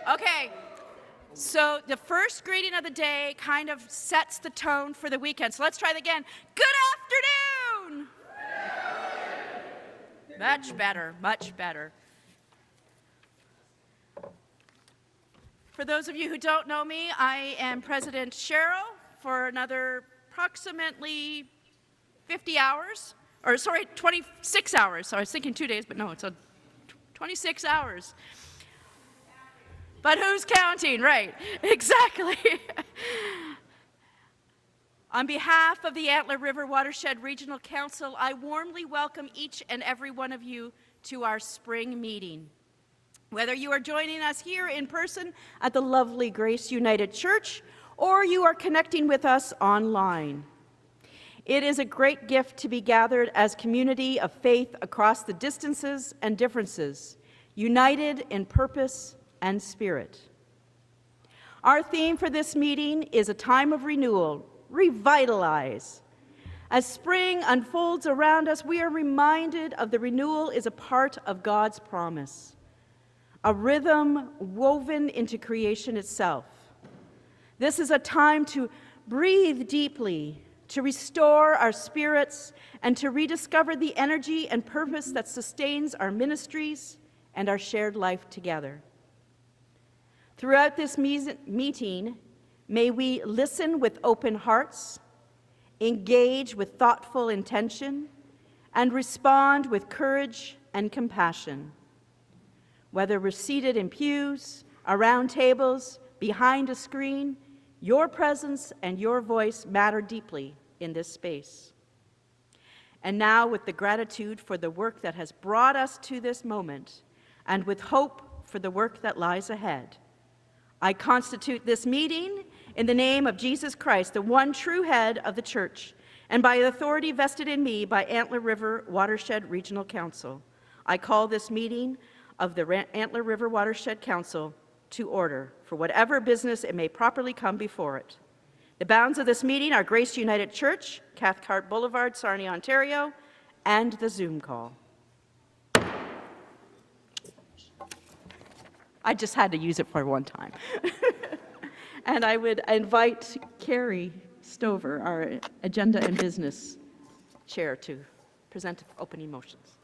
Okay, so the first greeting of the day kind of sets the tone for the weekend. So let's try it again. Good afternoon! Much better, much better. For those of you who don't know me, I am President Cheryl for another approximately 50 hours, or sorry, 26 hours. So I was thinking 2 days, but no, it's 26 hours. But who's counting? Right, exactly. On behalf of the Antler River Watershed Regional Council, I warmly welcome each and every one of you to our spring meeting. Whether you are joining us here in person at the lovely Grace United Church, or you are connecting with us online. It is a great gift to be gathered as community of faith across the distances and differences, united in purpose and spirit. Our theme for this meeting is a time of renewal, revitalize. As spring unfolds around us, we are reminded of the renewal is a part of God's promise, a rhythm woven into creation itself. This is a time to breathe deeply, to restore our spirits, and to rediscover the energy and purpose that sustains our ministries and our shared life together. Throughout this meeting, may we listen with open hearts, engage with thoughtful intention, and respond with courage and compassion. Whether we're seated in pews, around tables, behind a screen, your presence and your voice matter deeply in this space. And now, with the gratitude for the work that has brought us to this moment, and with hope for the work that lies ahead, I constitute this meeting in the name of Jesus Christ, the one true head of the church, and by the authority vested in me by Antler River Watershed Regional Council. I call this meeting of the Antler River Watershed Council to order for whatever business it may properly come before it. The bounds of this meeting are Grace United Church, Cathcart Boulevard, Sarnia, Ontario, and the Zoom call. I just had to use it for one time. And I would invite Carrie Stover, our Agenda and Business Chair, to present opening motions.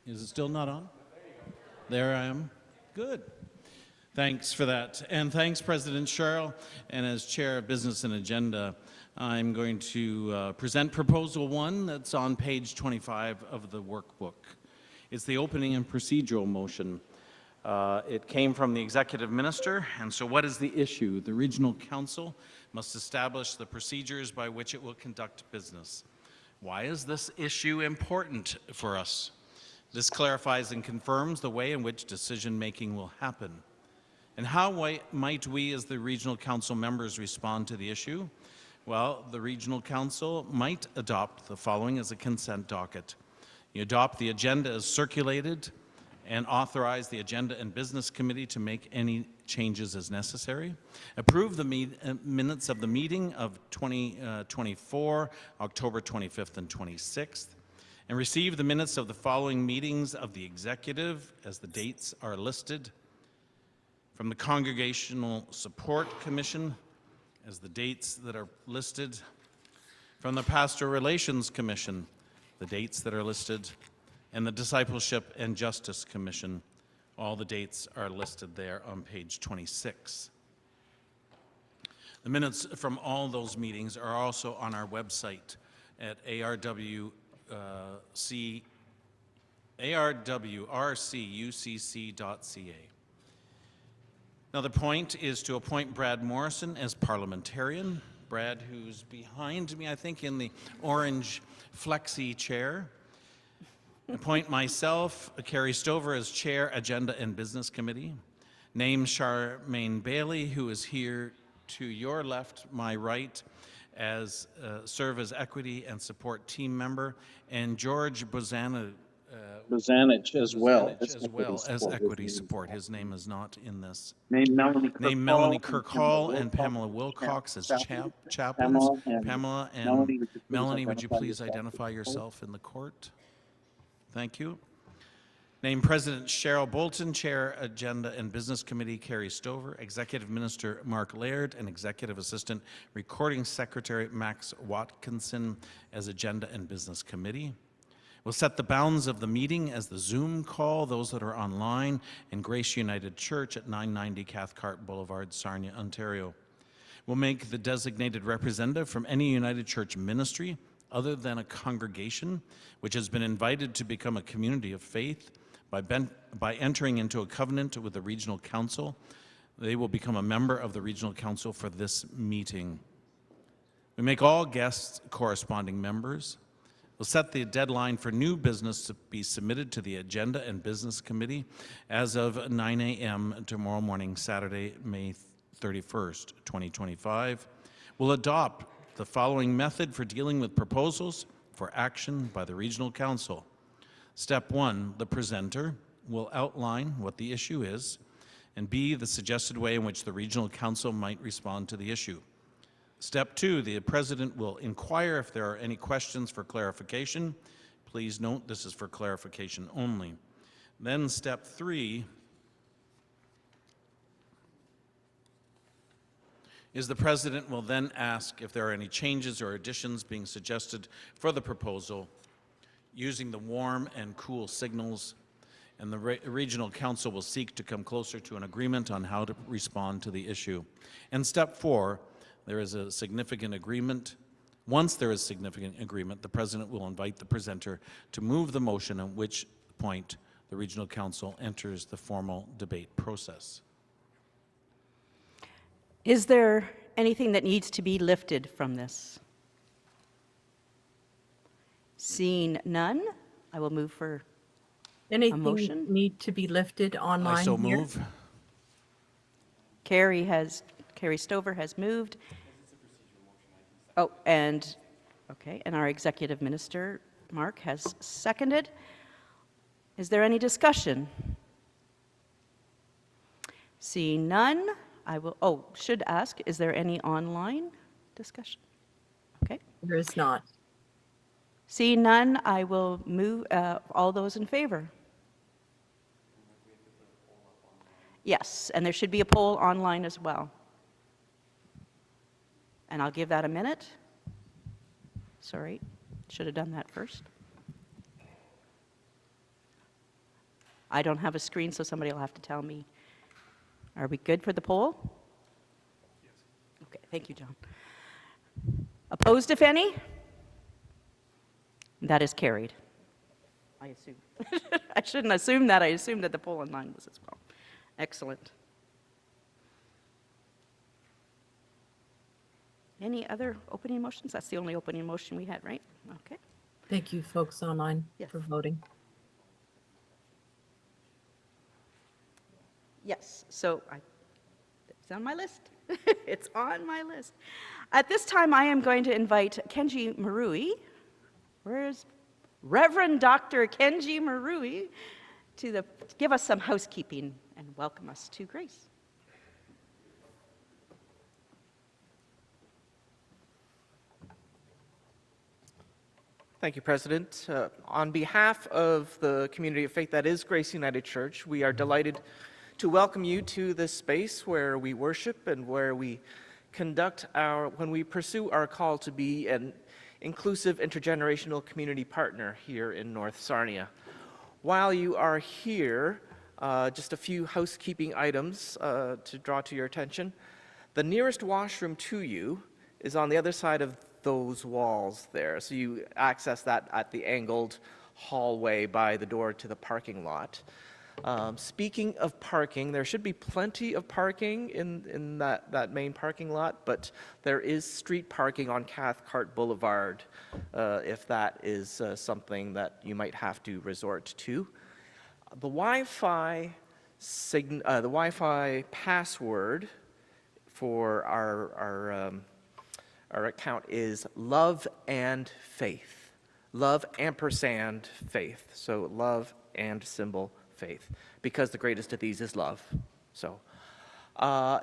Is it still not on? There I am. Good. Thanks for that. And thanks, President Cheryl. And as Chair of Business and Agenda, I'm going to present Proposal 1 that's on page 25 of the workbook. It's the opening and procedural motion. It came from the Executive Minister, and so what is the issue? The Regional Council must establish the procedures by which it will conduct business. Why is this issue important for us? This clarifies and confirms the way in which decision-making will happen. And how might we as the Regional Council members respond to the issue? Well, the Regional Council might adopt the following as a consent docket. You adopt the agenda as circulated and authorize the Agenda and Business Committee to make any changes as necessary. Approve the minutes of the meeting of 2024, October 25th and 26th. And receive the minutes of the following meetings of the Executive as the dates are listed. From the Congregational Support Commission as the dates that are listed. From the Pastoral Relations Commission, the dates that are listed. And the Discipleship and Justice Commission, all the dates are listed there on page 26. The minutes from all those meetings are also on our website at ARWRCUCC.ca. Now the point is to appoint Brad Morrison as parliamentarian. Brad, who's behind me, I think, in the orange flexi chair. Appoint myself, Carrie Stover, as Chair, Agenda and Business Committee. Name Charmaine Bailey, who is here to your left, my right, as serve as Equity and Support Team Member, and George Bozana Lozanich as well as equity support. His name is not in this. Name Melanie Name Melanie Kirkall and Pamela Wilcox as chaplains. Pamela and Melanie, would you please identify yourself in the court? Thank you. Name President Cheryl Bolton, Chair, Agenda and Business Committee Carrie Stover, Executive Minister Mark Laird, and Executive Assistant Recording Secretary Max Watkinson as Agenda and Business Committee. We'll set the bounds of the meeting as the Zoom call, those that are online, and Grace United Church at 990 Cathcart Boulevard, Sarnia, Ontario. We'll make the designated representative from any United Church ministry other than a congregation which has been invited to become a community of faith by entering into a covenant with the Regional Council. They will become a member of the Regional Council for this meeting. We make all guests corresponding members. We'll set the deadline for new business to be submitted to the Agenda and Business Committee as of 9 a.m. tomorrow morning, Saturday, May 31st, 2025. We'll adopt the following method for dealing with proposals for action by the Regional Council. Step 1, the presenter will outline what the issue is, and B, the suggested way in which the Regional Council might respond to the issue. Step 2, the President will inquire if there are any questions for clarification. Please note this is for clarification only. Then Step 3 is the President will then ask if there are any changes or additions being suggested for the proposal using the warm and cool signals, and the Regional Council will seek to come closer to an agreement on how to respond to the issue. And Step 4, there is a significant agreement. Once there is significant agreement, the President will invite the presenter to move the motion, at which point the Regional Council enters the formal debate process. Is there anything that needs to be lifted from this? Seeing none, I will move for a Anything motion. need to be lifted online I so here? move. Carrie Stover has moved. Oh, and, okay, and our Executive Minister, Mark, has seconded. Is there any discussion? Seeing none, I will, should ask, is there any online discussion? Okay. There is not. Seeing none, I will move, all those in favor? Yes, and there should be a poll online as well. And I'll give that a minute. Sorry, should have done that first. I don't have a screen, so somebody will have to tell me. Are we good for the poll? Yes. Okay, thank you, John. Opposed, if any? That is carried. I assume. I shouldn't assume that. I assumed that the poll online was as well. Excellent. Any other opening motions? That's the only opening motion we had, right? Okay. Thank you, folks online, Yes. for voting. Yes, so it's on my list. It's on my list. At this time, I am going to invite Kenji Marui. Where's Reverend Dr. Kenji Marui to give us some housekeeping and welcome us to Grace. Thank you, President. On behalf of the community of faith that is Grace United Church, we are delighted to welcome you to this space where we worship and where we when we pursue our call to be an inclusive intergenerational community partner here in North Sarnia. While you are here, just a few housekeeping items to draw to your attention. The nearest washroom to you is on the other side of those walls there. So you access that at the angled hallway by the door to the parking lot. Speaking of parking, there should be plenty of parking in that main parking lot, but there is street parking on Cathcart Boulevard if that is something that you might have to resort to. The Wi-Fi password for our account is love and faith. love ampersand faith. So love and symbol faith, because the greatest of these is love. So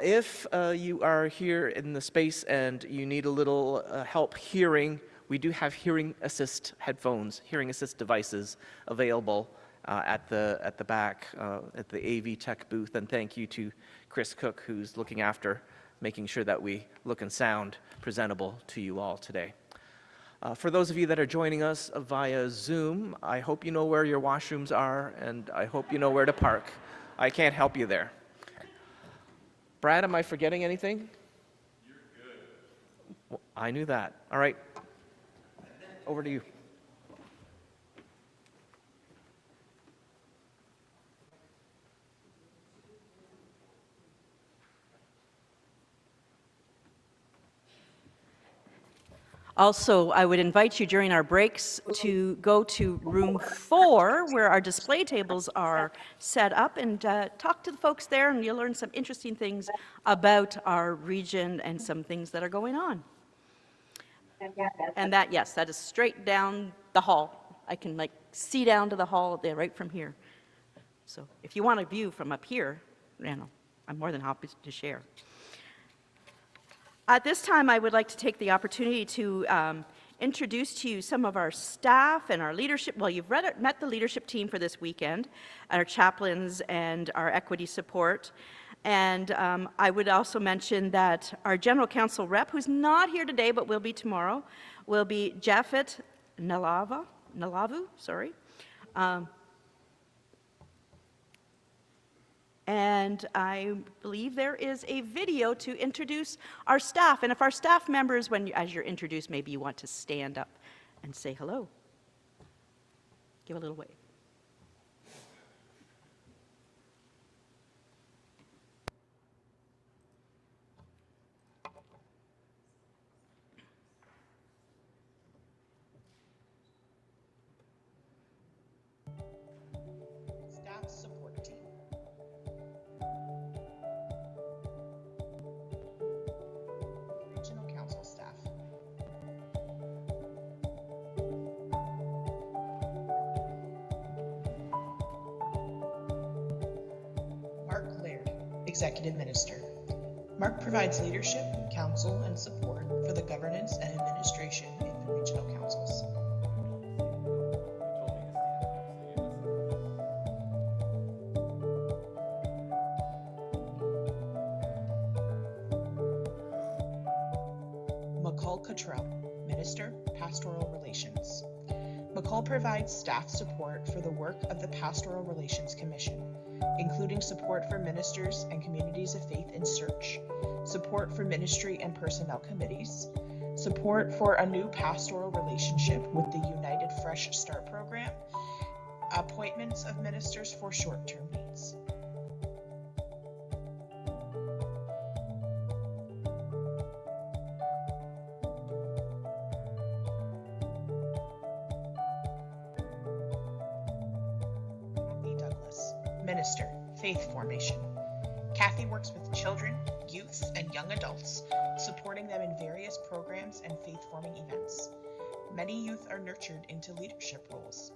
if you are here in the space and you need a little help hearing, we do have hearing assist headphones, hearing assist devices available at the back, at the AV Tech booth. And thank you to Chris Cook, who's looking after making sure that we look and sound presentable to you all today. For those of you that are joining us via Zoom, I hope you know where your washrooms are, and I hope you know where to park. I can't help you there. Brad, am I forgetting anything? You're good. Well, I knew that. All right. Over to you. Also, I would invite you during our breaks to go to room 4, where our display tables are set up, and talk to the folks there, and you'll learn some interesting things about our region and some things that are going on. And that, yes, that is straight down the hall. I can see down to the hall there right from here. So if you want a view from up here, I'm more than happy to share. At this time, I would like to take the opportunity to introduce to you some of our staff and our leadership. Well, you've met the leadership team for this weekend, our chaplains and our equity support. And I would also mention that our general council rep, who's not here today but will be tomorrow, will be Japheth Nalavu, sorry. And I believe there is a video to introduce our staff. And if our staff members, as you're introduced, maybe you want to stand up and say hello. Give a little wave. Staff support team. Regional council staff. Mark Laird, Executive Minister. Mark provides leadership, counsel, and support for the governance and administration in the regional councils. Minister, Pastoral Relations. McCall provides staff support for the work of the Pastoral Relations Commission, including support for ministers and communities of faith in search, support for ministry and personnel committees, support for a new pastoral relationship with the United Fresh Start program, appointments of ministers for short-term needs. Minister, Faith Formation. Kathy works with children, youth, and young adults, supporting them in various programs and faith-forming events. Many youth are nurtured into leadership roles.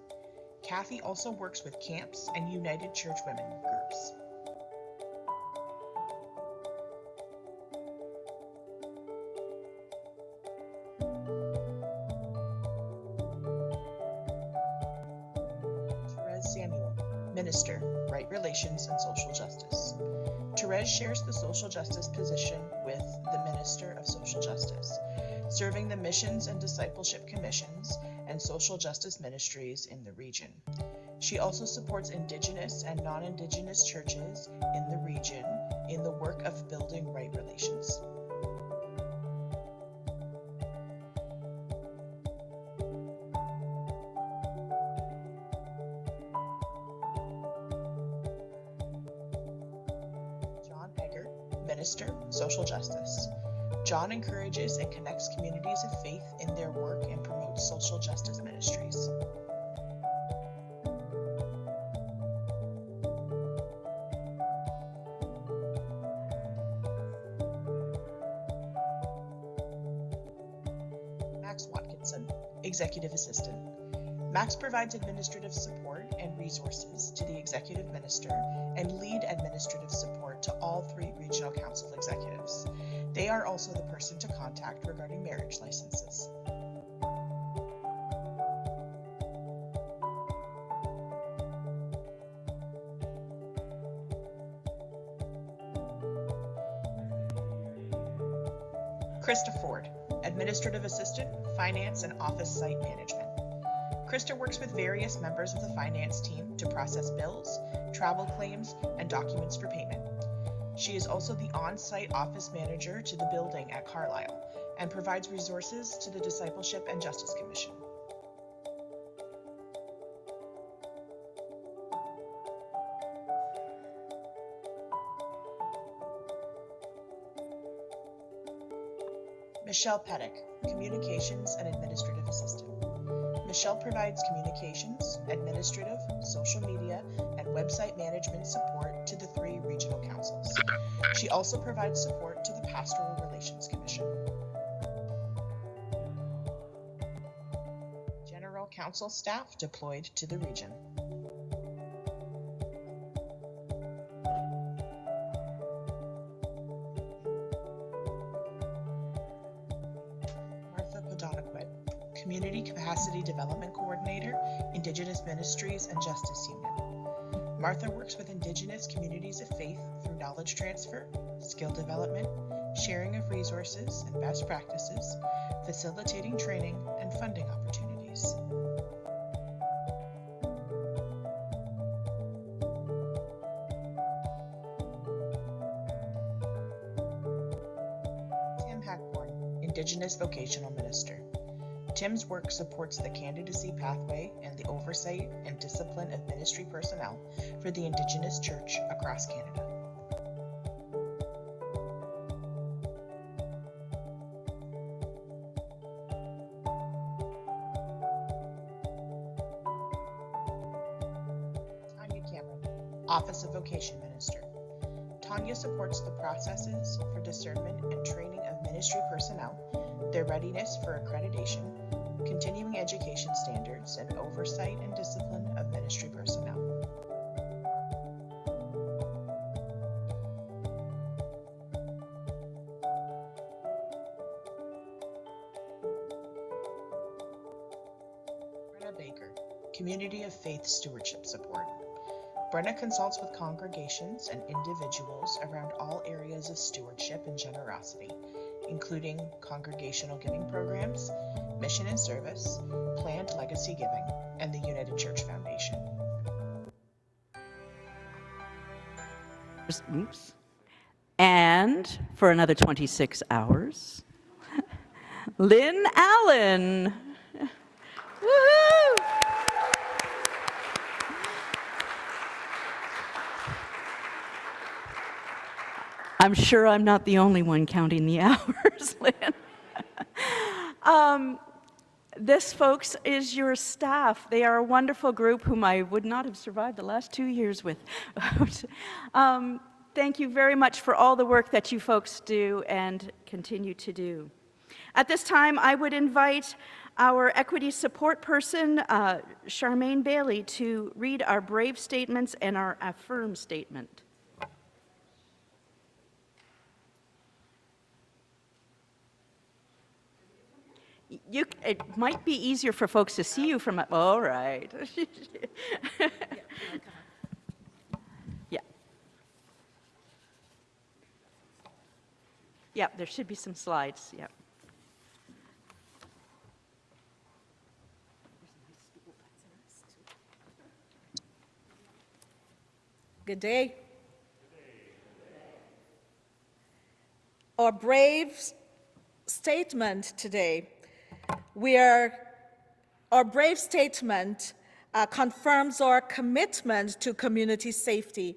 Kathy also works with camps and United Church Women groups. Minister, Right Relations and Social Justice. Therese shares the social justice position with the Minister of Social Justice, serving the missions and discipleship commissions and social justice ministries in the region. She also supports Indigenous and non-Indigenous churches in the region in the work of building right relations. Minister, Social Justice. John encourages and connects communities of faith in their work and promotes social justice ministries. Max Watkinson, Executive Assistant. Max provides administrative support and resources to the executive minister and lead administrative support to all 3 regional council executives. They are also the person to contact regarding marriage licenses. Krista Ford, Administrative Assistant, Finance and Office Site Management. Krista works with various members of the finance team to process bills, travel claims, and documents for payment. She is also the on-site office manager to the building at Carlisle and provides resources to the Discipleship and Justice Commission. Michelle Pettick, Communications and Administrative Assistant. Michelle provides communications, administrative, social media, and website management support to the 3 regional councils. She also provides support to the Pastoral Relations Commission. General Council staff deployed to the region. Community Capacity Development Coordinator, Indigenous Ministries and Justice Union. Martha works with Indigenous communities of faith through knowledge transfer, skill development, sharing of resources and best practices, facilitating training and funding opportunities. Tim Hackborn, Indigenous Vocational Minister. Tim's work supports the candidacy pathway and the oversight and discipline of ministry personnel for the Indigenous Church across Canada. Tanya Cameron, Office of Vocation Minister. Tanya supports the processes for discernment and training of ministry personnel, their readiness for accreditation, continuing education standards, and oversight and discipline of ministry personnel. Brenna Baker, Community of Faith Stewardship Support. Brenna consults with congregations and individuals around all areas of stewardship and generosity, including congregational giving programs, mission and service, planned legacy giving, and the United Church Foundation. Oops. And for another 26 hours, Lynn Allen. Woohoo! I'm sure I'm not the only one counting the hours, Lynn. This, folks, is your staff. They are a wonderful group whom I would not have survived the last 2 years with. Thank you very much for all the work that you folks do and continue to do. At this time, I would invite our equity support person, Charmaine Bailey, to read our brave statements and our affirm statement. It might be easier for folks to see you from, all right. Yeah. Yeah, there should be some slides, yeah. Good day. Our brave statement today. Our brave statement confirms our commitment to community safety.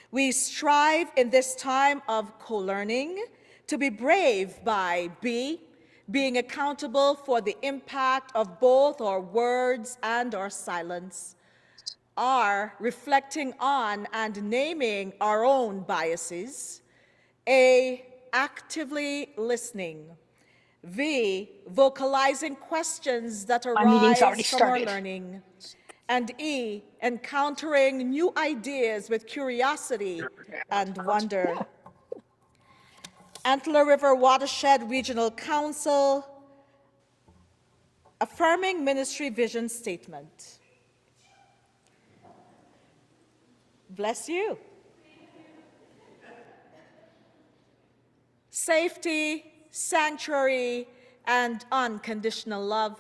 We strive in this time of co-learning to be brave by being accountable for the impact of both our words and our silence, R, reflecting on and naming our own biases, A, actively listening, V, vocalizing questions that My meeting's already arise from our started. learning. And E, encountering new ideas with curiosity and wonder. Antler River Watershed Regional Council, affirming ministry vision statement. Bless you. Safety, sanctuary, and unconditional love.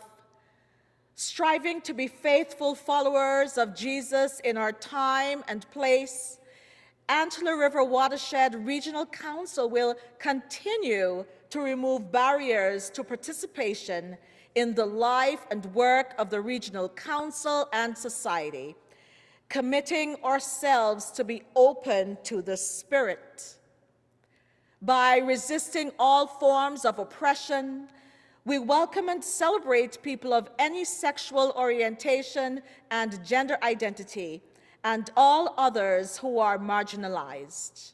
Striving to be faithful followers of Jesus in our time and place, Antler River Watershed Regional Council will continue to remove barriers to participation in the life and work of the Regional Council and society, committing ourselves to be open to the Spirit. By resisting all forms of oppression, we welcome and celebrate people of any sexual orientation and gender identity, and all others who are marginalized.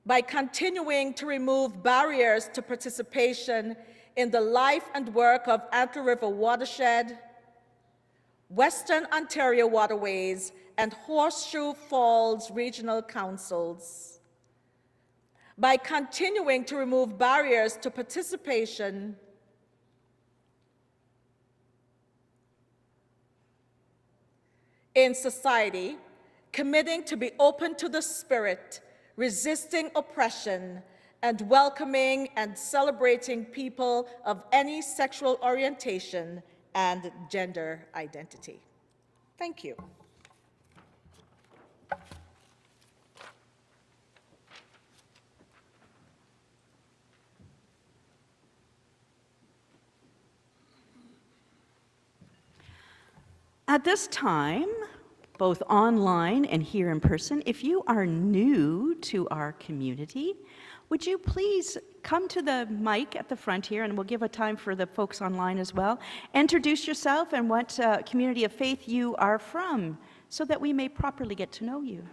By continuing to remove barriers to participation in the life and work of Antler River Watershed, Western Ontario Waterways, and Horseshoe Falls Regional Councils. By continuing to remove barriers to participation in society, committing to be open to the Spirit, resisting oppression, and welcoming and celebrating people of any sexual orientation and gender identity. Thank you. At this time, both online and here in person, if you are new to our community, would you please come to the mic at the front here, and we'll give a time for the folks online as well. Introduce yourself and what community of faith you are from, so that we may properly get to know you.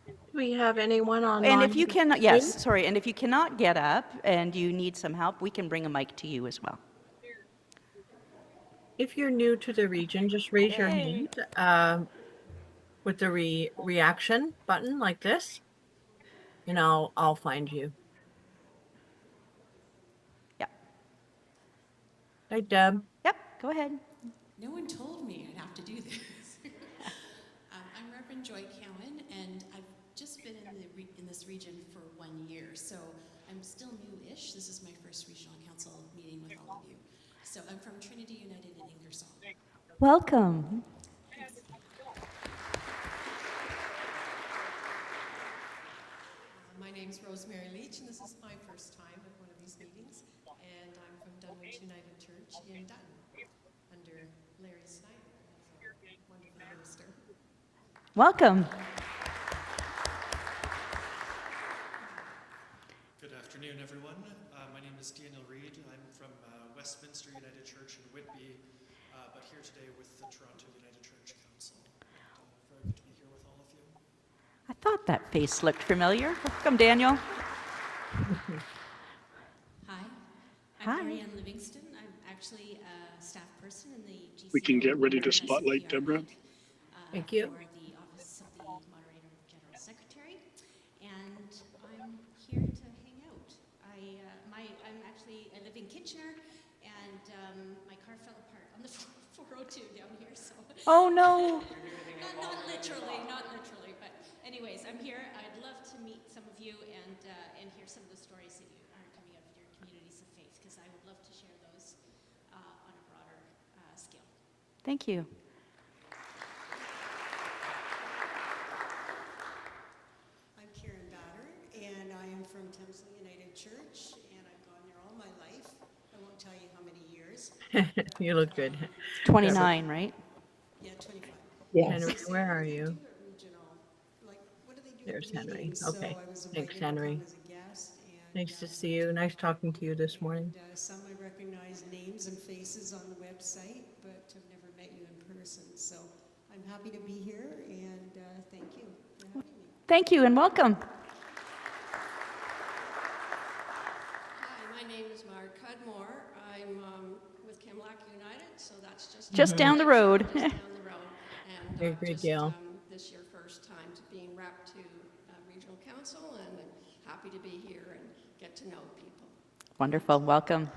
Do we have anyone online? And if you can, yes, sorry, and if you cannot get up and you need some help, we can bring a mic to you as well. If you're new to the region, just raise your hand with the reaction button like this, and I'll find you. Yep. Hi, Deb. Yep, go ahead. No one told me I'd have to do this. I'm Reverend Joy Cowan, and I've just been in this region for 1 year, so I'm still new-ish. This is my first regional council meeting with all of you. So I'm from Trinity United in Ingersoll. Welcome. My name's Rosemary Leach, and this is my first time at one of these meetings. And I'm from Dunwich United Church in Dutton, under Larry Snyder, who's a wonderful minister. Welcome. Good afternoon, everyone. My name is Daniel Reed. I'm from Westminster United Church in Whitby, but here today with the Toronto United Church Council. Very good to be here with all of you. I thought that face looked familiar. Welcome, Daniel. Hi. Hi. I'm Marianne Livingston. I'm actually a staff person in the GC. We can get ready to spotlight Deborah. Thank you. For the Office of the Moderator General Secretary. And I'm here to hang out. I live in Kitchener, and my car fell apart on the 402 down here, so. Oh, no. not literally, but anyways, I'm here. I'd love to meet some of you and hear some of the stories that you are coming out of your communities of faith, because I would love to share those on a broader scale. Thank you. I'm Karen Batter, and I am from Thamesville United Church, and I've gone there all my life. I won't tell you how many years. You look good. 29, right? Yeah, 25. Henry, where are you? Regional, like, what do they do? There's at the Henry. meetings? Okay. So I was Thanks, invited to Henry. come as a guest, and, Nice to see you. Nice talking to you this morning. some I recognize names and faces on the website, but I've never met you in person. So I'm happy to be here, and thank you for having me. Thank you and welcome. Just down the road. Just down the road. And Very great, Gail. this year first time to being rep to regional council, and I'm happy to be here and get to know people. Wonderful. Welcome.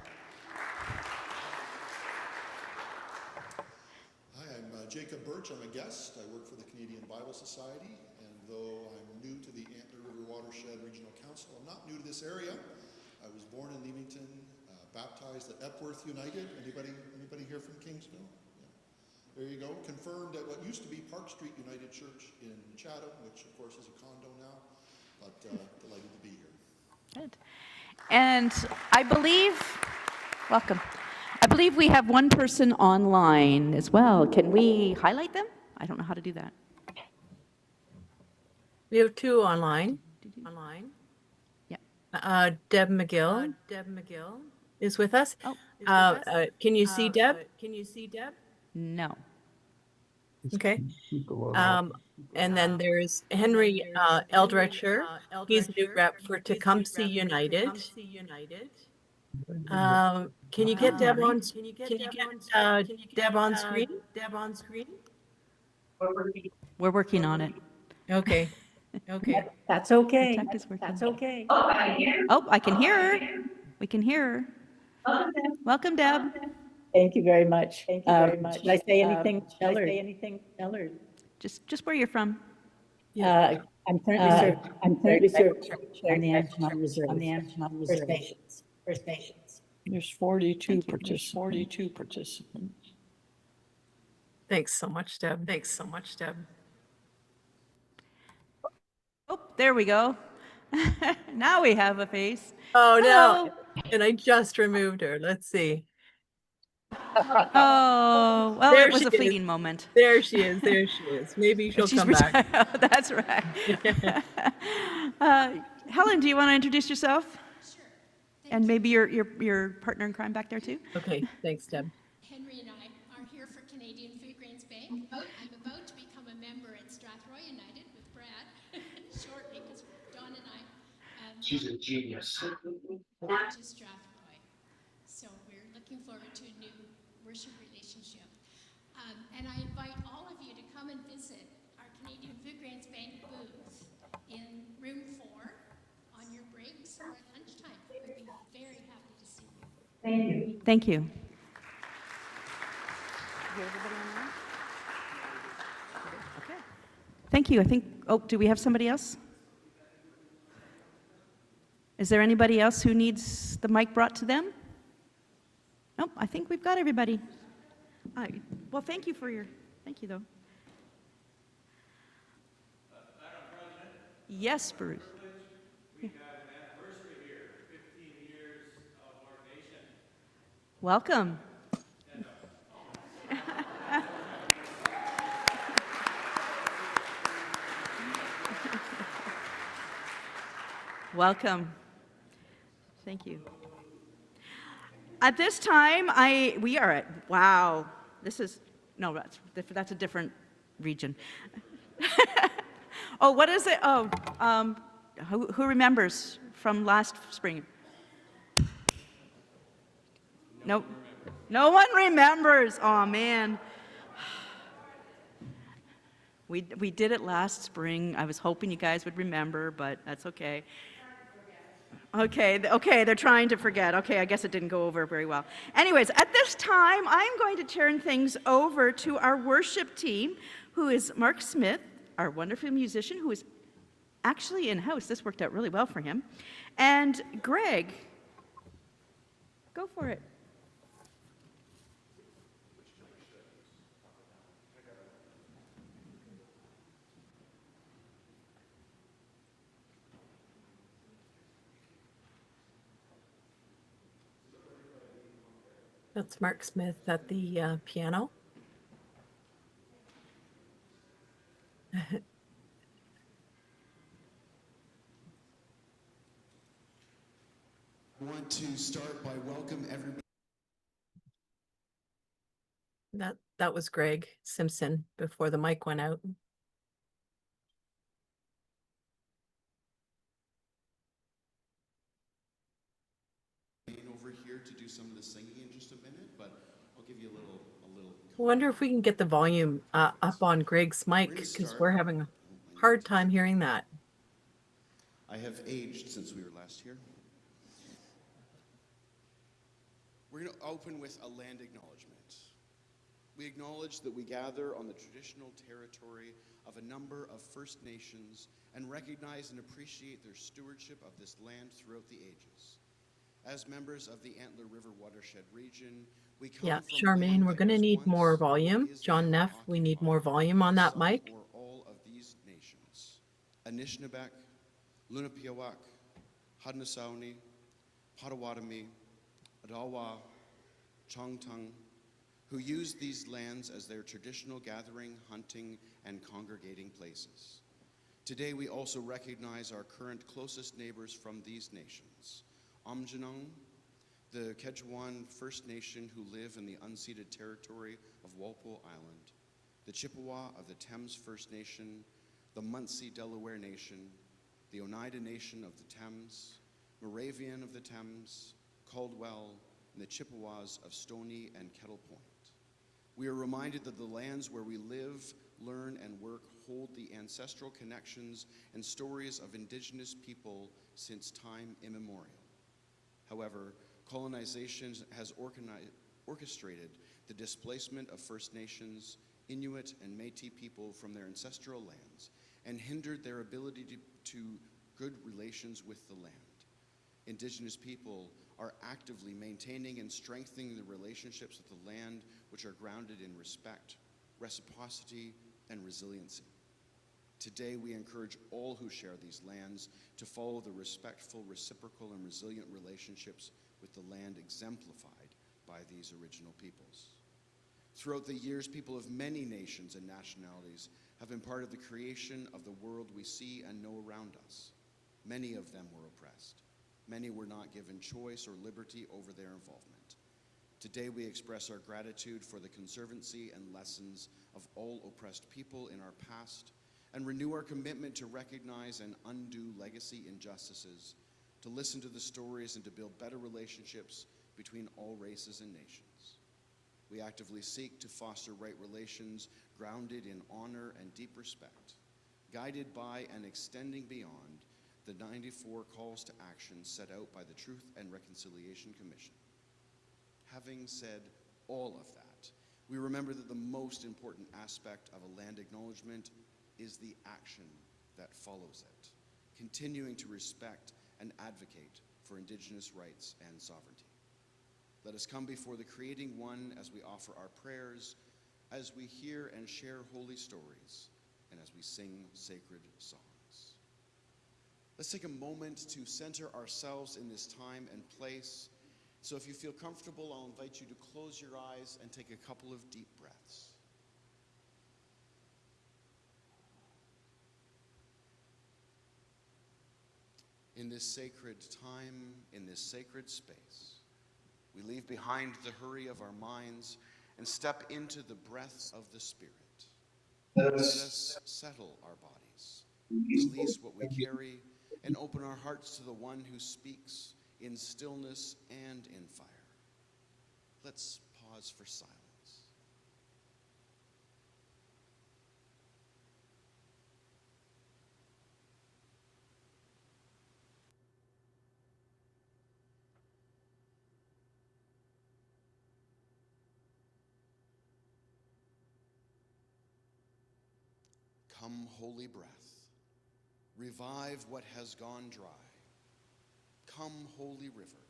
Hi, I'm Jacob Birch. I'm a guest. I work for the Canadian Bible Society, and though I'm new to the Antler River Watershed Regional Council, I'm not new to this area. I was born in Leamington, baptized at Epworth United. Anybody here from Kingsville? Yeah. There you go. Confirmed at what used to be Park Street United Church in Chatham, which of course is a condo now, but delighted to be here. Good. And I believe, welcome. I believe we have one person online as well. Can we highlight them? I don't know how to do that. We have two online. Yeah. Deb McGill. Is with us. Can you see Deb? No. Okay. And then there's Henry Eldritcher. He's new rep for Tecumseh United. Can you get Deb on? Can you get Deb on screen? We're working on it. Okay. That's okay. The tech is working. That's okay. Oh, I can hear her. We can hear her. Welcome, Deb. Thank you very much. Should I say anything? Just where you're from. I'm currently serving on the National Reserve. First Nations. There's 42 participants. Thanks so much, Deb. Oh, there we go. Now we have a face. Oh, Hello. no. And I just removed her. Let's see. Oh, well, There it was she a is. fleeting moment. There she is. Maybe she'll come back. That's right. Helen, do you want to introduce yourself? Sure. And maybe your partner in crime back there too? Okay, thanks, Deb. Henry and I are here for Canadian Food Grains Bank. I'm about to become a member at Strathroy United with Brad shortly, because Don and I She's a genius. to Strathroy. So we're looking forward to a new worship relationship. And I invite all of you to come and visit our Canadian Food Grains Bank booth in room 4 on your breaks or at lunchtime. We'd be very happy to see you. Thank you. Okay. Thank you. I think, do we have somebody else? Is there anybody else who needs the mic brought to them? Nope, I think we've got everybody. Well, thank you though. Madam President. Yes, Bruce. We have an anniversary here, 15 years of ordination. Welcome. Welcome. Thank you. At this time, we are at, wow, that's a different region. Oh, what is it? Oh, who remembers from last spring? Nope. No one remembers. Oh, man. We did it last spring. I was hoping you guys would remember, but that's okay. Okay, they're trying to forget. Okay, I guess it didn't go over very well. Anyways, at this time, I'm going to turn things over to our worship team, who is Mark Smith, our wonderful musician, who is actually in-house. This worked out really well for him. And Greg, go for it. That's Mark Smith at the piano. I want to start by welcome everybody. That was Greg Simpson before the mic went out. Over here to do some of the singing in just a minute, but I'll give you a little. I wonder if we can get the volume up on Greg's mic, because we're having a hard time hearing that. I have aged since we were last here. We're going to open with a land acknowledgement. We acknowledge that we gather on the traditional territory of a number of First Nations and recognize and appreciate their stewardship of this land throughout the ages. As members of the Antler River Watershed region, we come Yeah, from Charmaine, land we're that going to was need once more and volume. is John now Neff, we need more occupied volume on by that some mic. or all of these nations: Anishinaabeg, Lunapiawak, Haudenosaunee, Potawatomi, Odawa, Chongtung, who use these lands as their traditional gathering, hunting, and congregating places. Today, we also recognize our current closest neighbors from these nations: Amjinung, the Quechuan First Nation who live in the unceded territory of Walpole Island, the Chippewa of the Thames First Nation, the Munsee Delaware Nation, the Oneida Nation of the Thames, Moravian of the Thames, Caldwell, and the Chippewas of Stony and Kettle Point. We are reminded that the lands where we live, learn, and work hold the ancestral connections and stories of Indigenous people since time immemorial. However, colonization has orchestrated the displacement of First Nations, Inuit, and Métis people from their ancestral lands and hindered their ability to good relations with the land. Indigenous people are actively maintaining and strengthening the relationships with the land, which are grounded in respect, reciprocity, and resiliency. Today, we encourage all who share these lands to follow the respectful, reciprocal, and resilient relationships with the land exemplified by these original peoples. Throughout the years, people of many nations and nationalities have been part of the creation of the world we see and know around us. Many of them were oppressed. Many were not given choice or liberty over their involvement. Today, we express our gratitude for the conservancy and lessons of all oppressed people in our past and renew our commitment to recognize and undo legacy injustices, to listen to the stories, and to build better relationships between all races and nations. We actively seek to foster right relations grounded in honor and deep respect, guided by and extending beyond the 94 calls to action set out by the Truth and Reconciliation Commission. Having said all of that, we remember that the most important aspect of a land acknowledgement is the action that follows it, continuing to respect and advocate for Indigenous rights and sovereignty. Let us come before the Creating One as we offer our prayers, as we hear and share holy stories, and as we sing sacred songs. Let's take a moment to center ourselves in this time and place. So if you feel comfortable, I'll invite you to close your eyes and take a couple of deep breaths. In this sacred time, in this sacred space, we leave behind the hurry of our minds and step into the breath of the Spirit. Let us settle our bodies, release what we carry, and open our hearts to the one who speaks in stillness and in fire. Let's pause for silence. Come, holy breath, revive what has gone dry. Come, holy river,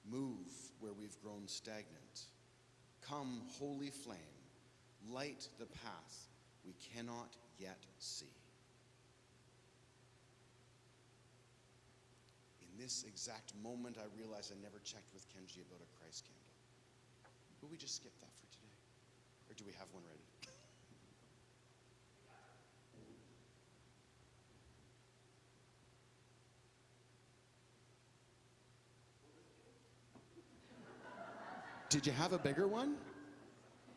move where we've grown stagnant. Come, holy flame, light the path we cannot yet see. In this exact moment, I realize I never checked with Kenji about a Christ candle. Will we just skip that for today? Or do we have one ready? Did you have a bigger one?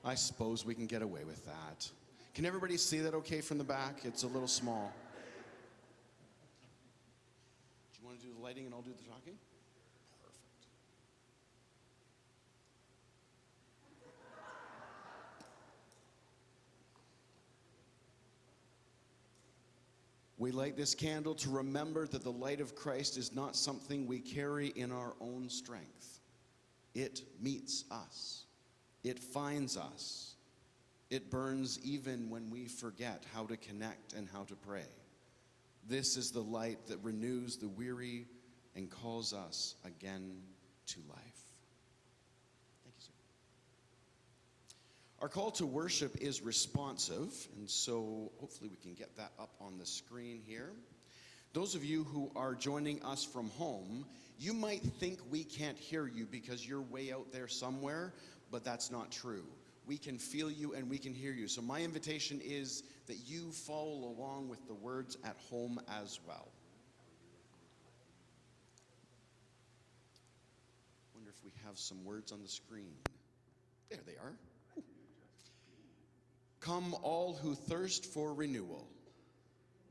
I suppose we can get away with that. Can everybody see that okay from the back? It's a little small. Do you want to do the lighting and I'll do the talking? Perfect. We light this candle to remember that the light of Christ is not something we carry in our own strength. It meets us. It finds us. It burns even when we forget how to connect and how to pray. This is the light that renews the weary and calls us again to life. Thank you, sir. Our call to worship is responsive, and so hopefully we can get that up on the screen here. Those of you who are joining us from home, you might think we can't hear you because you're way out there somewhere, but that's not true. We can feel you and we can hear you. So my invitation is that you follow along with the words at home as well. Wonder if we have some words on the screen. There they are. Come all who thirst for renewal.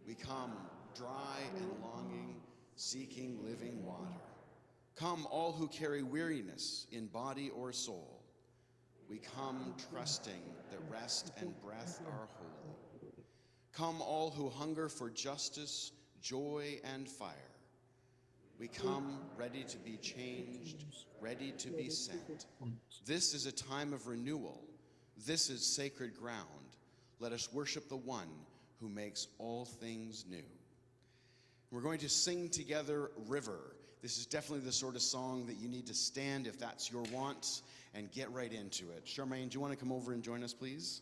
We come dry and longing, seeking living water. Come all who carry weariness in body or soul. We come trusting that rest and breath are holy. Come all who hunger for justice, joy, and fire. We come ready to be changed, ready to be sent. This is a time of renewal. This is sacred ground. Let us worship the one who makes all things new. We're going to sing together River. This is definitely the sort of song that you need to stand if that's your want and get right into it. Charmaine, do you want to come over and join us, please?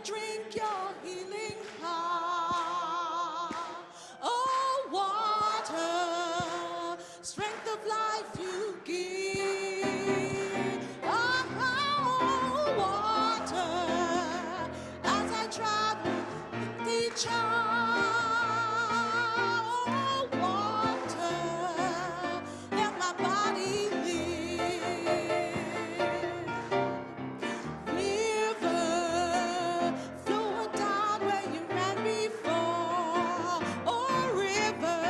Drink your healing power. Oh, water, strength of life you give. Oh, water, as I travel the child. Oh, water, let my body live. River, flowing down where you ran before. Oh, river,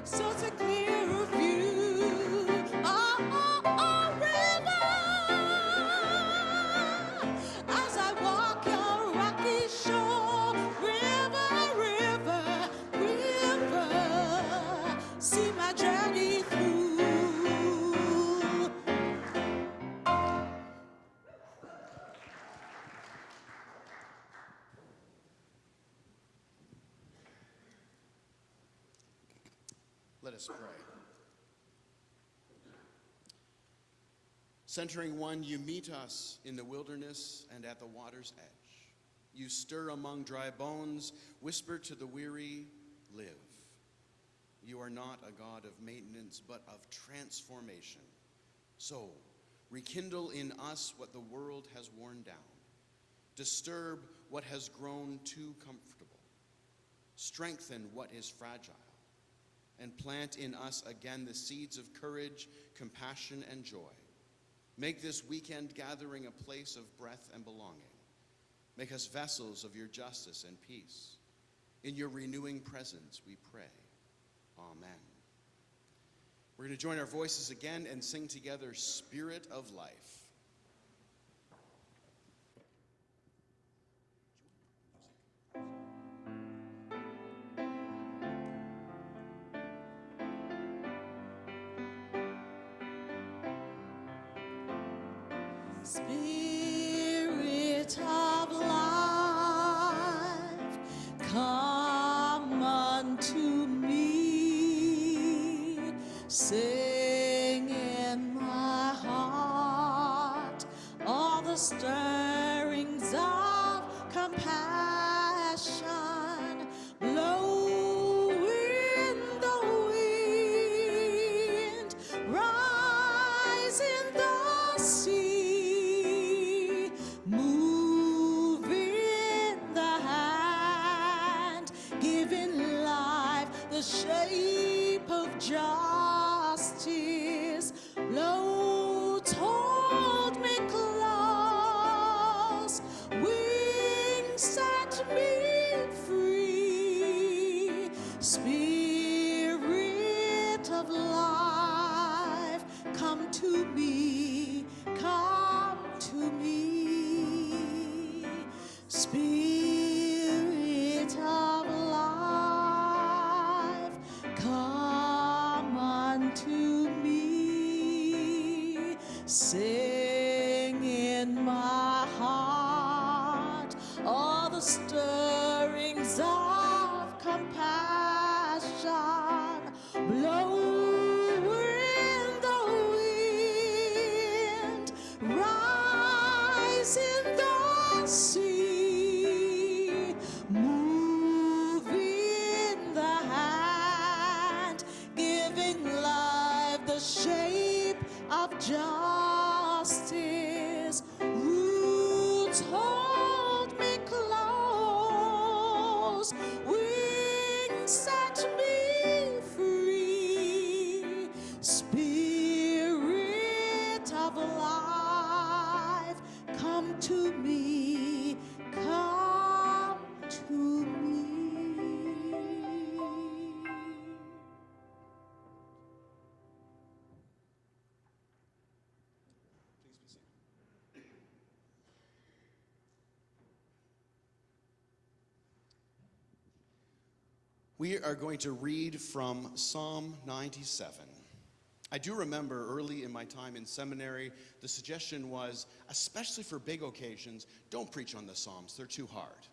so to clear of you. Oh, oh, oh, river, as I walk your rocky shore. River, river, river, see my journey through. Let us pray. Centering one, you meet us in the wilderness and at the water's edge. You stir among dry bones, whisper to the weary, live. You are not a God of maintenance, but of transformation. So, rekindle in us what the world has worn down. Disturb what has grown too comfortable. Strengthen what is fragile. And plant in us again the seeds of courage, compassion, and joy. Make this weekend gathering a place of breath and belonging. Make us vessels of your justice and peace. In your renewing presence, we pray. Amen. We're going to join our voices again and sing together, Spirit of Life. Spirit of life, come unto me. Sing in my heart all the stirrings of compassion. Blow in the wind, rise in the sea, move in the hand, giving life the shape of justice. Blow toward me close, wings set me free. Spirit of life, come to me, come to me. Spirit of life, come unto me. Sing in my heart all the stirrings of compassion. Blow in the wind, rise in the sea, move in the hand, giving life the shape of justice. Roots hold me close, wings set me free. Spirit of life, come to me, come to me. We are going to read from Psalm 97. I do remember early in my time in seminary, the suggestion was, especially for big occasions, don't preach on the Psalms, they're too hard.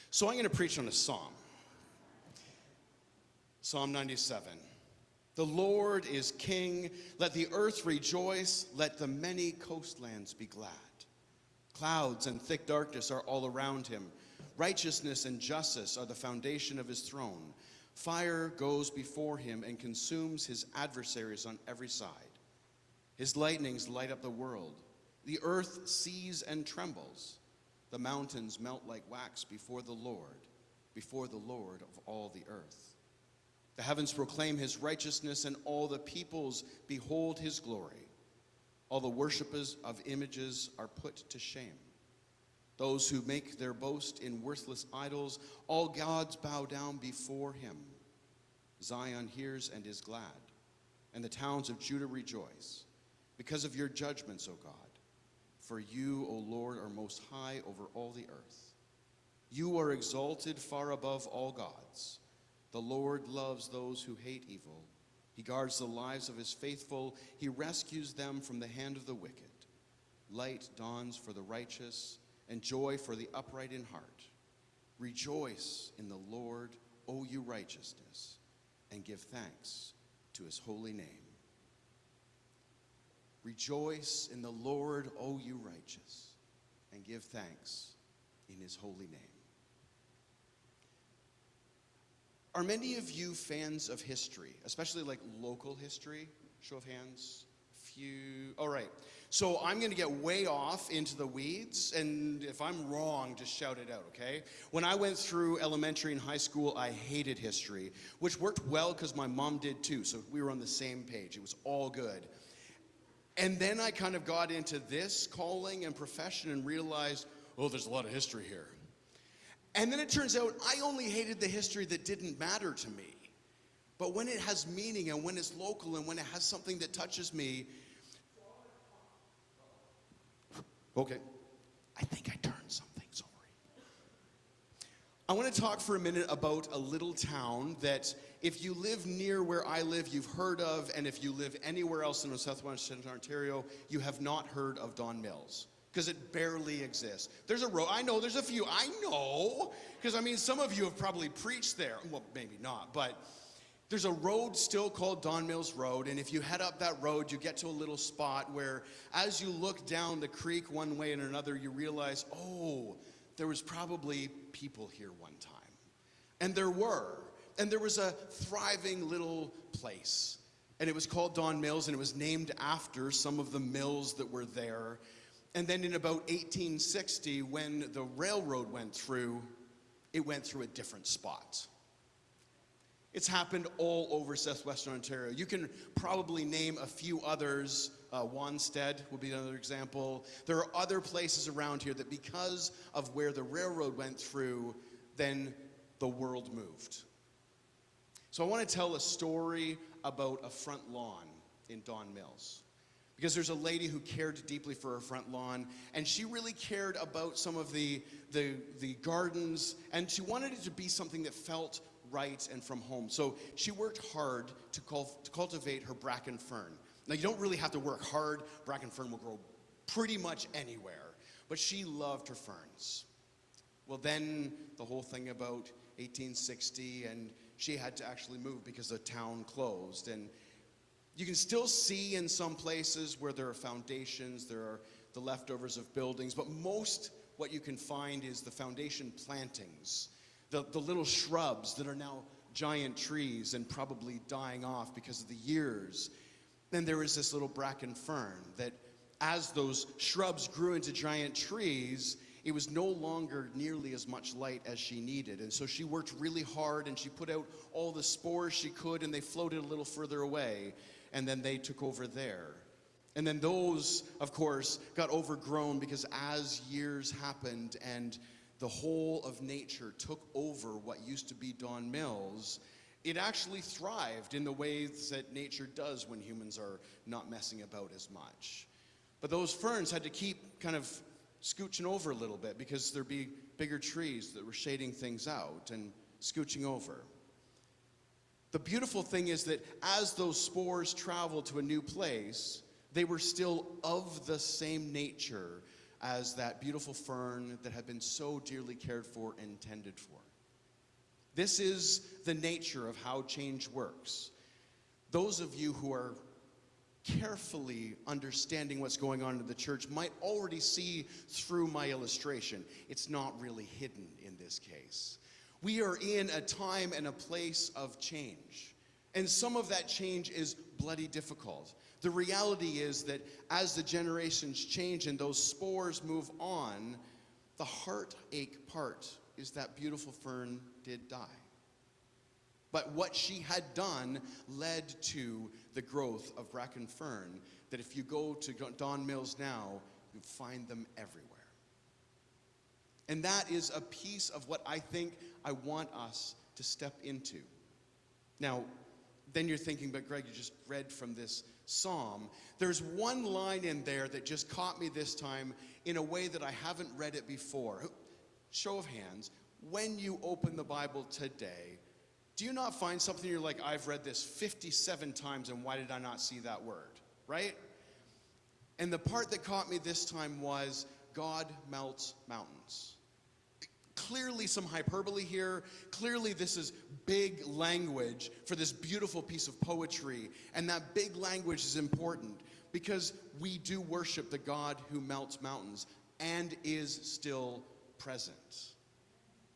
So I'm going to preach on a psalm. Psalm 97. The Lord is king, let the earth rejoice, let the many coastlands be glad. Clouds and thick darkness are all around him. Righteousness and justice are the foundation of his throne. Fire goes before him and consumes his adversaries on every side. His lightnings light up the world. The earth sees and trembles. The mountains melt like wax before the Lord of all the earth. The heavens proclaim his righteousness, and all the peoples behold his glory. All the worshippers of images are put to shame. Those who make their boast in worthless idols, all gods bow down before him. Zion hears and is glad, and the towns of Judah rejoice, because of your judgments, O God. For you, O Lord, are most high over all the earth. You are exalted far above all gods. The Lord loves those who hate evil. He guards the lives of his faithful. He rescues them from the hand of the wicked. Light dawns for the righteous, and joy for the upright in heart. Rejoice in the Lord, O you righteousness, and give thanks to his holy name. Rejoice in the Lord, O you righteous, and give thanks in his holy name. Are many of you fans of history, especially like local history? Show of hands. Few. All right. So I'm going to get way off into the weeds, and if I'm wrong, just shout it out, okay? When I went through elementary and high school, I hated history, which worked well because my mom did too, so we were on the same page. It was all good. And then I kind of got into this calling and profession and realized, oh, there's a lot of history here. And then it turns out I only hated the history that didn't matter to me. But when it has meaning and when it's local and when it has something that touches me, okay, I think I turned something, sorry. I want to talk for a minute about a little town that if you live near where I live, you've heard of, and if you live anywhere else in southwestern Ontario, you have not heard of Don Mills, because it barely exists. There's a road, I know there's a few, I know, because I mean, some of you have probably preached there, well, maybe not, but there's a road still called Don Mills Road, and if you head up that road, you get to a little spot where as you look down the creek one way and another, you realize, oh, there was probably people here one time. And there were. And there was a thriving little place. And it was called Don Mills, and it was named after some of the mills that were there. And then in about 1860, when the railroad went through, it went through a different spot. It's happened all over southwestern Ontario. You can probably name a few others. Wanstead would be another example. There are other places around here that because of where the railroad went through, then the world moved. So I want to tell a story about a front lawn in Don Mills. Because there's a lady who cared deeply for her front lawn, and she really cared about some of the gardens, and she wanted it to be something that felt right and from home. So she worked hard to cultivate her bracken fern. Now, you don't really have to work hard. Bracken fern will grow pretty much anywhere. But she loved her ferns. Well, then the whole thing about 1860, and she had to actually move because the town closed. And you can still see in some places where there are foundations, there are the leftovers of buildings, but most what you can find is the foundation plantings, the little shrubs that are now giant trees and probably dying off because of the years. Then there is this little bracken fern that as those shrubs grew into giant trees, it was no longer nearly as much light as she needed. And so she worked really hard and she put out all the spores she could, and they floated a little further away, and then they took over there. And then those, of course, got overgrown because as years happened and the whole of nature took over what used to be Don Mills, it actually thrived in the ways that nature does when humans are not messing about as much. But those ferns had to keep kind of scooching over a little bit because there'd be bigger trees that were shading things out and scooching over. The beautiful thing is that as those spores traveled to a new place, they were still of the same nature as that beautiful fern that had been so dearly cared for and tended for. This is the nature of how change works. Those of you who are carefully understanding what's going on in the church might already see through my illustration. It's not really hidden in this case. We are in a time and a place of change. And some of that change is bloody difficult. The reality is that as the generations change and those spores move on, the heartache part is that beautiful fern did die. But what she had done led to the growth of bracken fern that if you go to Don Mills now, you find them everywhere. And that is a piece of what I think I want us to step into. Now, then you're thinking, but Greg, you just read from this psalm. There's one line in there that just caught me this time in a way that I haven't read it before. Show of hands, when you open the Bible today, do you not find something you're like, I've read this 57 times and why did I not see that word, right? And the part that caught me this time was, God melts mountains. Clearly some hyperbole here. Clearly this is big language for this beautiful piece of poetry. And that big language is important because we do worship the God who melts mountains and is still present.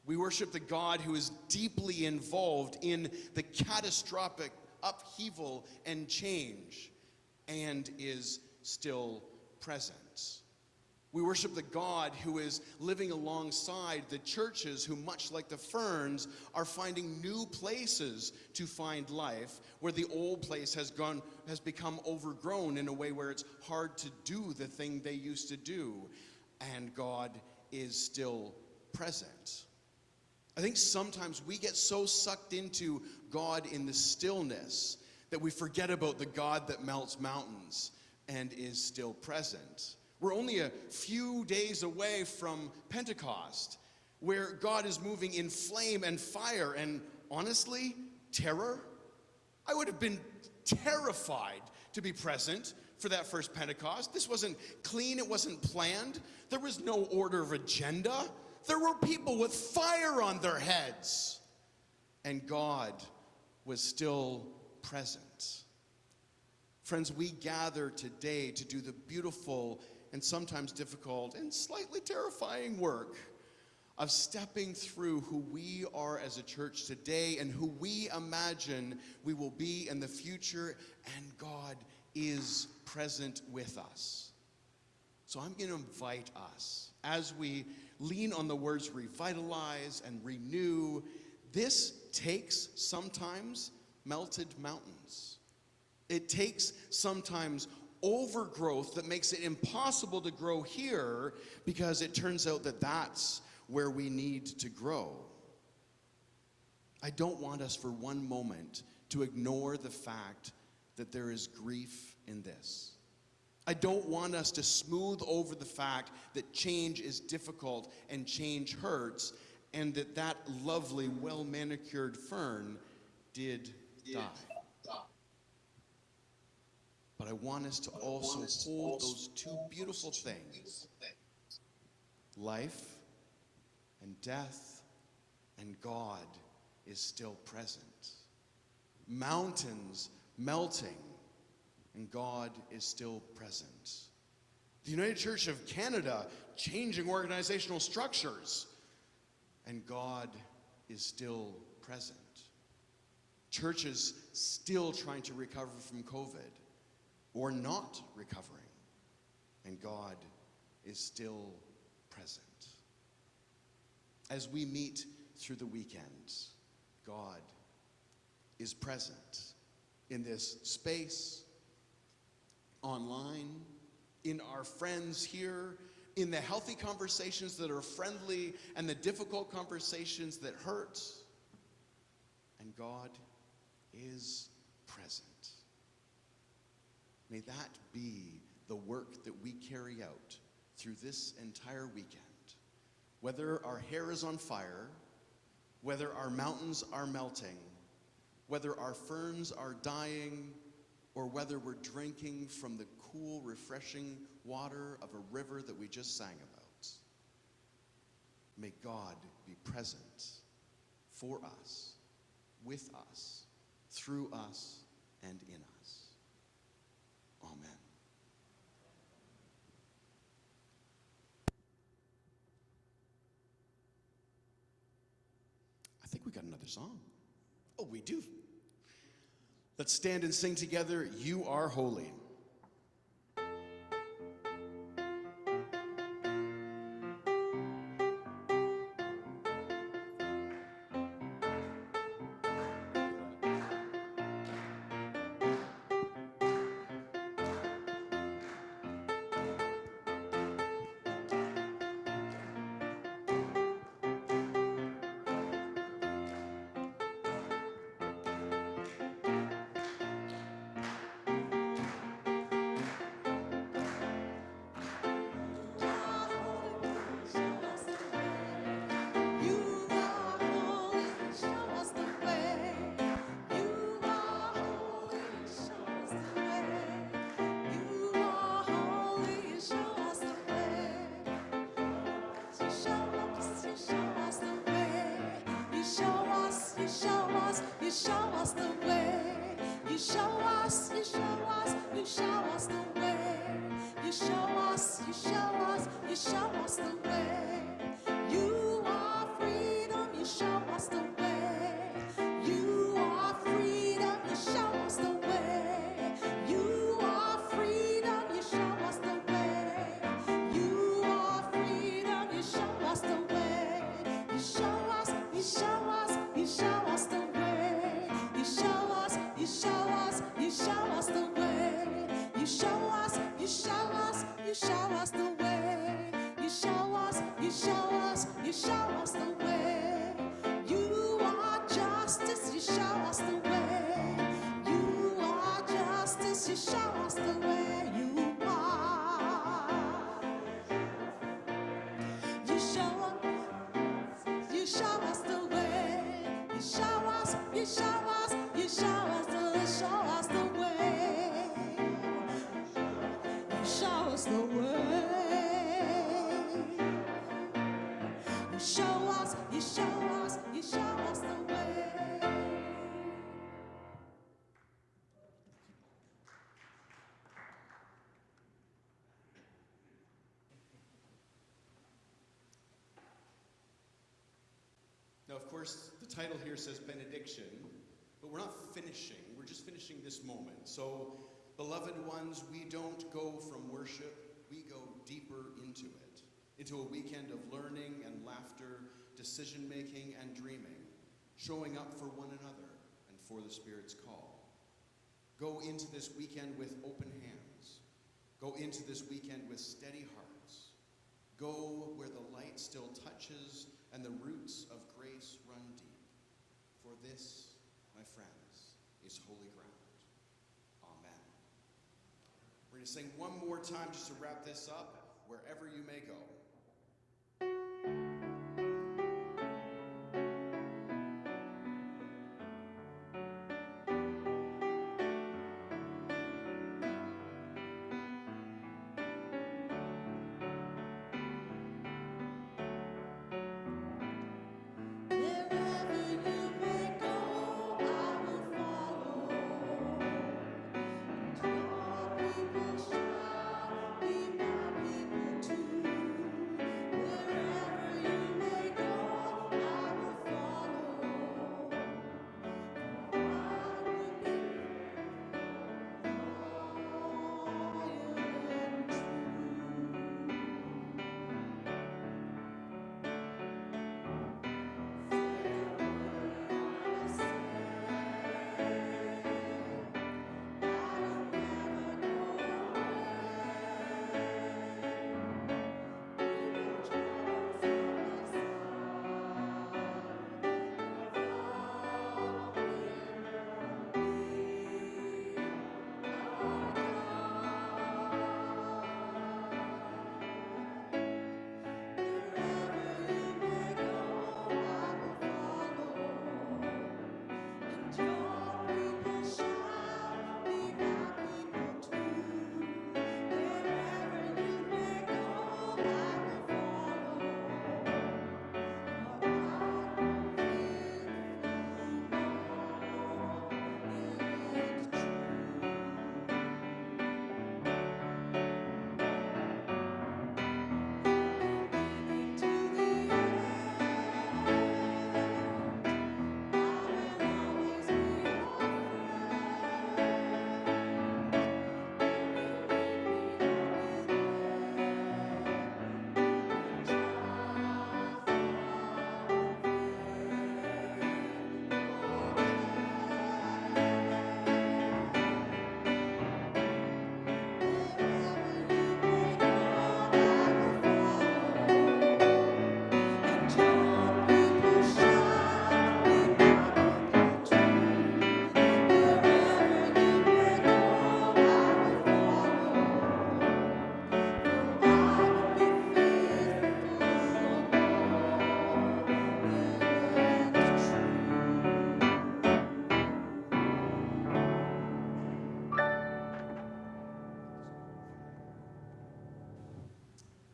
We worship the God who is deeply involved in the catastrophic upheaval and change and is still present. We worship the God who is living alongside the churches who, much like the ferns, are finding new places to find life, where the old place has become overgrown in a way where it's hard to do the thing they used to do. And God is still present. I think sometimes we get so sucked into God in the stillness that we forget about the God that melts mountains and is still present. We're only a few days away from Pentecost, where God is moving in flame and fire and, honestly, terror. I would have been terrified to be present for that first Pentecost. This wasn't clean, it wasn't planned. There was no order of agenda. There were people with fire on their heads. And God was still present. Friends, we gather today to do the beautiful and sometimes difficult and slightly terrifying work of stepping through who we are as a church today and who we imagine we will be in the future, and God is present with us. So I'm going to invite us, as we lean on the words revitalize and renew, this takes sometimes melted mountains. It takes sometimes overgrowth that makes it impossible to grow here, because it turns out that that's where we need to grow. I don't want us for one moment to ignore the fact that there is grief in this. I don't want us to smooth over the fact that change is difficult and change hurts, and that lovely, well-manicured fern did die. But I want us to also hold those two beautiful things: life and death, and God is still present. Mountains melting, and God is still present. The United Church of Canada changing organizational structures, and God is still present. Churches still trying to recover from COVID, or not recovering, and God is still present. As we meet through the weekends, God is present in this space, online, in our friends here, in the healthy conversations that are friendly and the difficult conversations that hurt. And God is present. May that be the work that we carry out through this entire weekend. Whether our hair is on fire, whether our mountains are melting, whether our ferns are dying, or whether we're drinking from the cool, refreshing water of a river that we just sang about, may God be present for us, with us, through us, and in us. Amen. I think we got another song. Oh, we do. Let's stand and sing together, "You Are Holy." You show us the way. you show us the way. You are justice, you show us the way. You are justice, you show us the way. You are. You show us the way. You show us, you show us, you show us the way. You show us the way. You show us, you show us, you show us the way. Now, of course, the title here says benediction, but we're not finishing. We're just finishing this moment. So, beloved ones, we don't go from worship, we go deeper into it, into a weekend of learning and laughter, decision-making and dreaming, showing up for one another and for the Spirit's call. Go into this weekend with open hands. Go into this weekend with steady hearts. Go where the light still touches and the roots of grace run deep. For this, my friends, is holy ground. Amen. We're going to sing one more time just to wrap this up, wherever you may go.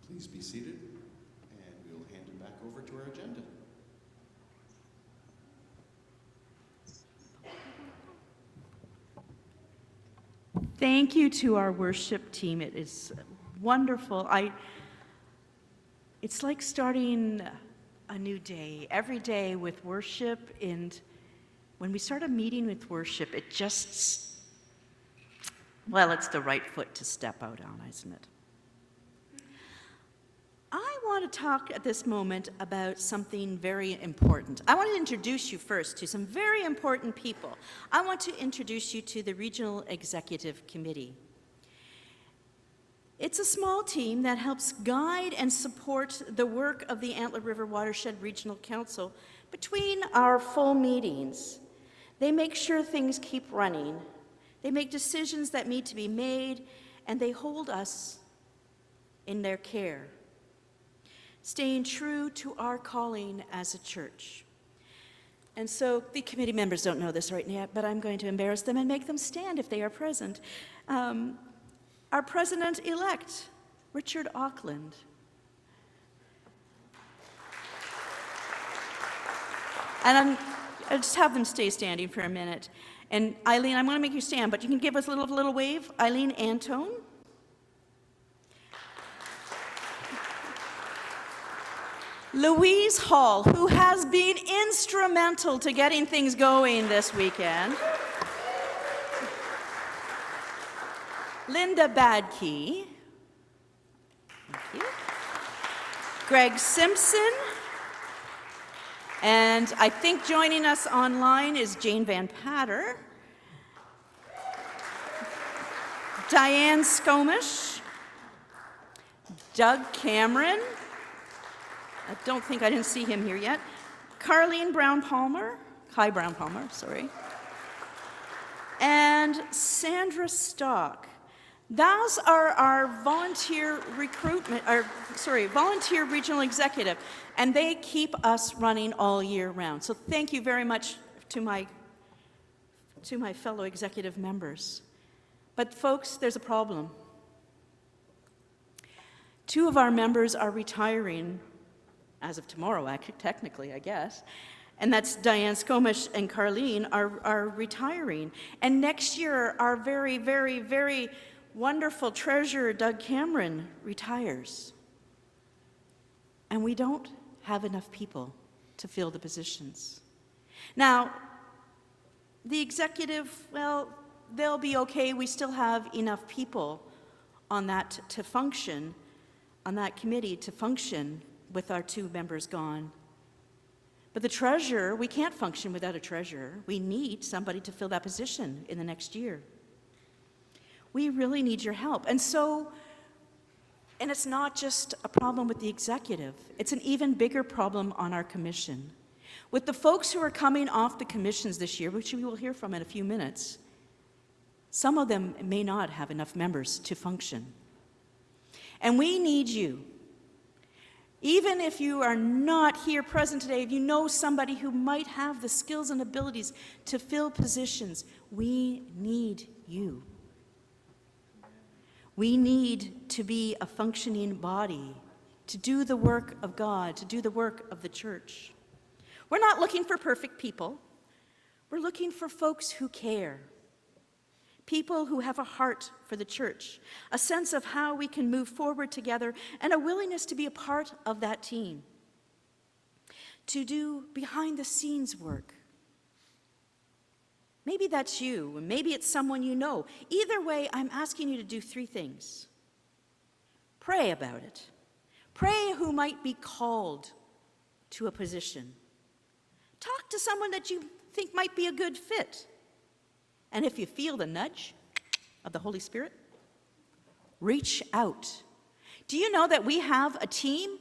Please be seated, and we'll hand it back over to our agenda. Thank you to our worship team. It is wonderful. It's like starting a new day, every day with worship, and when we start a meeting with worship, it just, well, it's the right foot to step out on, isn't it? I want to talk at this moment about something very important. I want to introduce you first to some very important people. I want to introduce you to the Regional Executive Committee. It's a small team that helps guide and support the work of the Antler River Watershed Regional Council between our full meetings. They make sure things keep running. They make decisions that need to be made, and they hold us in their care, staying true to our calling as a church. And so the committee members don't know this right now, but I'm going to embarrass them and make them stand if they are present. Our president-elect, Richard Auckland. And I'll just have them stay standing for a minute. And Eileen, I'm going to make you stand, but you can give us a little wave. Eileen Antone. Louise Hall, who has been instrumental to getting things going this weekend. Linda Badkey. Thank you. Greg Simpson. And I think joining us online is Jane Van Patter. Diane Skomish. Doug Cameron. I didn't see him here yet. Carleen Brown-Palmer, Kai Brown-Palmer, sorry. And Sandra Stock. Those are our volunteer volunteer regional executive, and they keep us running all year round. So thank you very much to my fellow executive members. But folks, there's a problem. 2 of our members are retiring as of tomorrow, technically, I guess. And that's Diane Skomish and Carleen are retiring. And next year, our very, very, very wonderful treasurer, Doug Cameron, retires. And we don't have enough people to fill the positions. Now, the executive, well, they'll be okay. We still have enough people on that to function, on that committee to function with our 2 members gone. But the treasurer, we can't function without a treasurer. We need somebody to fill that position in the next year. We really need your help. And it's not just a problem with the executive, it's an even bigger problem on our commission. With the folks who are coming off the commissions this year, which we will hear from in a few minutes, some of them may not have enough members to function. And we need you. Even if you are not here present today, if you know somebody who might have the skills and abilities to fill positions, we need you. We need to be a functioning body, to do the work of God, to do the work of the church. We're not looking for perfect people. We're looking for folks who care. People who have a heart for the church, a sense of how we can move forward together, and a willingness to be a part of that team, to do behind-the-scenes work. Maybe that's you, and maybe it's someone you know. Either way, I'm asking you to do 3 things. Pray about it. Pray who might be called to a position. Talk to someone that you think might be a good fit. And if you feel the nudge of the Holy Spirit, reach out. Do you know that we have a team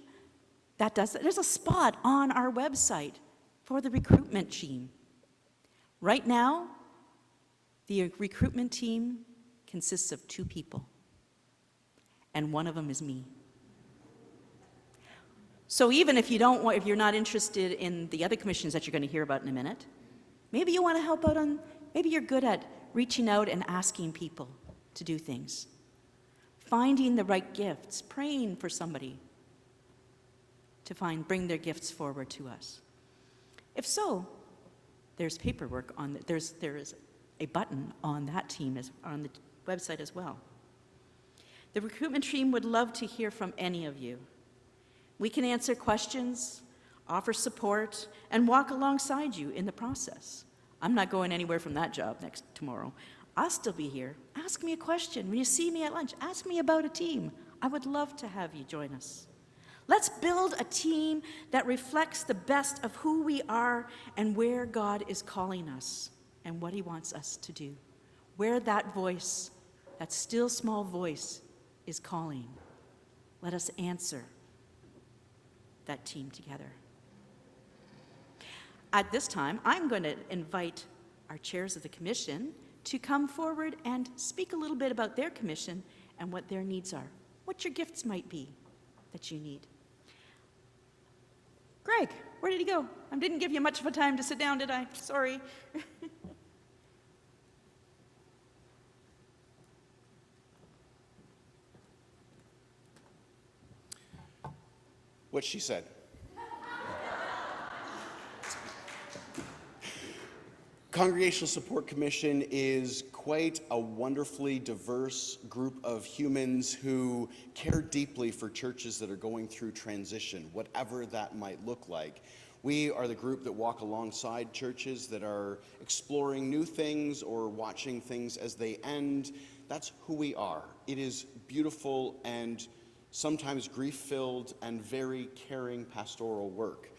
that does that? There's a spot on our website for the recruitment team. Right now, the recruitment team consists of 2 people, and one of them is me. So even if if you're not interested in the other commissions that you're going to hear about in a minute, maybe you want to help out on. Maybe you're good at reaching out and asking people to do things, finding the right gifts, praying for somebody to bring their gifts forward to us. If so, there's paperwork on there is a button on that team on the website as well. The recruitment team would love to hear from any of you. We can answer questions, offer support, and walk alongside you in the process. I'm not going anywhere from that job tomorrow. I'll still be here. Ask me a question. When you see me at lunch, ask me about a team. I would love to have you join us. Let's build a team that reflects the best of who we are and where God is calling us and what He wants us to do. Where that voice, that still small voice, is calling. Let us answer that team together. At this time, I'm going to invite our chairs of the commission to come forward and speak a little bit about their commission and what their needs are, what your gifts might be that you need. Greg, where did he go? I didn't give you much of a time to sit down, did I? Sorry. What she said. Congregational Support Commission is quite a wonderfully diverse group of humans who care deeply for churches that are going through transition, whatever that might look like. We are the group that walk alongside churches that are exploring new things or watching things as they end. That's who we are. It is beautiful and sometimes grief-filled and very caring pastoral work.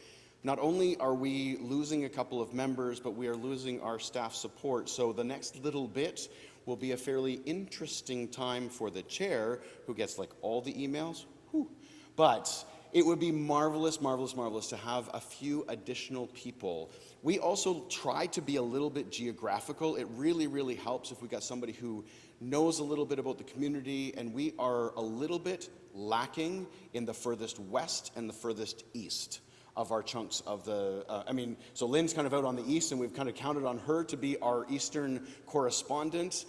Not only are we losing a couple of members, but we are losing our staff support. So the next little bit will be a fairly interesting time for the chair, who gets like all the emails. Whew. But it would be marvelous, marvelous, marvelous to have a few additional people. We also try to be a little bit geographical. It really, really helps if we got somebody who knows a little bit about the community, and we are a little bit lacking in the furthest west and the furthest east of our chunks of the, so Lynn's kind of out on the east, and we've kind of counted on her to be our eastern correspondent.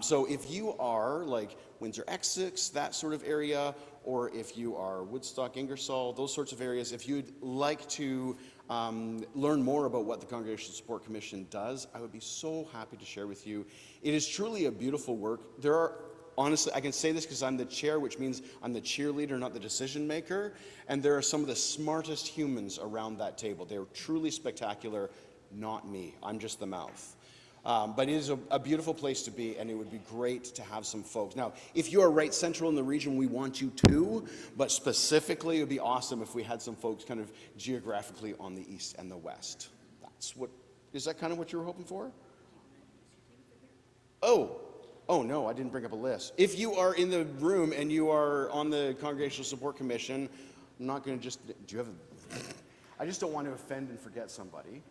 So if you are like Windsor-Essex, that sort of area, or if you are Woodstock, Ingersoll, those sorts of areas, if you'd like to learn more about what the Congregational Support Commission does, I would be so happy to share with you. It is truly a beautiful work. There are, honestly, I can say this because I'm the chair, which means I'm the cheerleader, not the decision maker. And there are some of the smartest humans around that table. They're truly spectacular, not me. I'm just the mouth. But it is a beautiful place to be, and it would be great to have some folks. Now, if you are right central in the region, we want you to, but specifically, it would be awesome if we had some folks kind of geographically on the east and the west. Is that kind of what you were hoping for? Oh no, I didn't bring up a list. If you are in the room and you are on the Congregational Support Commission, I'm not going to just, I just don't want to offend and forget somebody.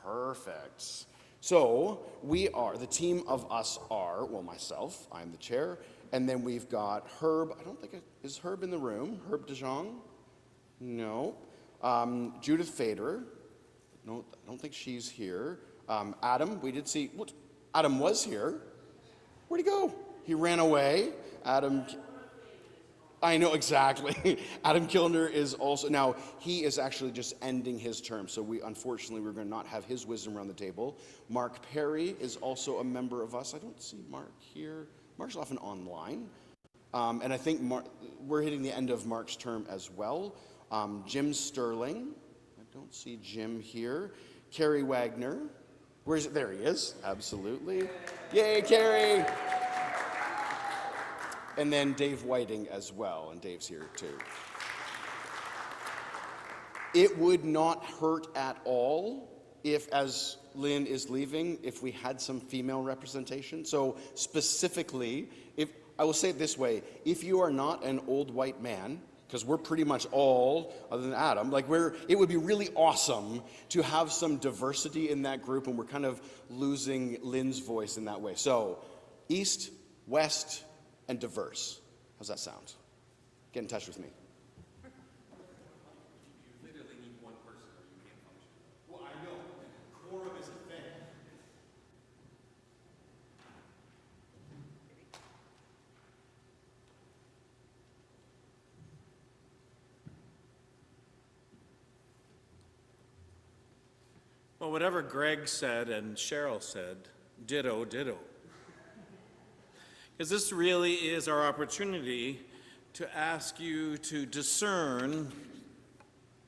Perfect. So we are, the team of us are, well, myself, I'm the chair, and then we've got Herb, is Herb in the room? Herb DeJong? No. Judith Fader. No, I don't think she's here. Adam, we did see, Adam was here. Where'd he go? He ran away. Adam, I know exactly. Adam Kilner is also, now he is actually just ending his term, so unfortunately we're going to not have his wisdom around the table. Mark Perry is also a member of us. I don't see Mark here. Mark's often online. And I think we're hitting the end of Mark's term as well. Jim Sterling. I don't see Jim here. Kerry Wagner. Where is it? There he is. Absolutely. Yay, Kerry! And then Dave Whiting as well, and Dave's here too. It would not hurt at all if, as Lynn is leaving, if we had some female representation. So specifically, I will say it this way, if you are not an old white man, because we're pretty much all, other than Adam, it would be really awesome to have some diversity in that group, and we're kind of losing Lynn's voice in that way. So, East, West, and diverse. How's that sound? Get in touch with me. You literally need one person or you can't function. Well, I know. Quorum is a thing. Well, whatever Greg said and Cheryl said, ditto, ditto. Because this really is our opportunity to ask you to discern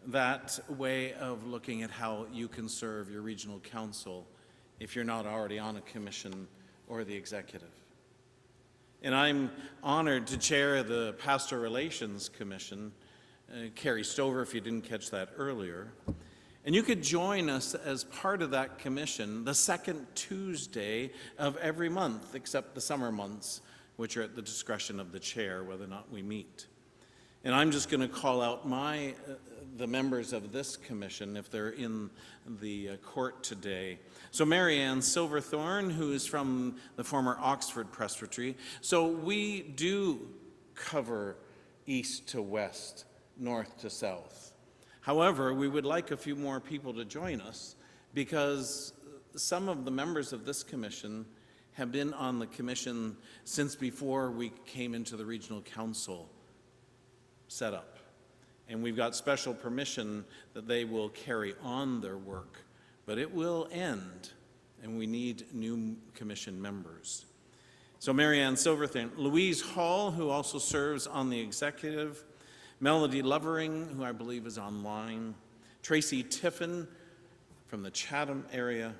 that way of looking at how you can serve your regional council if you're not already on a commission or the executive. And I'm honored to chair the Pastoral Relations Commission, Carrie Stover, if you didn't catch that earlier. And you could join us as part of that commission the second Tuesday of every month, except the summer months, which are at the discretion of the chair, whether or not we meet. And I'm just going to call out the members of this commission if they're in the court today. So Mary Ann Silverthorne, who is from the former Oxford Presbytery. So we do cover east to west, north to south. However, we would like a few more people to join us because some of the members of this commission have been on the commission since before we came into the regional council setup. And we've got special permission that they will carry on their work, but it will end, and we need new commission members. So Mary Ann Silverthorne, Louise Hall, who also serves on the executive, Melody Lovering, who I believe is online, Tracy Tiffin from the Chatham area,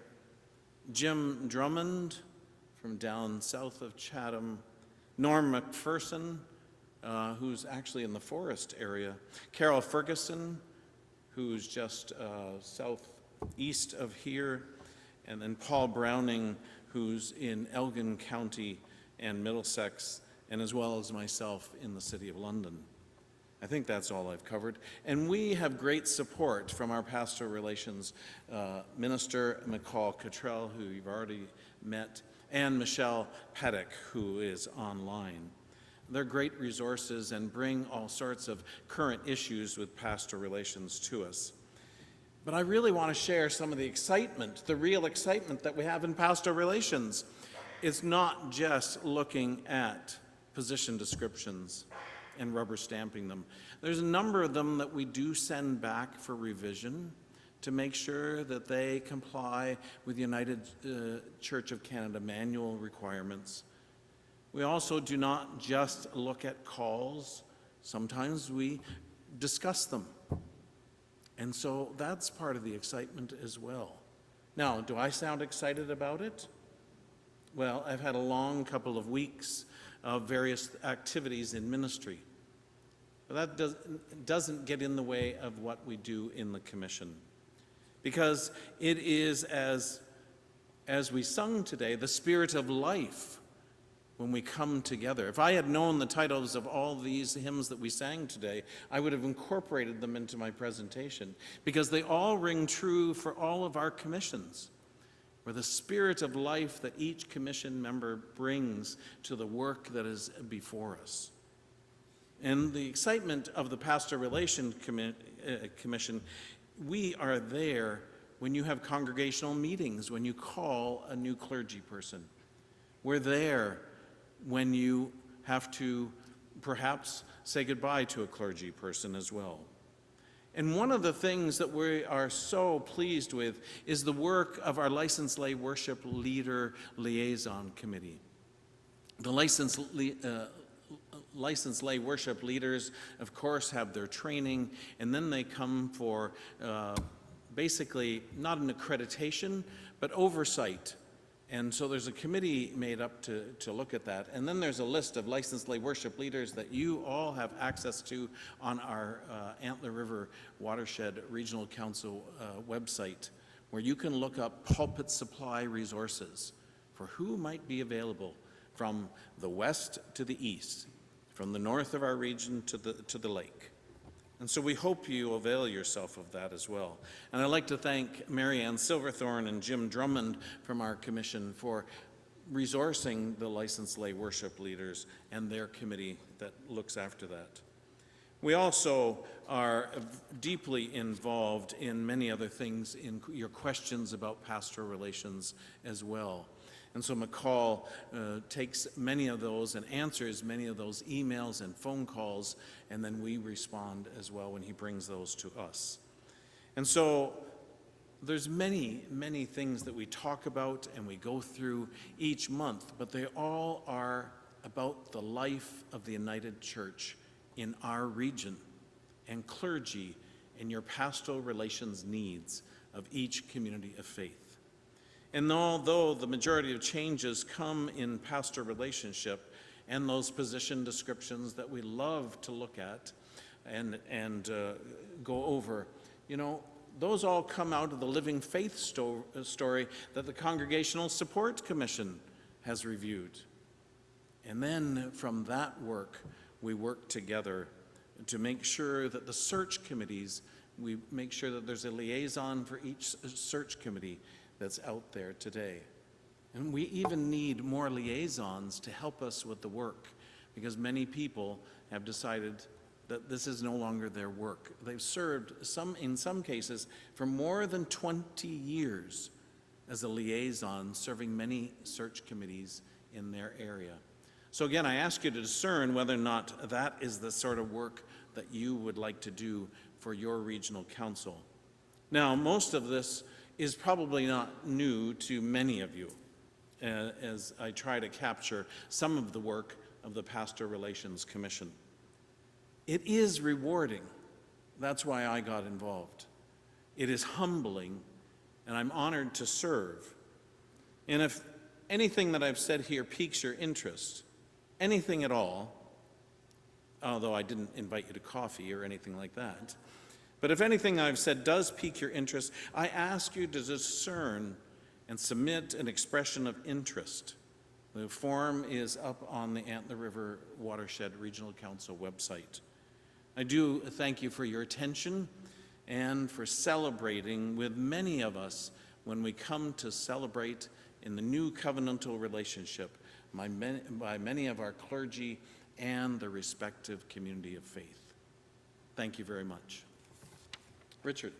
Jim Drummond from down south of Chatham, Norm McPherson, who's actually in the Forest area, Carol Ferguson, who's just southeast of here, and then Paul Browning, who's in Elgin County and Middlesex, and as well as myself in the City of London. I think that's all I've covered. And we have great support from our pastoral relations minister, McCall Cottrell, who you've already met, and Michelle Paddock, who is online. They're great resources and bring all sorts of current issues with pastoral relations to us. But I really want to share some of the excitement, the real excitement that we have in pastoral relations. It's not just looking at position descriptions and rubber stamping them. There's a number of them that we do send back for revision to make sure that they comply with the United Church of Canada manual requirements. We also do not just look at calls. Sometimes we discuss them. And so that's part of the excitement as well. Now, do I sound excited about it? Well, I've had a long couple of weeks of various activities in ministry. But that doesn't get in the way of what we do in the commission. Because it is, as we sung today, the spirit of life when we come together. If I had known the titles of all these hymns that we sang today, I would have incorporated them into my presentation, because they all ring true for all of our commissions, where the spirit of life that each commission member brings to the work that is before us. And the excitement of the Pastoral Relations Commission, we are there when you have congregational meetings, when you call a new clergy person. We're there when you have to perhaps say goodbye to a clergy person as well. And one of the things that we are so pleased with is the work of our Licensed Lay Worship Leader Liaison Committee. The licensed lay worship leaders, of course, have their training, and then they come for basically not an accreditation, but oversight. And so there's a committee made up to look at that. And then there's a list of licensed lay worship leaders that you all have access to on our Antler River Watershed Regional Council website, where you can look up pulpit supply resources for who might be available from the west to the east, from the north of our region to the lake. And so we hope you avail yourself of that as well. And I'd like to thank Mary Ann Silverthorne and Jim Drummond from our commission for resourcing the licensed lay worship leaders and their committee that looks after that. We also are deeply involved in many other things, in your questions about pastoral relations as well. And so McCall takes many of those and answers many of those emails and phone calls, and then we respond as well when he brings those to us. And so there's many, many things that we talk about and we go through each month, but they all are about the life of the United Church in our region and clergy and your pastoral relations needs of each community of faith. And although the majority of changes come in pastoral relationship and those position descriptions that we love to look at and go over, you know, those all come out of the Living Faith story that the Congregational Support Commission has reviewed. And then from that work, we work together to make sure that the search committees, we make sure that there's a liaison for each search committee that's out there today. And we even need more liaisons to help us with the work, because many people have decided that this is no longer their work. They've served, in some cases, for more than 20 years as a liaison, serving many search committees in their area. So again, I ask you to discern whether or not that is the sort of work that you would like to do for your regional council. Now, most of this is probably not new to many of you, as I try to capture some of the work of the Pastoral Relations Commission. It is rewarding. That's why I got involved. It is humbling, and I'm honored to serve. And if anything that I've said here piques your interest, anything at all, although I didn't invite you to coffee or anything like that, but if anything I've said does pique your interest, I ask you to discern and submit an expression of interest. The form is up on the Antler River Watershed Regional Council website. I do thank you for your attention and for celebrating with many of us when we come to celebrate in the new covenantal relationship by many of our clergy and the respective community of faith. Thank you very much. Richard.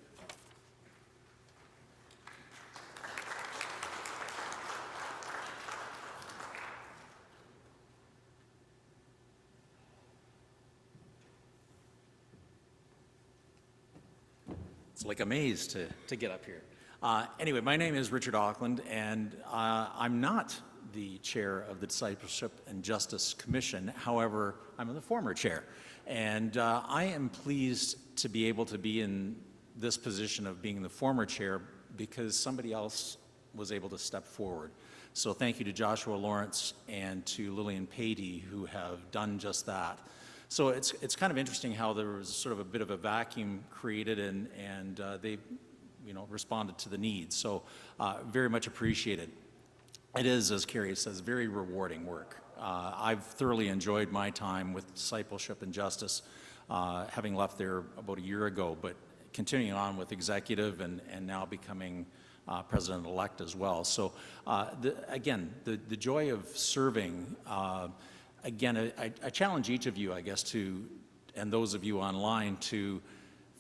It's like a maze to get up here. Anyway, my name is Richard Auckland, and I'm not the chair of the Discipleship and Justice Commission. However, I'm the former chair. And I am pleased to be able to be in this position of being the former chair because somebody else was able to step forward. So thank you to Joshua Lawrence and to Lillian Patey, who have done just that. So it's kind of interesting how there was sort of a bit of a vacuum created, and they, responded to the needs. So very much appreciated. It is, as Carrie says, very rewarding work. I've thoroughly enjoyed my time with Discipleship and Justice, having left there about a year ago, but continuing on with executive and now becoming president-elect as well. So again, the joy of serving. Again, I challenge each of you, I guess, and those of you online, to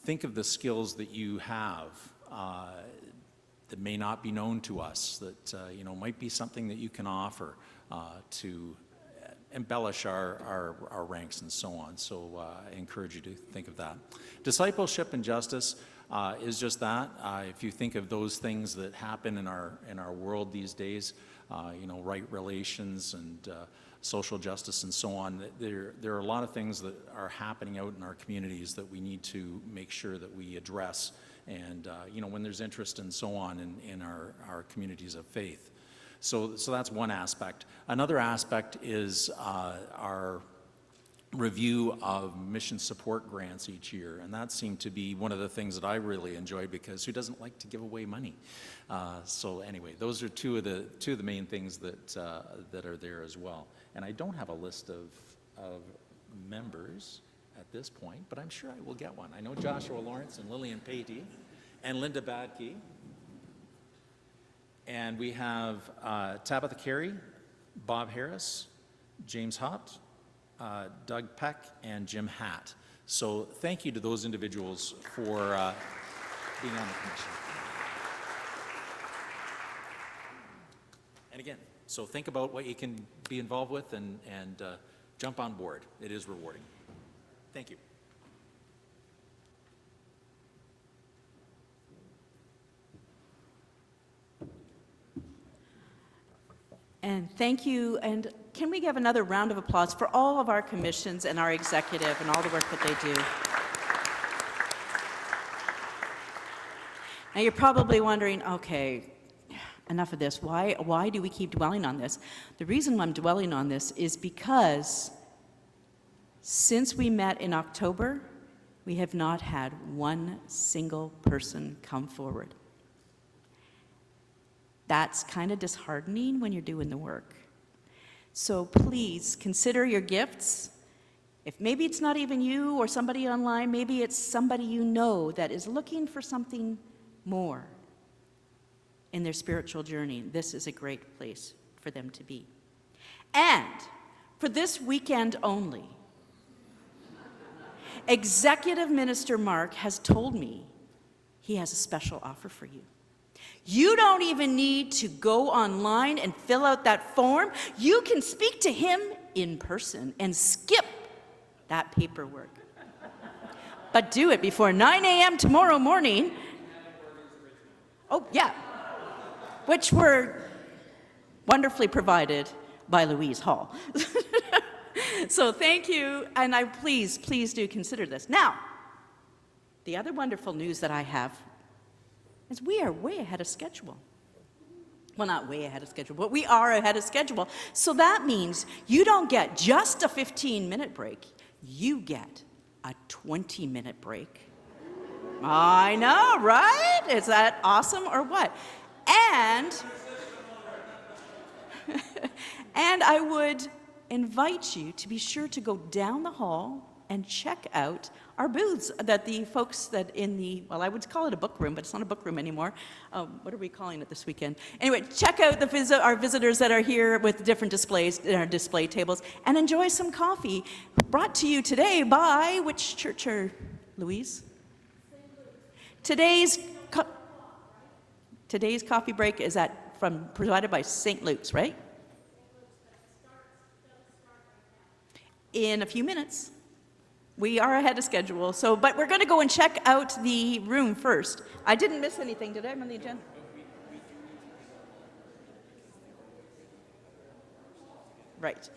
think of the skills that you have that may not be known to us, that might be something that you can offer to embellish our ranks and so on. So I encourage you to think of that. Discipleship and justice is just that. If you think of those things that happen in our world these days, right relations and social justice and so on, there are a lot of things that are happening out in our communities that we need to make sure that we address, and when there's interest and so on in our communities of faith. So that's one aspect. Another aspect is our review of mission support grants each year, and that seemed to be one of the things that I really enjoyed, because who doesn't like to give away money? So anyway, those are two of the main things that are there as well. And I don't have a list of members at this point, but I'm sure I will get one. I know Joshua Lawrence and Lillian Patey and Linda Badke. And we have Tabitha Carey, Bob Harris, James Hopt, Doug Peck, and Jim Hatt. So thank you to those individuals for being on the commission. And again, so think about what you can be involved with and jump on board. It is rewarding. Thank you. And thank you, and can we give another round of applause for all of our commissions and our executive and all the work that they do. Now you're probably wondering, okay, enough of this. Why do we keep dwelling on this? The reason I'm dwelling on this is because since we met in October, we have not had one single person come forward. That's kind of disheartening when you're doing the work. So please consider your gifts. If maybe it's not even you or somebody online, maybe it's somebody you know that is looking for something more in their spiritual journey. This is a great place for them to be. And for this weekend only, Executive Minister Mark has told me he has a special offer for you. You don't even need to go online and fill out that form. You can speak to him in person and skip that paperwork. But do it before 9 a.m. tomorrow morning. Oh, yeah. Which were wonderfully provided by Louise Hall. So thank you, and please do consider this. Now, the other wonderful news that I have is we are way ahead of schedule. Well, not way ahead of schedule, but we are ahead of schedule. So that means you don't get just a 15-minute break. You get a 20-minute break. I know, right? Is that awesome or what? And I would invite you to be sure to go down the hall and check out our booths that the folks that in the, well, I would call it a book room, but it's not a book room anymore. What are we calling it this weekend? Anyway, check out our visitors that are here with different displays, our display tables, and enjoy some coffee brought to you today by, which church are, Louise? Today's coffee break is provided by St. Luke's, right? In a few minutes. We are ahead of schedule, but we're going to go and check out the room first. I didn't miss anything, did I, on the agenda? Right.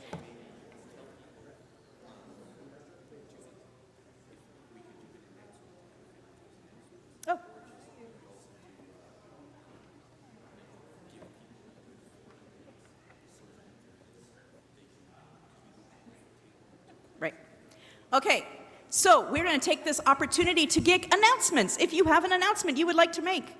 Oh. Right. Okay, so we're going to take this opportunity to give announcements. If you have an announcement you would like to make,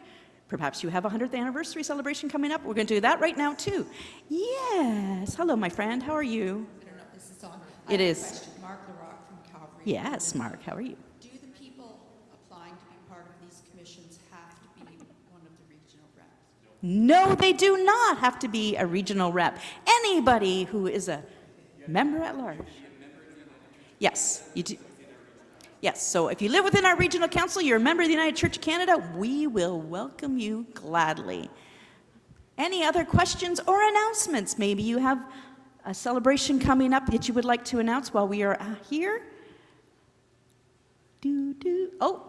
perhaps you have a 100th anniversary celebration coming up. We're going to do that right now, too. Yes. Hello, my friend. How are you? I don't know if this is on. It is. Question. Mark LaRock from Calvary. Yes, Mark. How are you? Do the people applying to be part of these commissions have to be one of the regional reps? No, they do not have to be a regional rep. Anybody who is a member at large. Yes, you do. Yes, so if you live within our regional council, you're a member of the United Church of Canada, we will welcome you gladly. Any other questions or announcements? Maybe you have a celebration coming up that you would like to announce while we are here? Oh.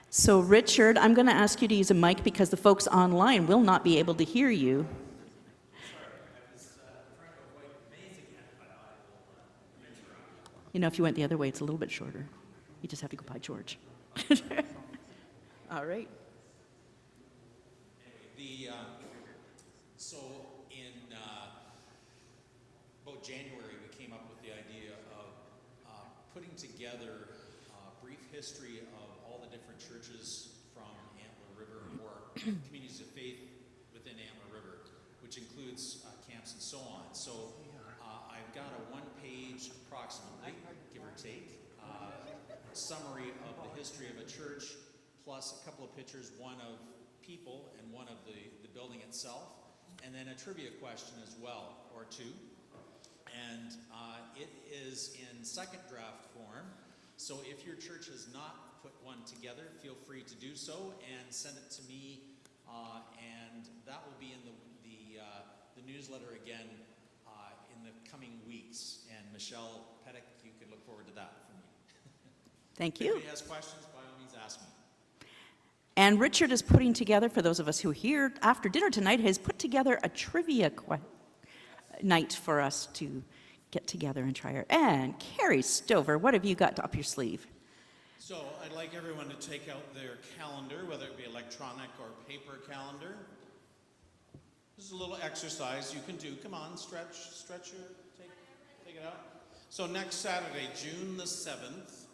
So Richard, I'm going to ask you to use a mic because the folks online will not be able to hear you. You know, if you went the other way, it's a little bit shorter. You just have to go by George. All right. So in about January, we came up with the idea of putting together a brief history of all the different churches from Antler River or communities of faith within Antler River, which includes camps and so on. So I've got a one-page approximately, give or take, summary of the history of a church, plus a couple of pictures, one of people and one of the building itself, and then a trivia question as well, or two. And it is in second draft form, so if your church has not put one together, feel free to do so and send it to me, and that will be in the newsletter again in the coming weeks. And Michelle Pettick, you can look forward to that from me. Thank you. If anybody has questions, by all means ask me. And Richard is putting together, for those of us who are here after dinner tonight, has put together a trivia night for us to get together and try her. And Carrie Stover, what have you got up your sleeve? So I'd like everyone to take out their calendar, whether it be electronic or paper calendar. This is a little exercise you can do. Come on, stretch your, take it out. So next Saturday, June the 7th,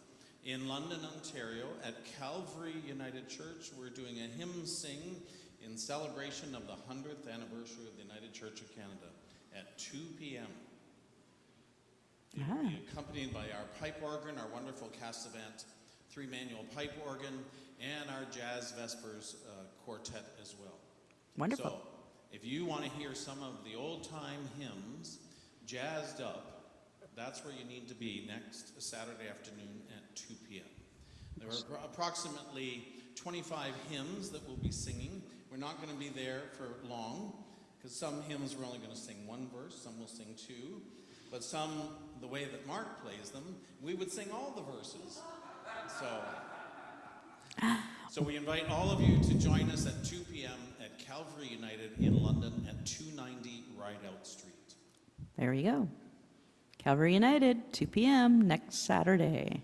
In London, Ontario, at Calvary United Church, we're doing a hymn sing in celebration of the 100th anniversary of the United Church of Canada at 2 p.m. It will be accompanied by our pipe organ, our wonderful Cassavant 3-manual pipe organ, and our Jazz Vespers quartet as well. Wonderful. So, if you want to hear some of the old-time hymns jazzed up, that's where you need to be next Saturday afternoon at 2 p.m. There are approximately 25 hymns that we'll be singing. We're not going to be there for long, because some hymns we're only going to sing one verse, some will sing two, but some, the way that Mark plays them, we would sing all the verses. So we invite all of you to join us at 2 p.m. at Calvary United in London at 290 Rideout Street. There you go. Calvary United, 2 p.m. next Saturday.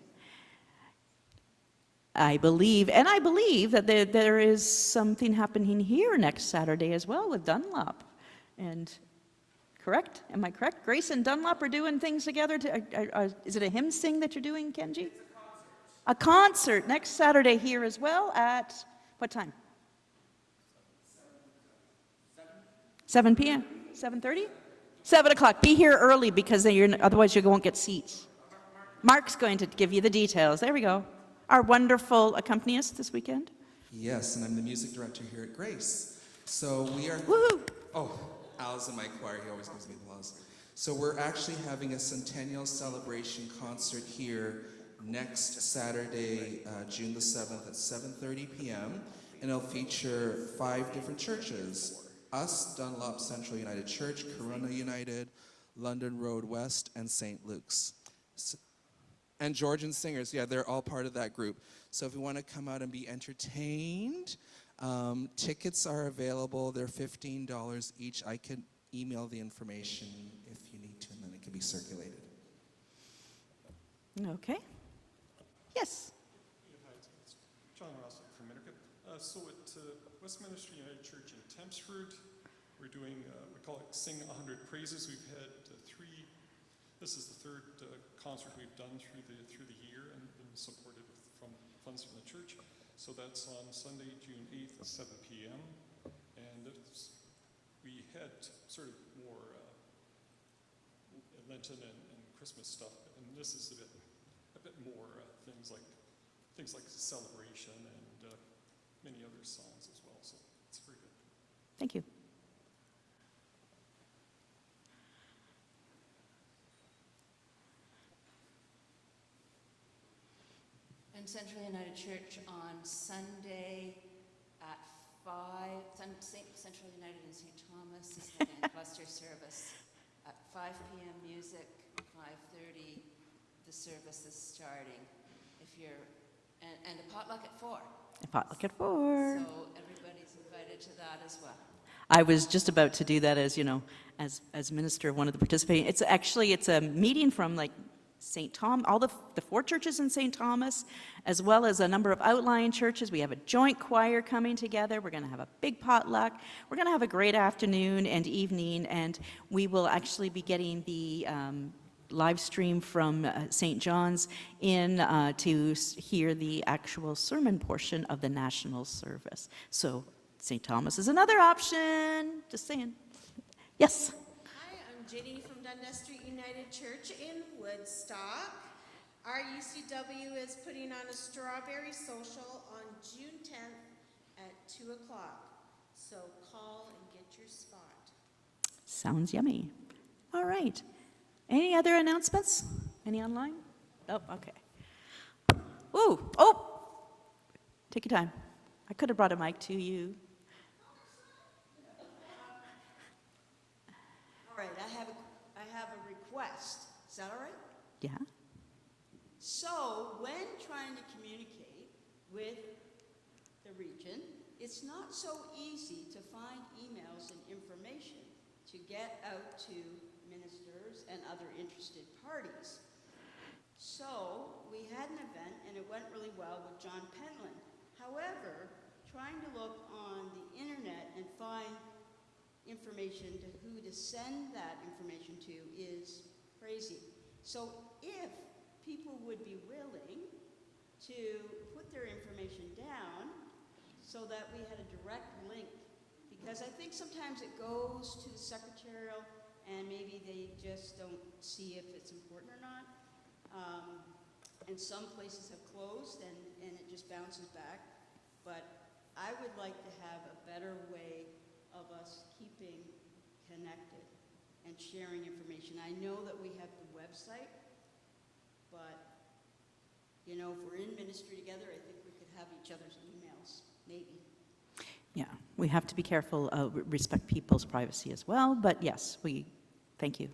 I believe that there is something happening here next Saturday as well with Dunlop. And correct? Am I correct? Grace and Dunlop are doing things together. Is it a hymn sing that you're doing, Kenji? It's a concert next Saturday here as well at what time? 7 p.m. 7:30? 7 o'clock. Be here early because otherwise you won't get seats. Mark's going to give you the details. There we go. Our wonderful accompanist this weekend. Yes, and I'm the music director here at Grace. So we are... Woohoo! Oh, Al's in my choir. He always gives me applause. So we're actually having a centennial celebration concert here next Saturday, June the 7th at 7:30 p.m. And it'll feature 5 different churches. Us, Dunlop Central United Church, Corunna United, London Road West, and St. Luke's. And Georgian Singers, yeah, they're all part of that group. So if you want to come out and be entertained, tickets are available. They're $15 each. I can email the information if you need to, and then it can be circulated. Okay. Yes. Hi, it's John Ross from Minnerick. So at Westminster United Church in Tempsford, we're doing, we call it Sing 100 Praises. We've had this is the 3rd concert we've done through the year and been supported from funds from the church. So that's on Sunday, June 8th at 7 p.m. And we had sort of more Lenten and Christmas stuff, and this is a bit more things like celebration and many other songs as well. So it's very good. Thank you. And Central United Church on Sunday at 5, Central United in St. Thomas is the band cluster service. At 5 p.m. music, 5:30 the service is starting. If you're, and a potluck at 4. A potluck at 4. So everybody's invited to that as well. I was just about to do that as minister of one of the participating. It's a meeting from like St. Tom, all the 4 churches in St. Thomas, as well as a number of outlying churches. We have a joint choir coming together. We're going to have a big potluck. We're going to have a great afternoon and evening, and we will actually be getting the live stream from St. John's in to hear the actual sermon portion of the national service. So St. Thomas is another option. Just saying. Yes? Hi, I'm Ginny from Dundas Street United Church in Woodstock. Our UCW is putting on a strawberry social on June 10th at 2 o'clock. So call and get your spot. Sounds yummy. All right. Any other announcements? Any online? Oh, okay. Ooh, oh! Take your time. I could have brought a mic to you. All right, I have a request. Is that all right? Yeah? So, when trying to communicate with the region, it's not so easy to find emails and information to get out to ministers and other interested parties. So, we had an event and it went really well with John Penland. However, trying to look on the internet and find information to who to send that information to is crazy. So if people would be willing to put their information down so that we had a direct link. Because I think sometimes it goes to the secretarial and maybe they just don't see if it's important or not. And some places have closed and it just bounces back. But I would like to have a better way of us keeping connected and sharing information. I know that we have the website, but you know, if we're in ministry together, I think we could have each other's emails, maybe. Yeah, we have to be careful, respect people's privacy as well, but yes, thank you.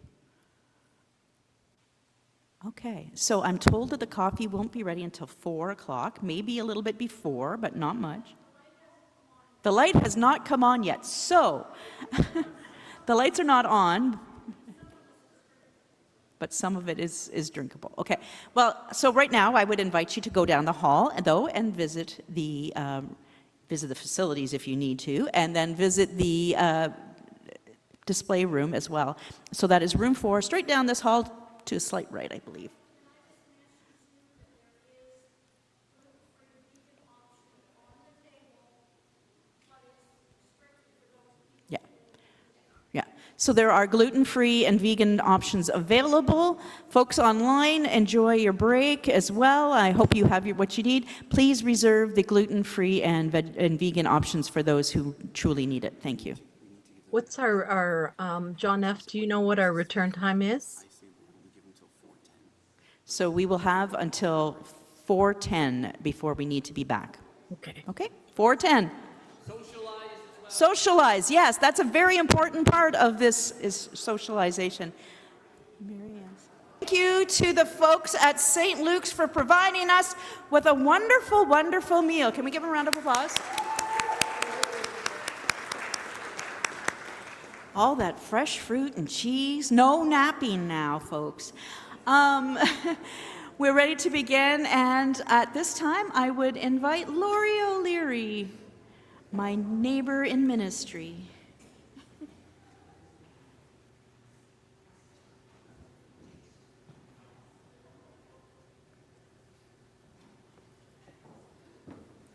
Okay, so I'm told that the coffee won't be ready until 4 o'clock, maybe a little bit before, but not much. The light has not come on yet, so the lights are not on, but some of it is drinkable. Okay, well, so right now I would invite you to go down the hall, though, and visit the facilities if you need to, and then visit the display room as well. So that is room 4, straight down this hall to a slight right, I believe. Yeah. Yeah. So there are gluten-free and vegan options available. Folks online, enjoy your break as well. I hope you have what you need. Please reserve the gluten-free and vegan options for those who truly need it. Thank you. What's our John F., do you know what our return time is? So we will have until 4:10 before we need to be back. Okay. Okay, 4:10. Socialize, yes, that's a very important part of this is socialization. Thank you to the folks at St. Luke's for providing us with a wonderful, wonderful meal. Can we give them a round of applause? All that fresh fruit and cheese. No napping now, folks. We're ready to begin, and at this time, I would invite Lori O'Leary, my neighbor in ministry.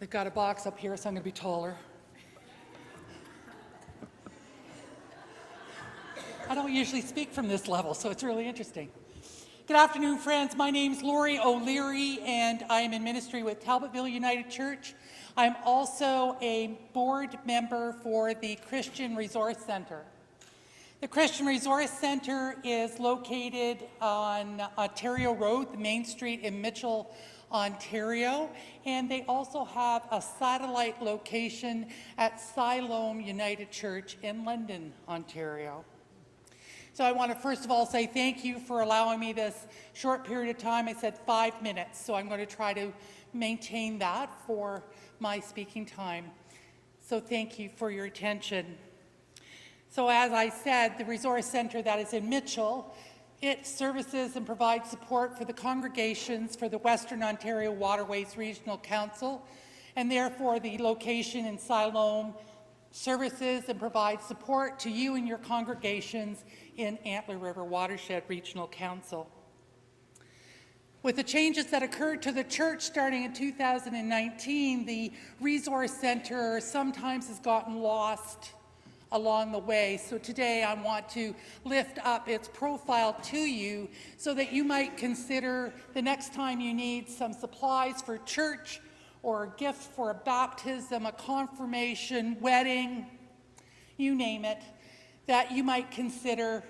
They've got a box up here, so I'm going to be taller. I don't usually speak from this level, so it's really interesting. Good afternoon, friends. My name's Lori O'Leary, and I am in ministry with Talbotville United Church. I'm also a board member for the Christian Resource Center. The Christian Resource Center is located on Ontario Road, the main street in Mitchell, Ontario, and they also have a satellite location at Siloam United Church in London, Ontario. So I want to first of all say thank you for allowing me this short period of time. I said 5 minutes, so I'm going to try to maintain that for my speaking time. So thank you for your attention. So as I said, the resource center that is in Mitchell, it services and provides support for the congregations for the Western Ontario Waterways Regional Council, and therefore the location in Siloam services and provides support to you and your congregations in Antler River Watershed Regional Council. With the changes that occurred to the church starting in 2019, the resource center sometimes has gotten lost along the way. So today I want to lift up its profile to you so that you might consider the next time you need some supplies for church or a gift for a baptism, a confirmation, wedding, you name it, that you might consider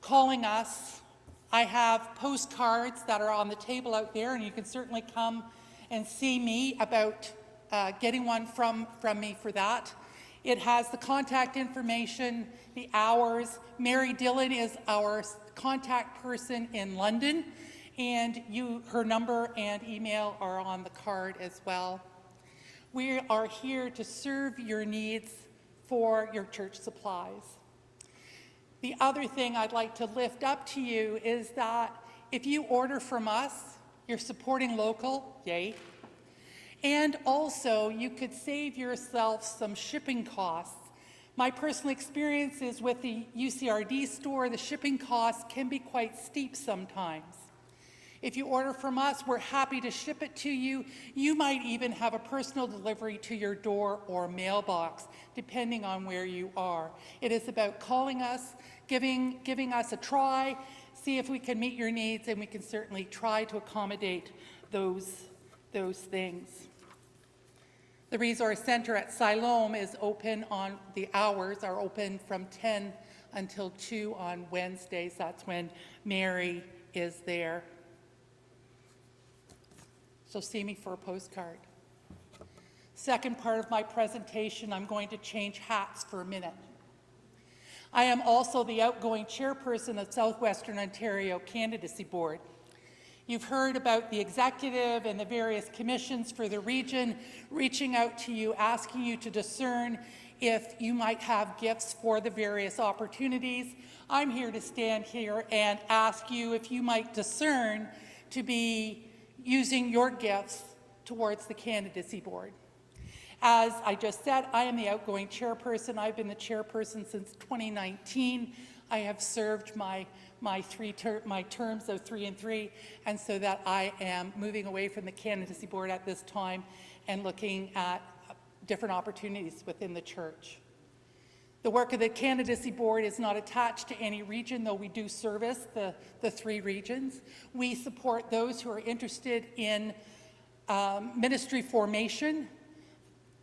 calling us. I have postcards that are on the table out there, and you can certainly come and see me about getting one from me for that. It has the contact information, the hours. Mary Dillon is our contact person in London, and her number and email are on the card as well. We are here to serve your needs for your church supplies. The other thing I'd like to lift up to you is that if you order from us, you're supporting local, yay. And also, you could save yourself some shipping costs. My personal experience is with the UCRD store, the shipping costs can be quite steep sometimes. If you order from us, we're happy to ship it to you. You might even have a personal delivery to your door or mailbox, depending on where you are. It is about calling us, giving us a try, see if we can meet your needs, and we can certainly try to accommodate those things. The Resource Center at Siloam is open on, the hours are open from 10 until 2 on Wednesdays. That's when Mary is there. So see me for a postcard. Second part of my presentation, I'm going to change hats for a minute. I am also the outgoing chairperson of Southwestern Ontario Candidacy Board. You've heard about the executive and the various commissions for the region reaching out to you, asking you to discern if you might have gifts for the various opportunities. I'm here to stand here and ask you if you might discern to be using your gifts towards the candidacy board. As I just said, I am the outgoing chairperson. I've been the chairperson since 2019. I have served my terms of 3 and 3, and so that I am moving away from the candidacy board at this time and looking at different opportunities within the church. The work of the candidacy board is not attached to any region, though we do service the 3 regions. We support those who are interested in ministry formation,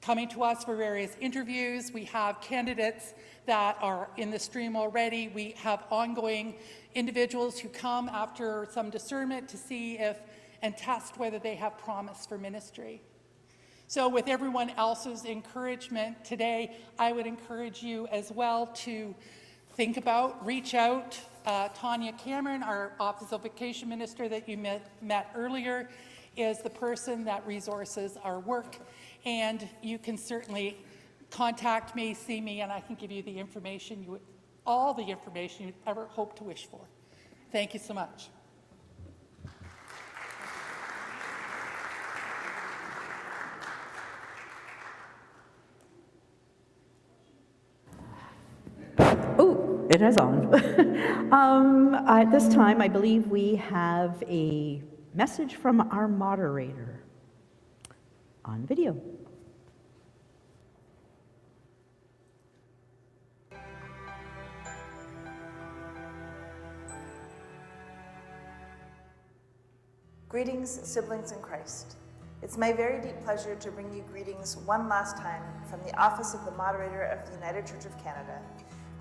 coming to us for various interviews. We have candidates that are in the stream already. We have ongoing individuals who come after some discernment to see if and test whether they have promise for ministry. So with everyone else's encouragement today, I would encourage you as well to think about, reach out. Tanya Cameron, our Office of Vocation Minister that you met earlier, is the person that resources our work. And you can certainly contact me, see me, and I can give you the information, all the information you'd ever hope to wish for. Thank you so much. Oh, it is on. At this time, I believe we have a message from our moderator on video. Greetings, siblings in Christ. It's my very deep pleasure to bring you greetings one last time from the Office of the Moderator of the United Church of Canada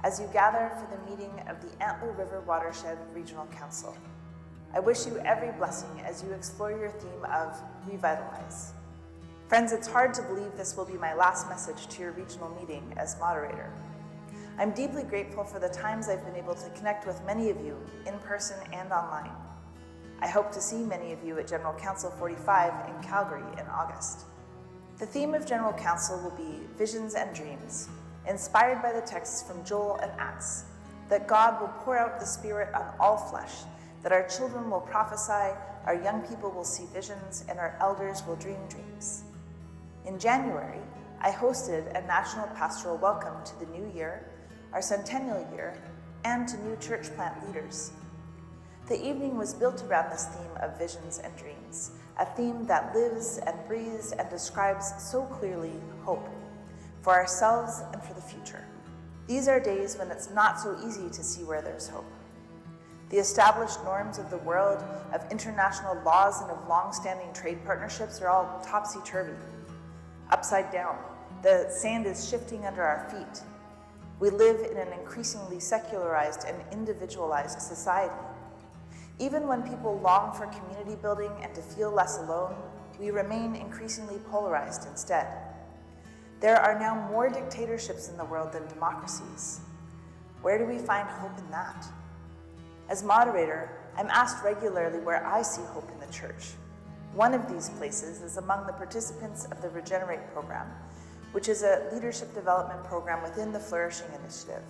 as you gather for the meeting of the Antler River Watershed Regional Council. I wish you every blessing as you explore your theme of Revitalize. Friends, it's hard to believe this will be my last message to your regional meeting as moderator. I'm deeply grateful for the times I've been able to connect with many of you in person and online. I hope to see many of you at General Council 45 in Calgary in August. The theme of General Council will be Visions and Dreams, inspired by the texts from Joel and Acts, that God will pour out the Spirit on all flesh, that our children will prophesy, our young people will see visions, and our elders will dream dreams. In January, I hosted a national pastoral welcome to the new year, our centennial year, and to new church plant leaders. The evening was built around this theme of visions and dreams, a theme that lives and breathes and describes so clearly hope for ourselves and for the future. These are days when it's not so easy to see where there's hope. The established norms of the world, of international laws and of long-standing trade partnerships are all topsy-turvy, upside down. The sand is shifting under our feet. We live in an increasingly secularized and individualized society. Even when people long for community building and to feel less alone, we remain increasingly polarized instead. There are now more dictatorships in the world than democracies. Where do we find hope in that? As moderator, I'm asked regularly where I see hope in the church. One of these places is among the participants of the Regenerate program, which is a leadership development program within the Flourishing Initiative.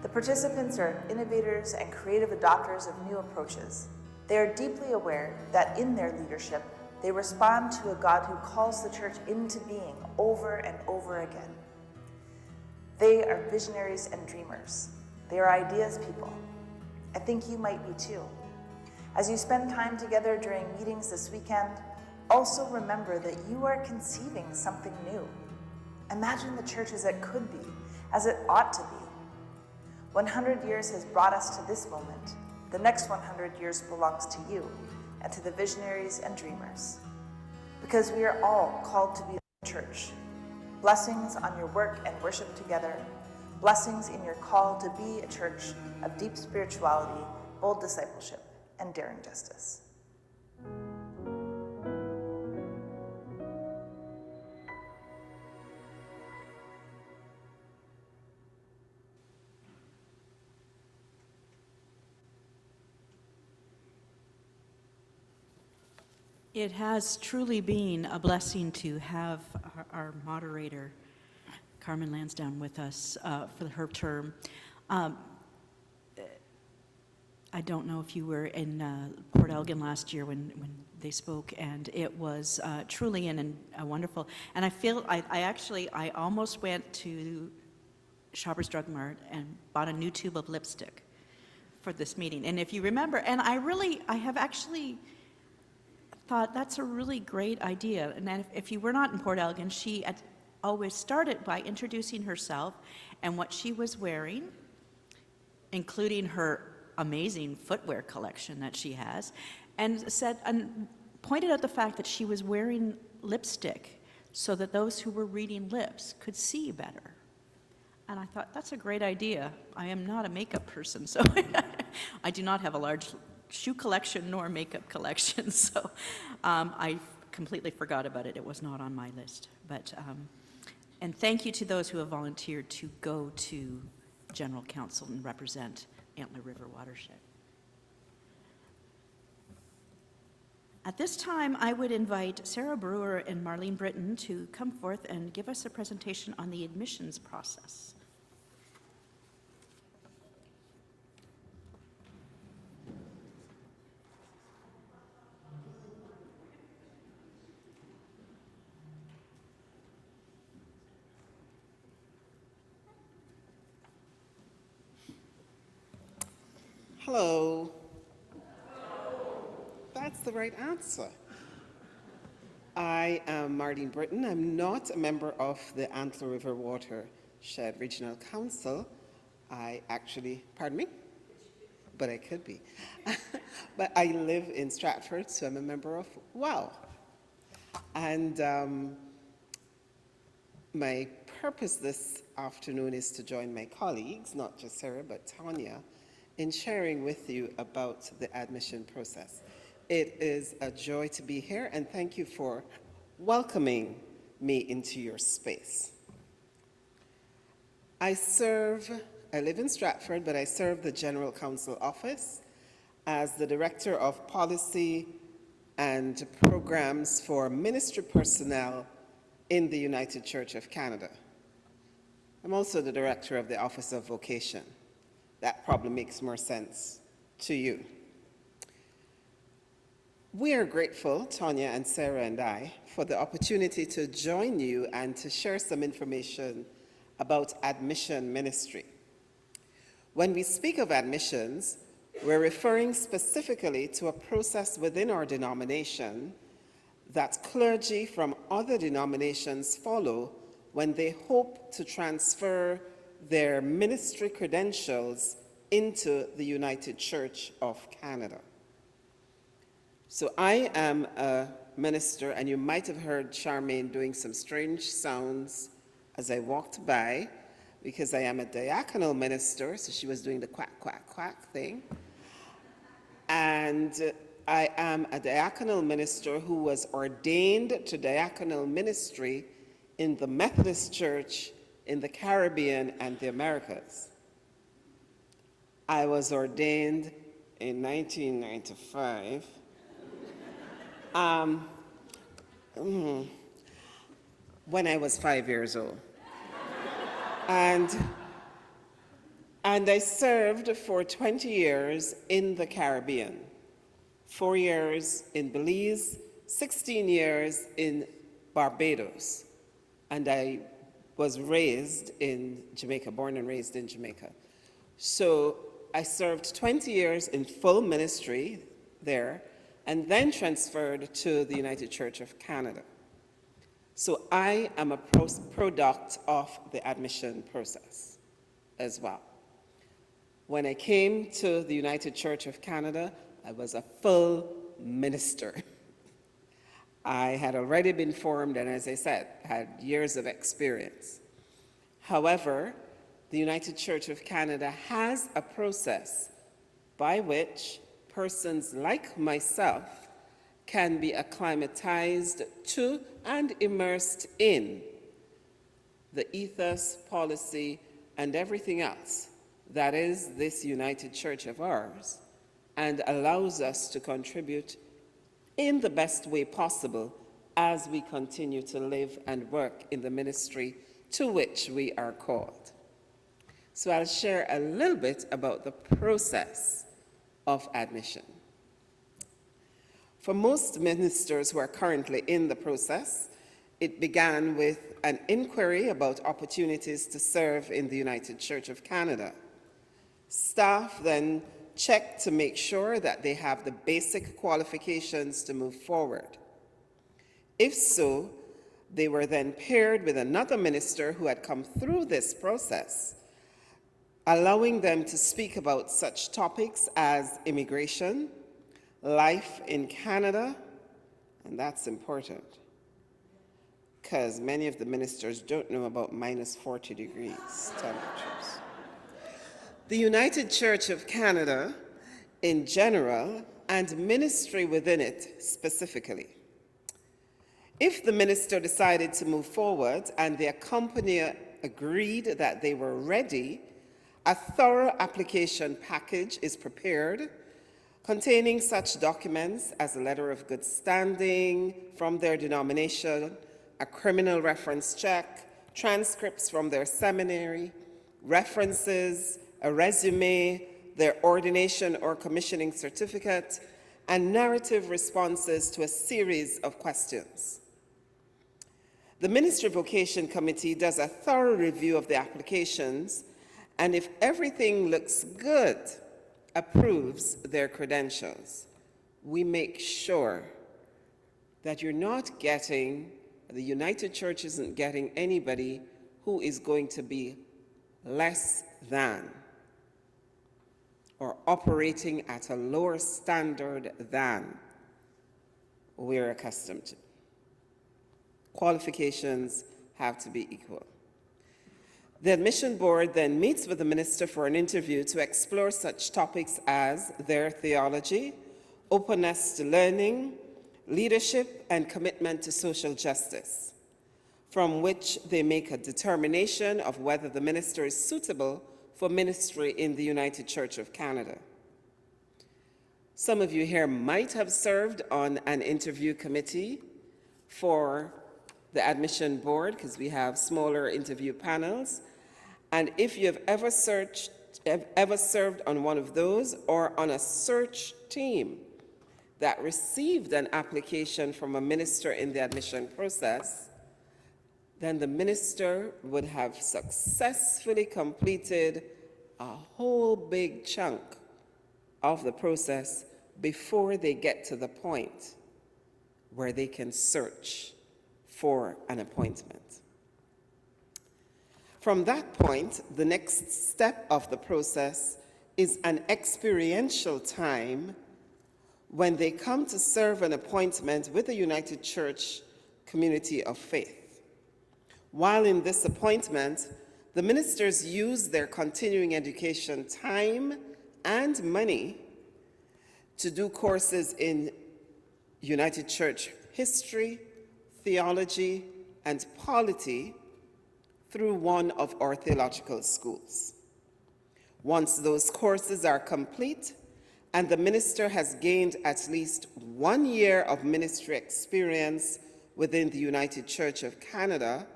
The participants are innovators and creative adopters of new approaches. They are deeply aware that in their leadership, they respond to a God who calls the church into being over and over again. They are visionaries and dreamers. They are ideas people. I think you might be too. As you spend time together during meetings this weekend, also remember that you are conceiving something new. Imagine the church as it could be, as it ought to be. 100 years has brought us to this moment. The next 100 years belongs to you and to the visionaries and dreamers. Because we are all called to be the church. Blessings on your work and worship together. Blessings in your call to be a church of deep spirituality, bold discipleship, and daring justice. It has truly been a blessing to have our moderator, Carmen Lansdowne, with us for her term. I don't know if you were in Port Elgin last year when they spoke, and it was truly a wonderful, and I feel, I almost went to Shoppers Drug Mart and bought a new tube of lipstick for this meeting. And if you remember, and I have actually thought that's a really great idea. And then if you were not in Port Elgin, she always started by introducing herself and what she was wearing, including her amazing footwear collection that she has, and pointed out the fact that she was wearing lipstick so that those who were reading lips could see better. And I thought, that's a great idea. I am not a makeup person, so I do not have a large shoe collection nor makeup collection, so I completely forgot about it. It was not on my list. But and thank you to those who have volunteered to go to General Council and represent Antler River Watershed. At this time, I would invite Sarah Brewer and Marlene Britton to come forth and give us a presentation on the admissions process. Hello. That's the right answer. I am Marlene Britton. I'm not a member of the Antler River Watershed Regional Council. Pardon me? But I could be. But I live in Stratford, so I'm a member of WOW. And my purpose this afternoon is to join my colleagues, not just Sarah, but Tanya, in sharing with you about the admission process. It is a joy to be here, and thank you for welcoming me into your space. I live in Stratford, but I serve the General Council office as the Director of Policy and Programs for Ministry Personnel in the United Church of Canada. I'm also the Director of the Office of Vocation. That probably makes more sense to you. We are grateful, Tanya and Sarah and I, for the opportunity to join you and to share some information about admission ministry. When we speak of admissions, we're referring specifically to a process within our denomination that clergy from other denominations follow when they hope to transfer their ministry credentials into the United Church of Canada. So I am a minister, and you might have heard Charmaine doing some strange sounds as I walked by, because I am a diaconal minister, so she was doing the quack, quack, quack thing. And I am a diaconal minister who was ordained to diaconal ministry in the Methodist Church in the Caribbean and the Americas. I was ordained in 1995. When I was 5 years old. And I served for 20 years in the Caribbean, 4 years in Belize, 16 years in Barbados, and I was raised in Jamaica, born and raised in Jamaica. So I served 20 years in full ministry, there and then transferred to the United Church of Canada. So I am a product of the admission process as well. When I came to the United Church of Canada, I was a full minister. I had already been formed and, as I said, had years of experience. However, the United Church of Canada has a process by which persons like myself can be acclimatized to and immersed in the ethos, policy, and everything else that is this United Church of ours, and allows us to contribute in the best way possible as we continue to live and work in the ministry to which we are called. So I'll share a little bit about the process of admission. For most ministers who are currently in the process, it began with an inquiry about opportunities to serve in the United Church of Canada. Staff then check to make sure that they have the basic qualifications to move forward. If so, they were then paired with another minister who had come through this process, allowing them to speak about such topics as immigration, life in Canada, and that's important because many of the ministers don't know about minus 40 degrees temperatures. The United Church of Canada in general and ministry within it specifically. If the minister decided to move forward and the accompanier agreed that they were ready, a thorough application package is prepared containing such documents as a letter of good standing from their denomination, a criminal reference check, transcripts from their seminary, references, a resume, their ordination or commissioning certificate, and narrative responses to a series of questions. The Ministry Vocation Committee does a thorough review of the applications, and if everything looks good, approves their credentials. We make sure that you're not getting, the United Church isn't getting anybody who is going to be less than or operating at a lower standard than we're accustomed to. Qualifications have to be equal. The admission board then meets with the minister for an interview to explore such topics as their theology, openness to learning, leadership, and commitment to social justice, from which they make a determination of whether the minister is suitable for ministry in the United Church of Canada. Some of you here might have served on an interview committee for the admission board, because we have smaller interview panels. And if you have ever served on one of those or on a search team that received an application from a minister in the admission process, then the minister would have successfully completed a whole big chunk of the process before they get to the point where they can search for an appointment. From that point, the next step of the process is an experiential time when they come to serve an appointment with the United Church Community of Faith. While in this appointment, the ministers use their continuing education time and money to do courses in United Church history, theology, and polity through one of our theological schools. Once those courses are complete and the minister has gained at least 1 year of ministry experience within the United Church of Canada,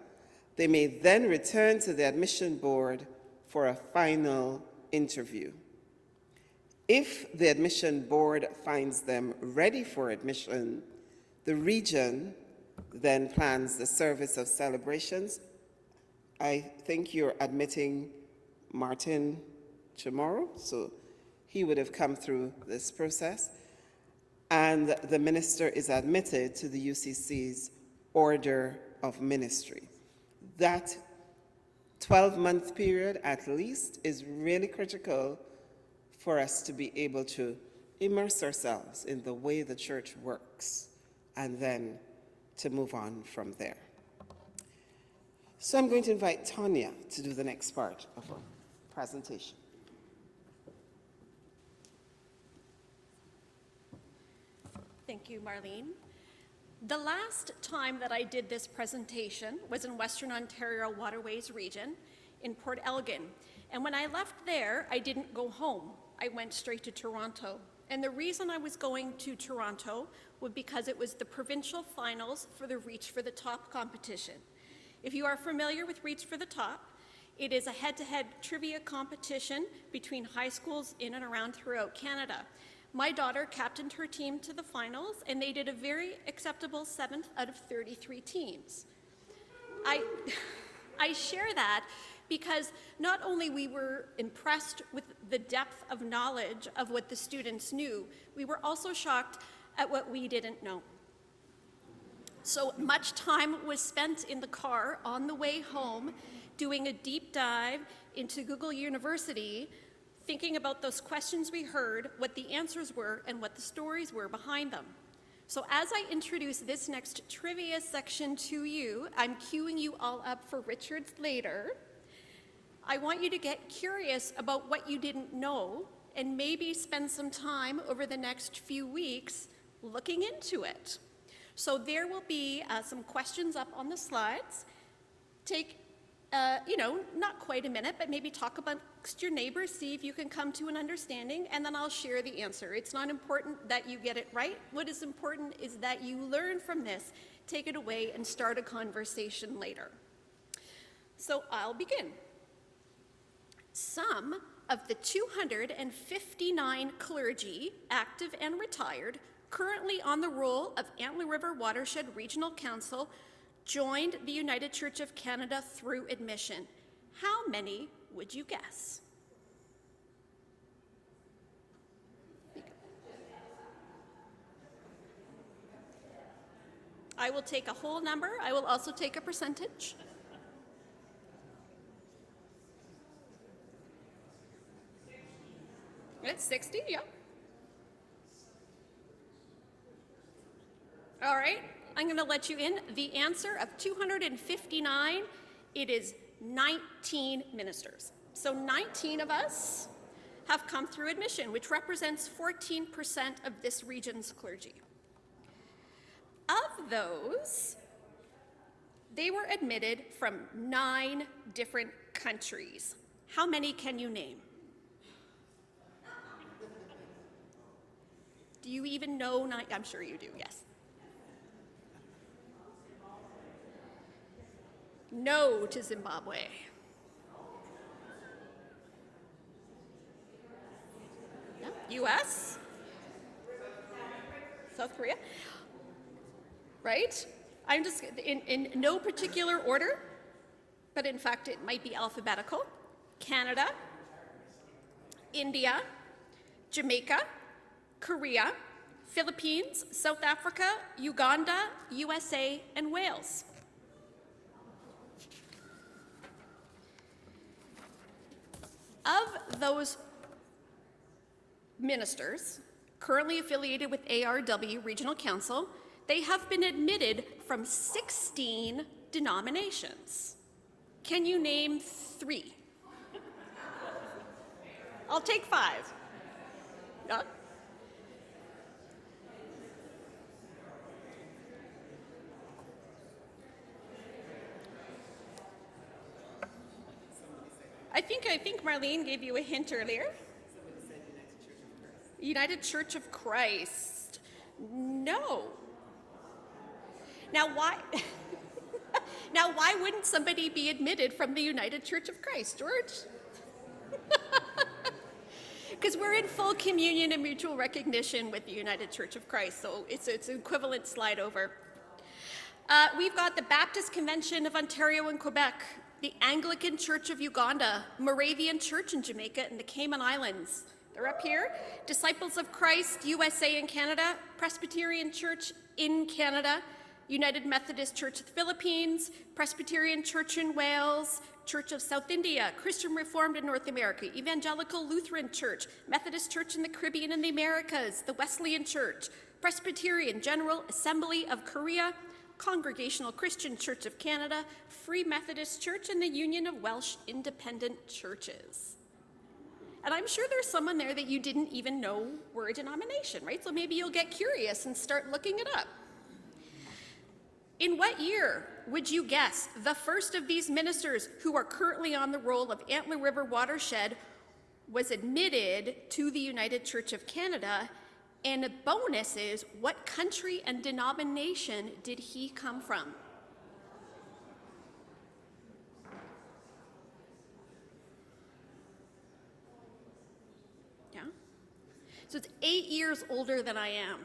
they may then return to the admission board for a final interview. If the admission board finds them ready for admission, the region then plans the service of celebrations. I think you're admitting Martin tomorrow, so he would have come through this process. and the minister is admitted to the UCC's order of ministry. That 12-month period at least is really critical for us to be able to immerse ourselves in the way the church works and then to move on from there. So I'm going to invite Tanya to do the next part of our presentation. Thank you, Marlene. The last time that I did this presentation was in Western Ontario Waterways region in Port Elgin. And when I left there, I didn't go home. I went straight to Toronto. And the reason I was going to Toronto was because it was the provincial finals for the Reach for the Top competition. If you are familiar with Reach for the Top, it is a head-to-head trivia competition between high schools in and around throughout Canada. My daughter captained her team to the finals, and they did a very acceptable 7th out of 33 teams. I share that because not only we were impressed with the depth of knowledge of what the students knew, we were also shocked at what we didn't know. So much time was spent in the car on the way home doing a deep dive into Google University, thinking about those questions we heard, what the answers were, and what the stories were behind them. So as I introduce this next trivia section to you, I'm queuing you all up for Richard's later. I want you to get curious about what you didn't know and maybe spend some time over the next few weeks looking into it. So there will be some questions up on the slides. Take not quite a minute, but maybe talk amongst your neighbors, see if you can come to an understanding, and then I'll share the answer. It's not important that you get it right. What is important is that you learn from this, take it away, and start a conversation later. So I'll begin. Some of the 259 clergy, active and retired, currently on the roll of Antler River Watershed Regional Council, joined the United Church of Canada through admission. How many would you guess? I will take a whole number. I will also take a percentage. It's 60, yeah. All right. I'm going to let you in. The answer of 259, it is 19 ministers. So 19 of us have come through admission, which represents 14% of this region's clergy. Of those, they were admitted from 9 different countries. How many can you name? Do you even know 9? I'm sure you do, yes. No to Zimbabwe. Yeah. US? South Korea? Right? I'm just in no particular order, but in fact it might be alphabetical. Canada, India, Jamaica, Korea, Philippines, South Africa, Uganda, USA, and Wales. Of those ministers currently affiliated with ARW Regional Council, they have been admitted from 16 denominations. Can you name 3? I'll take 5. Yeah. I think Marlene gave you a hint earlier. United Church of Christ. No. Now why Now why wouldn't somebody be admitted from the United Church of Christ, George? Because we're in full communion and mutual recognition with the United Church of Christ, so it's an equivalent slide over. We've got the Baptist Convention of Ontario and Quebec, the Anglican Church of Uganda, Moravian Church in Jamaica and the Cayman Islands, They're up here. Disciples of Christ, USA and Canada, Presbyterian Church in Canada, United Methodist Church of the Philippines, Presbyterian Church in Wales, Church of South India, Christian Reformed in North America, Evangelical Lutheran Church, Methodist Church in the Caribbean and the Americas, the Wesleyan Church, Presbyterian General Assembly of Korea, Congregational Christian Church of Canada, Free Methodist Church, and the Union of Welsh Independent Churches. And I'm sure there's someone there that you didn't even know were a denomination, right? So maybe you'll get curious and start looking it up. In what year would you guess the first of these ministers who are currently on the roll of Antler River Watershed was admitted to the United Church of Canada? And the bonus is, what country and denomination did he come from? Yeah? So it's 8 years older than I am.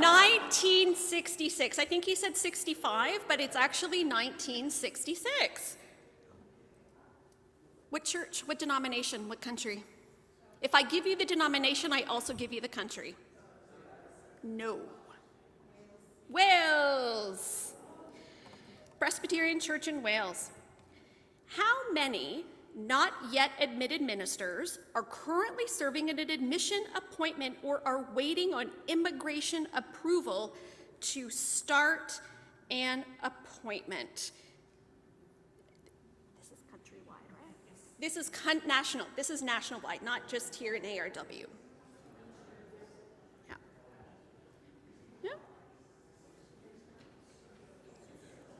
1966. I think he said 65, but it's actually 1966. What church, what denomination, what country? If I give you the denomination, I also give you the country. No. Wales. Presbyterian Church in Wales. How many not yet admitted ministers are currently serving an admission appointment or are waiting on immigration approval to start an appointment? This is countrywide, right? This is national. This is national-wide, not just here in ARW. Yeah. Yeah.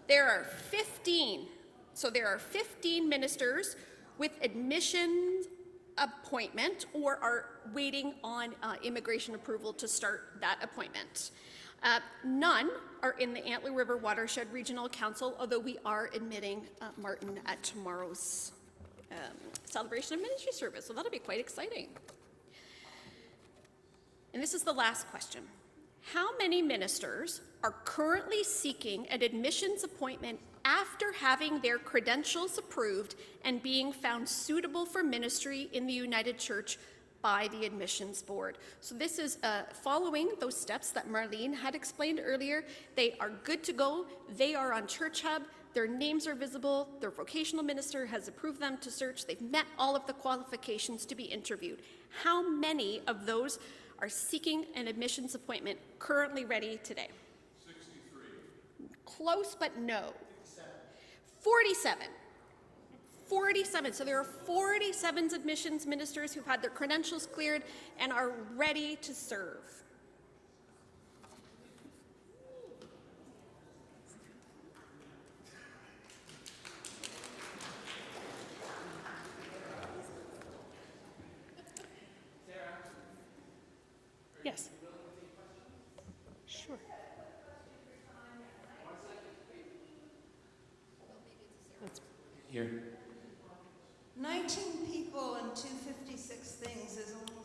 There are 15. So there are 15 ministers with admission appointment or are waiting on immigration approval to start that appointment. None are in the Antler River Watershed Regional Council, although we are admitting Martin at tomorrow's celebration of ministry service, so that'll be quite exciting. And this is the last question. How many ministers are currently seeking an admissions appointment after having their credentials approved and being found suitable for ministry in the United Church by the admissions board? So this is following those steps that Marlene had explained earlier. They are good to go. They are on Church Hub. Their names are visible. Their vocational minister has approved them to search. They've met all of the qualifications to be interviewed. How many of those are seeking an admissions appointment currently ready today? 63. Close, but no. 47. 47. So there are 47 admissions ministers who've had their credentials cleared and are ready to serve. Yes. Sure. Here. 19 people and 256 things is only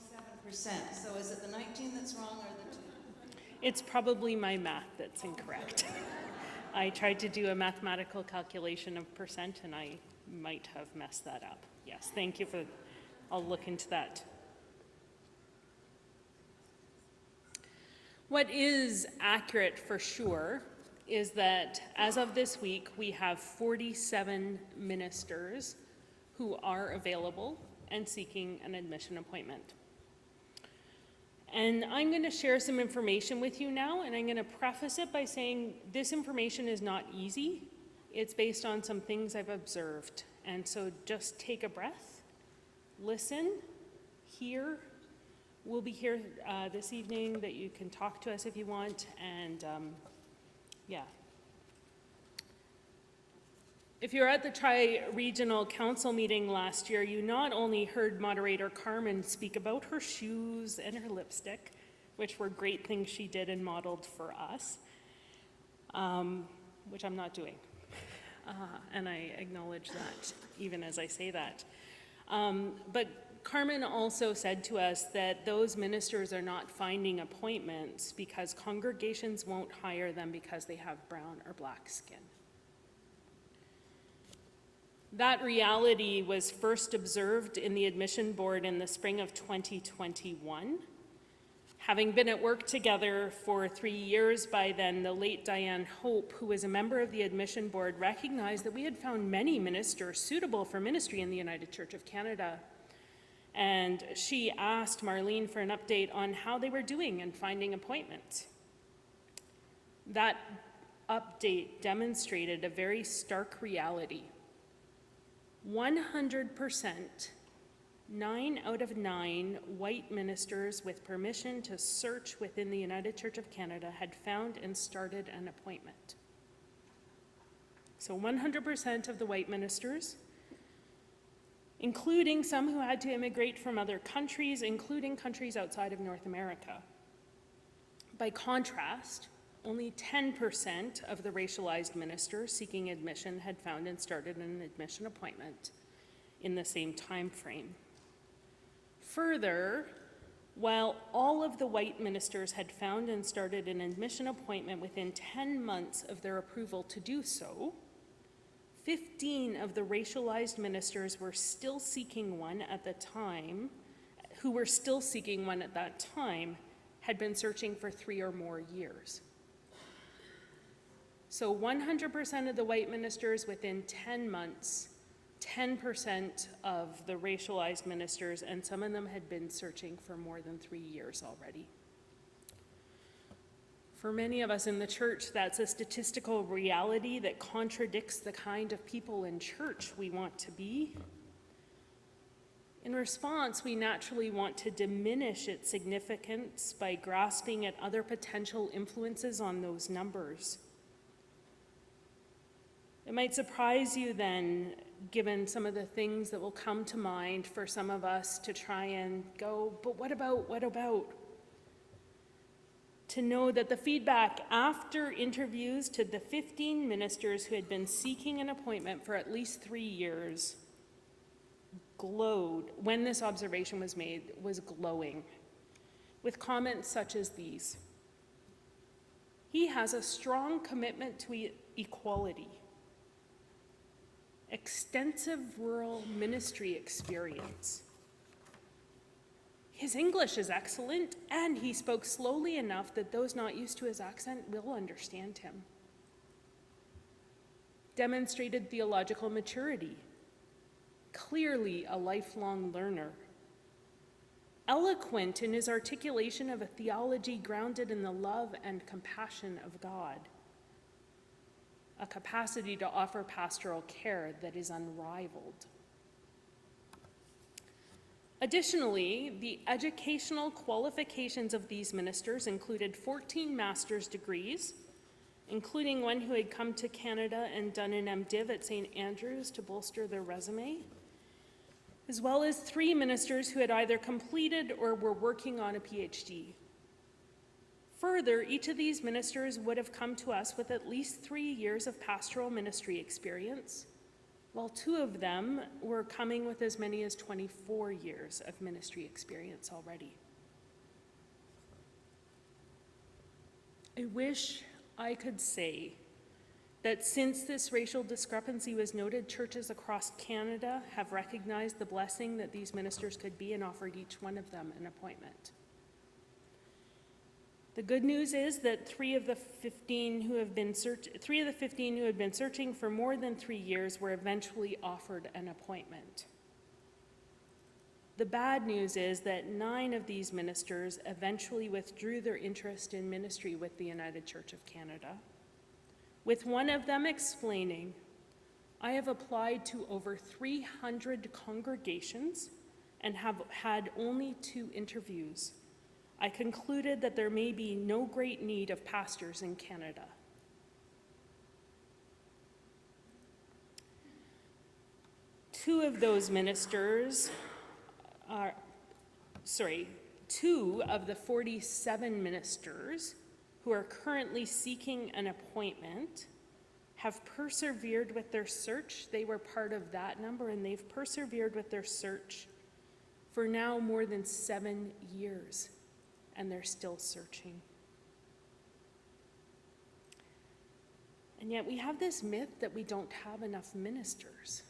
7%. So is it the 19 that's wrong or the 2? It's probably my math that's incorrect. I tried to do a mathematical calculation of percent and I might have messed that up. Yes, thank you for, I'll look into that. What is accurate for sure is that as of this week, we have 47 ministers who are available and seeking an admission appointment. And I'm going to share some information with you now, and I'm going to preface it by saying this information is not easy. It's based on some things I've observed. And so just take a breath, listen, hear. We'll be here this evening that you can talk to us if you want, and yeah. If you're at the Tri-Regional Council meeting last year, you not only heard Moderator Carmen speak about her shoes and her lipstick, which were great things she did and modeled for us, which I'm not doing. And I acknowledge that, even as I say that. But Carmen also said to us that those ministers are not finding appointments because congregations won't hire them because they have brown or black skin. That reality was first observed in the admission board in the spring of 2021. Having been at work together for 3 years by then, the late Diane Hope, who was a member of the admission board, recognized that we had found many ministers suitable for ministry in the United Church of Canada. And she asked Marlene for an update on how they were doing in finding appointments. That update demonstrated a very stark reality. 100%, 9 out of 9 white ministers with permission to search within the United Church of Canada had found and started an appointment. So 100% of the white ministers, including some who had to immigrate from other countries, including countries outside of North America. By contrast, only 10% of the racialized ministers seeking admission had found and started an admission appointment in the same time frame. Further, while all of the white ministers had found and started an admission appointment within 10 months of their approval to do so, 15 of the racialized ministers were still seeking one at the time, who were still seeking one at that time, had been searching for 3 or more years. So 100% of the white ministers within 10 months, 10% of the racialized ministers, and some of them had been searching for more than 3 years already. For many of us in the church, that's a statistical reality that contradicts the kind of people in church we want to be. In response, we naturally want to diminish its significance by grasping at other potential influences on those numbers. It might surprise you then, given some of the things that will come to mind for some of us to try and go, but what about? To know that the feedback after interviews to the 15 ministers who had been seeking an appointment for at least 3 years glowed, when this observation was made, was glowing, with comments such as these. He has a strong commitment to equality, extensive rural ministry experience. His English is excellent, and he spoke slowly enough that those not used to his accent will understand him. Demonstrated theological maturity, clearly a lifelong learner. Eloquent in his articulation of a theology grounded in the love and compassion of God. A capacity to offer pastoral care that is unrivaled. Additionally, the educational qualifications of these ministers included 14 master's degrees, including one who had come to Canada and done an MDiv at St. Andrews to bolster their resume, as well as 3 ministers who had either completed or were working on a PhD. Further, each of these ministers would have come to us with at least 3 years of pastoral ministry experience, while 2 of them were coming with as many as 24 years of ministry experience already. I wish I could say that since this racial discrepancy was noted, churches across Canada have recognized the blessing that these ministers could be and offered each one of them an appointment. The good news is that 3 of the 15 who had been searching for more than 3 years were eventually offered an appointment. The bad news is that 9 of these ministers eventually withdrew their interest in ministry with the United Church of Canada, with one of them explaining, "I have applied to over 300 congregations and have had only 2 interviews. I concluded that there may be no great need of pastors in Canada." Two of the 47 ministers who are currently seeking an appointment have persevered with their search. They were part of that number, and they've persevered with their search for now more than 7 years. And they're still searching. And yet we have this myth that we don't have enough ministers.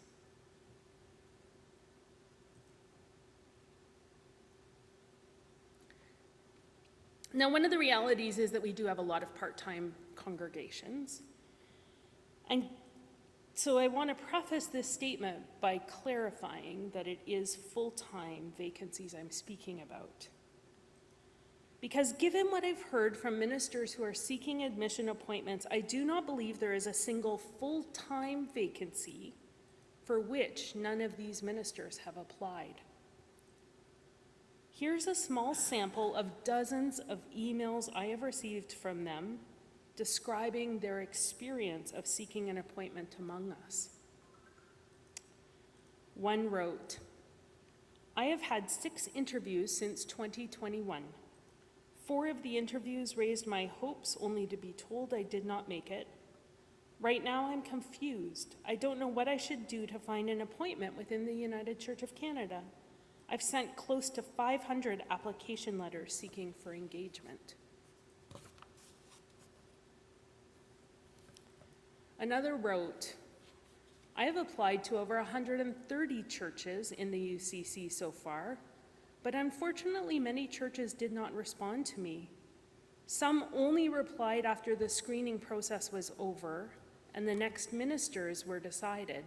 Now, one of the realities is that we do have a lot of part-time congregations. And so I want to preface this statement by clarifying that it is full-time vacancies I'm speaking about. Because given what I've heard from ministers who are seeking admission appointments, I do not believe there is a single full-time vacancy for which none of these ministers have applied. Here's a small sample of dozens of emails I have received from them describing their experience of seeking an appointment among us. One wrote, "I have had 6 interviews since 2021. 4 of the interviews raised my hopes only to be told I did not make it. Right now I'm confused. I don't know what I should do to find an appointment within the United Church of Canada. I've sent close to 500 application letters seeking for engagement." Another wrote, "I have applied to over 130 churches in the UCC so far, but unfortunately many churches did not respond to me. Some only replied after the screening process was over and the next ministers were decided,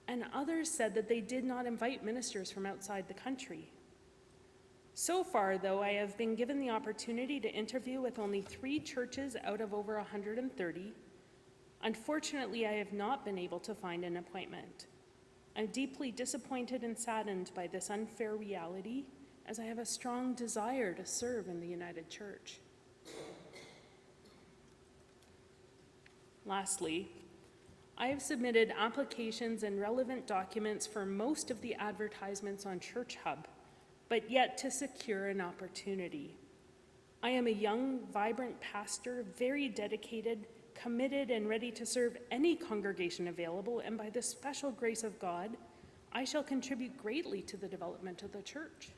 and others said that they did not invite ministers from outside the country. So far, though, I have been given the opportunity to interview with only 3 churches out of over 130. Unfortunately, I have not been able to find an appointment. I'm deeply disappointed and saddened by this unfair reality, as I have a strong desire to serve in the United Church." Lastly, I have submitted applications and relevant documents for most of the advertisements on Church Hub, but yet to secure an opportunity. I am a young, vibrant pastor, very dedicated, committed, and ready to serve any congregation available, and by the special grace of God, I shall contribute greatly to the development of the church.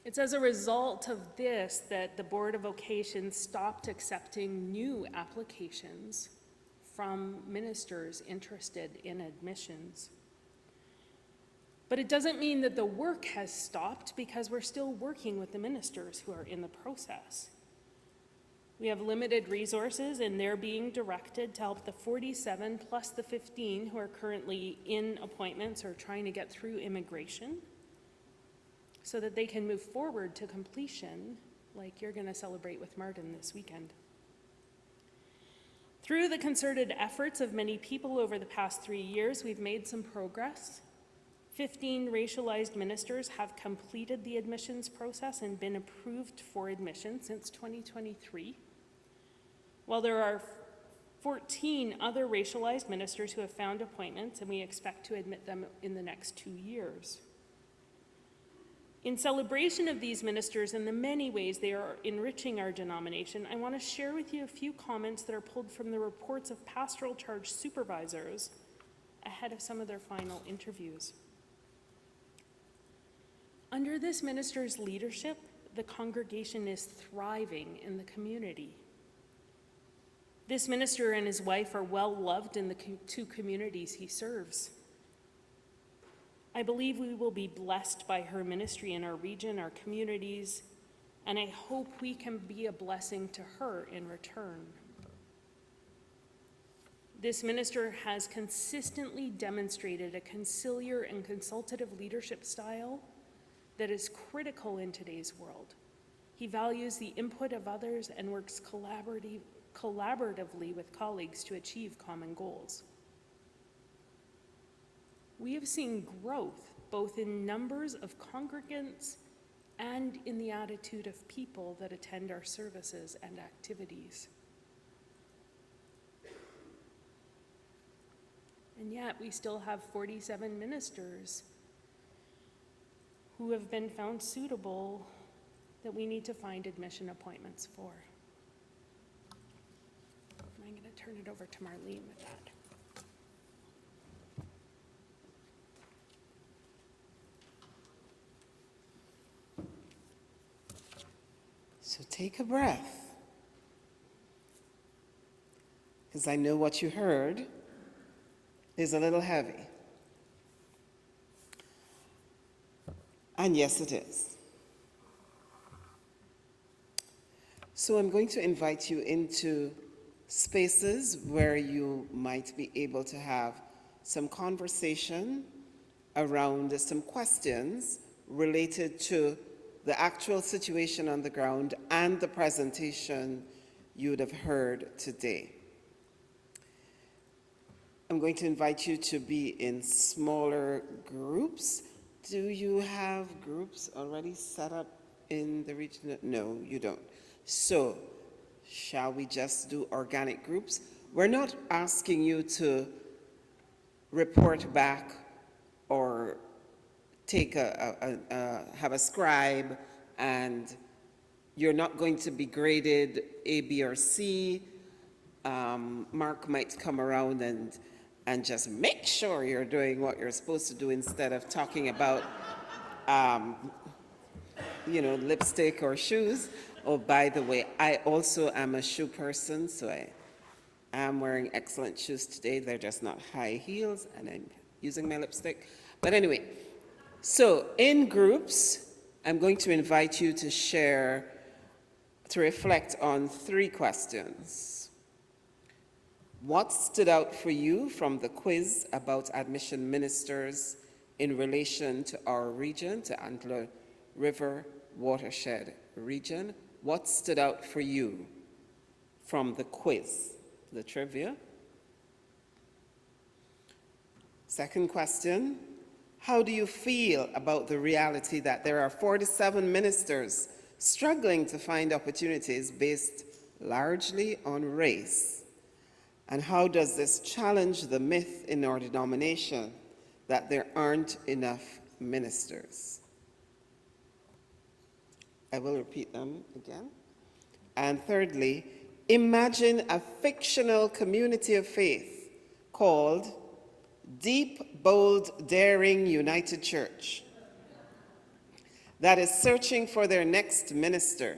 It's as a result of this that the Board of Vocations stopped accepting new applications from ministers interested in admissions. But it doesn't mean that the work has stopped, because we're still working with the ministers who are in the process. We have limited resources, and they're being directed to help the 47 plus the 15 who are currently in appointments or trying to get through immigration, so that they can move forward to completion, like you're going to celebrate with Martin this weekend. Through the concerted efforts of many people over the past 3 years, we've made some progress. 15 racialized ministers have completed the admissions process and been approved for admission since 2023, while there are 14 other racialized ministers who have found appointments, and we expect to admit them in the next 2 years. In celebration of these ministers and the many ways they are enriching our denomination, I want to share with you a few comments that are pulled from the reports of pastoral charge supervisors ahead of some of their final interviews. Under this minister's leadership, the congregation is thriving in the community. This minister and his wife are well loved in the 2 communities he serves. I believe we will be blessed by her ministry in our region, our communities, and I hope we can be a blessing to her in return. This minister has consistently demonstrated a conciliar and consultative leadership style that is critical in today's world. He values the input of others and works collaboratively with colleagues to achieve common goals. We have seen growth both in numbers of congregants and in the attitude of people that attend our services and activities. And yet we still have 47 ministers who have been found suitable that we need to find admission appointments for. And I'm going to turn it over to Marlene with that. So take a breath, because I know what you heard is a little heavy. And yes, it is. So I'm going to invite you into spaces where you might be able to have some conversation around some questions related to the actual situation on the ground and the presentation you would have heard today. I'm going to invite you to be in smaller groups. Do you have groups already set up in the region? No, you don't. So, shall we just do organic groups? We're not asking you to report back or take have a scribe, and you're not going to be graded A, B, or C. Mark might come around and just make sure you're doing what you're supposed to do instead of talking about, lipstick or shoes. Oh, by the way, I also am a shoe person, so I am wearing excellent shoes today. They're just not high heels, and I'm using my lipstick. But anyway, so in groups, I'm going to invite you to share, to reflect on 3 questions. What stood out for you from the quiz about admission ministers in relation to our region, to Antler River Watershed region? What stood out for you from the quiz, the trivia? Second question, how do you feel about the reality that there are 47 ministers struggling to find opportunities based largely on race? And how does this challenge the myth in our denomination that there aren't enough ministers? I will repeat them again. And thirdly, imagine a fictional community of faith called Deep, Bold, Daring United Church that is searching for their next minister.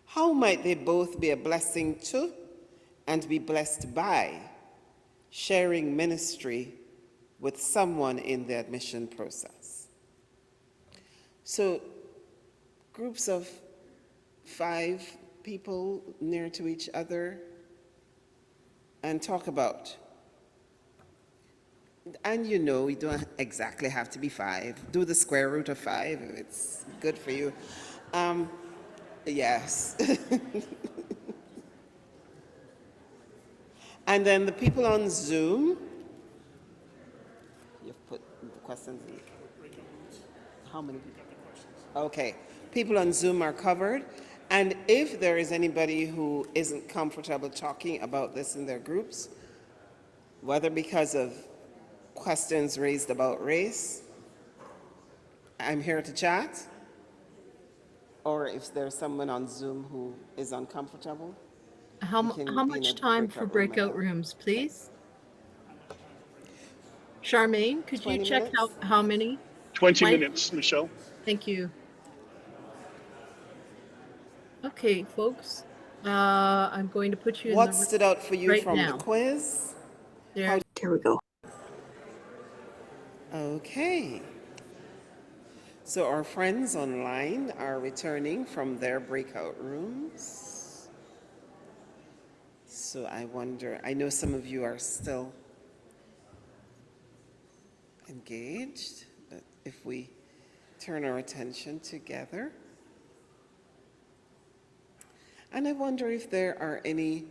How might they both be a blessing to and be blessed by sharing ministry with someone in the admission process? So, groups of 5 people near to each other, and talk about. And you don't exactly have to be 5. Do the square root of 5 if it's good for you. Yes. And then the people on Zoom, you've put the questions in. How many people? Okay. People on Zoom are covered. And if there is anybody who isn't comfortable talking about this in their groups, whether because of questions raised about race, I'm here to chat. Or if there's someone on Zoom who is uncomfortable, How much time for breakout rooms, please? Charmaine, could you check how many? 20 minutes, Michelle. Thank you. Okay, folks, I'm going to put you in the What stood out for you right from now. the quiz? There we go. Okay. So our friends online are returning from their breakout rooms. So I wonder, I know some of you are still engaged, but if we turn our attention together. And I wonder if there are any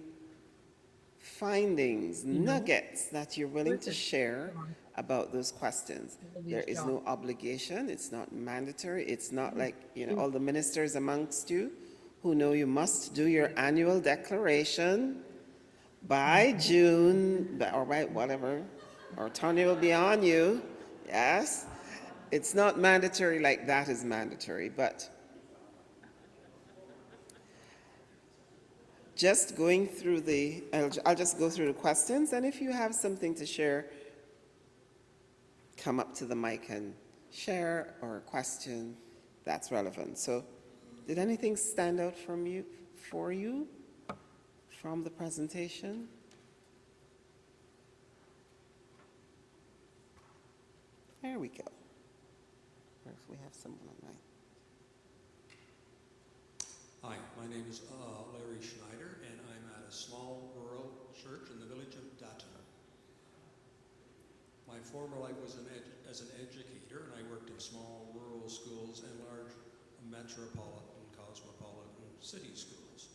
findings, nuggets that you're willing to share about those questions. There is no obligation. It's not mandatory. It's not like, all the ministers amongst you who know you must do your annual declaration by June, or by whatever, or Tony will be on you. Yes. It's not mandatory like that is mandatory, but just going through I'll just go through the questions, and if you have something to share, come up to the mic and share, or a question that's relevant. So, did anything stand out for you from the presentation? There we go. or if we have someone online. Hi, my name is Larry Schneider, and I'm at a small rural church in the village of Dutton. My former life was as an educator, and I worked in small rural schools and large metropolitan, cosmopolitan city schools.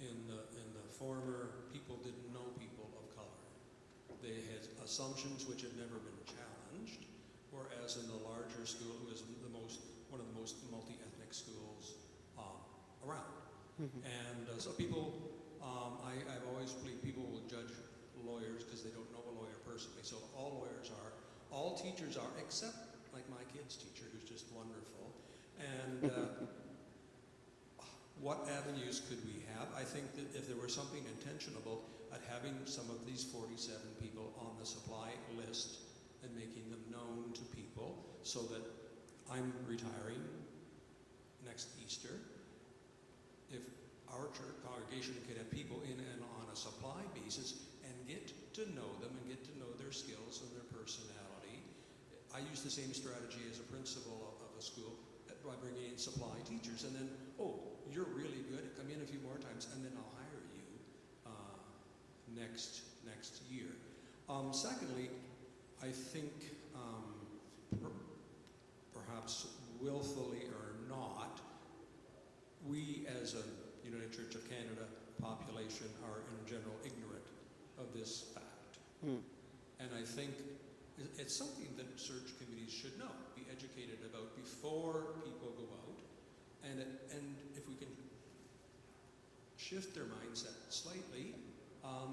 In the former, people didn't know people of color. They had assumptions which had never been challenged, whereas in the larger school, it was one of the most multi-ethnic schools around. And so people, I've always believed people will judge lawyers because they don't know a lawyer personally. So all lawyers are, all teachers are, except like my kid's teacher, who's just wonderful. And what avenues could we have? I think that if there were something intentionable at having some of these 47 people on the supply list and making them known to people, so that I'm retiring next Easter. If our church congregation could have people in and on a supply basis and get to know them and get to know their skills and their personality. I use the same strategy as a principal of a school by bringing in supply teachers, and then, oh, you're really good, come in a few more times, and then I'll hire you next year. Secondly, I think perhaps willfully or not, we as a United Church of Canada population are in general ignorant of this fact. And I think it's something that search committees should know, be educated about before people go out. And if we can shift their mindset slightly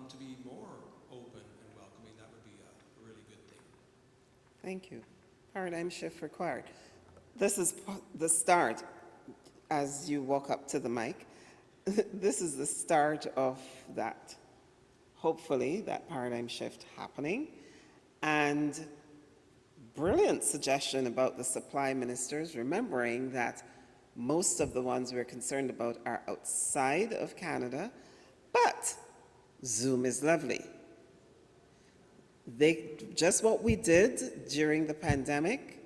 to be more open and welcoming, that would be a really good thing. Thank you. Paradigm shift required. This is the start as you walk up to the mic. This is the start of that, hopefully, that paradigm shift happening. And brilliant suggestion about the supply ministers, remembering that most of the ones we're concerned about are outside of Canada, but Zoom is lovely. Just what we did during the pandemic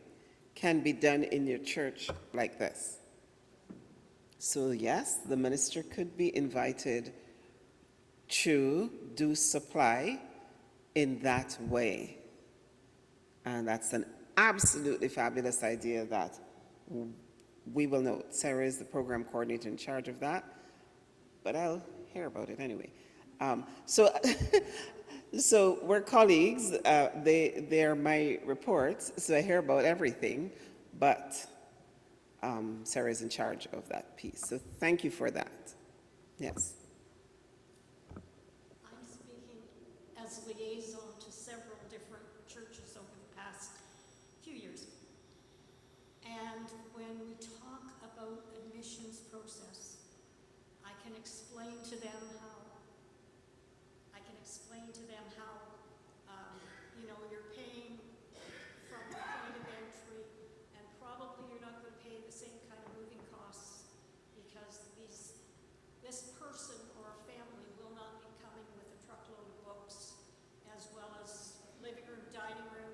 can be done in your church like this. So yes, the minister could be invited to do supply in that way. And that's an absolutely fabulous idea that we will know. Sarah is the program coordinator in charge of that, but I'll hear about it anyway. So we're colleagues. They're my reports, so I hear about everything, but Sarah is in charge of that piece. So thank you for that. Yes. I'm speaking as liaison to several different churches over the past few years. And when we talk about admissions process, I can explain to them how you're paying from the point of entry, and probably you're not going to pay the same kind of moving costs because this person or a family will not be coming with a truckload of books as well as living room, dining room,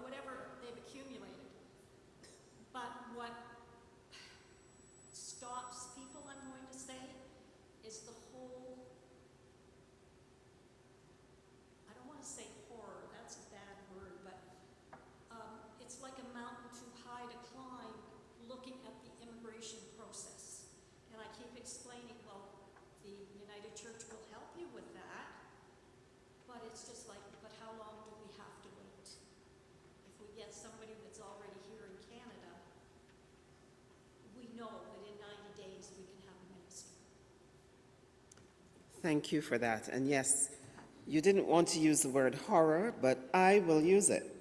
whatever they've accumulated. But what stops people, I'm going to say, is the whole, I don't want to say horror, that's a bad word, but it's like a mountain too high to climb looking at the immigration process. And I keep explaining, well, the United Church will help you with that, but it's just like, but how long do we have to wait? If we get somebody that's already here in Canada, we know that in 90 days we can have a minister. Thank you for that. And yes, you didn't want to use the word horror, but I will use it.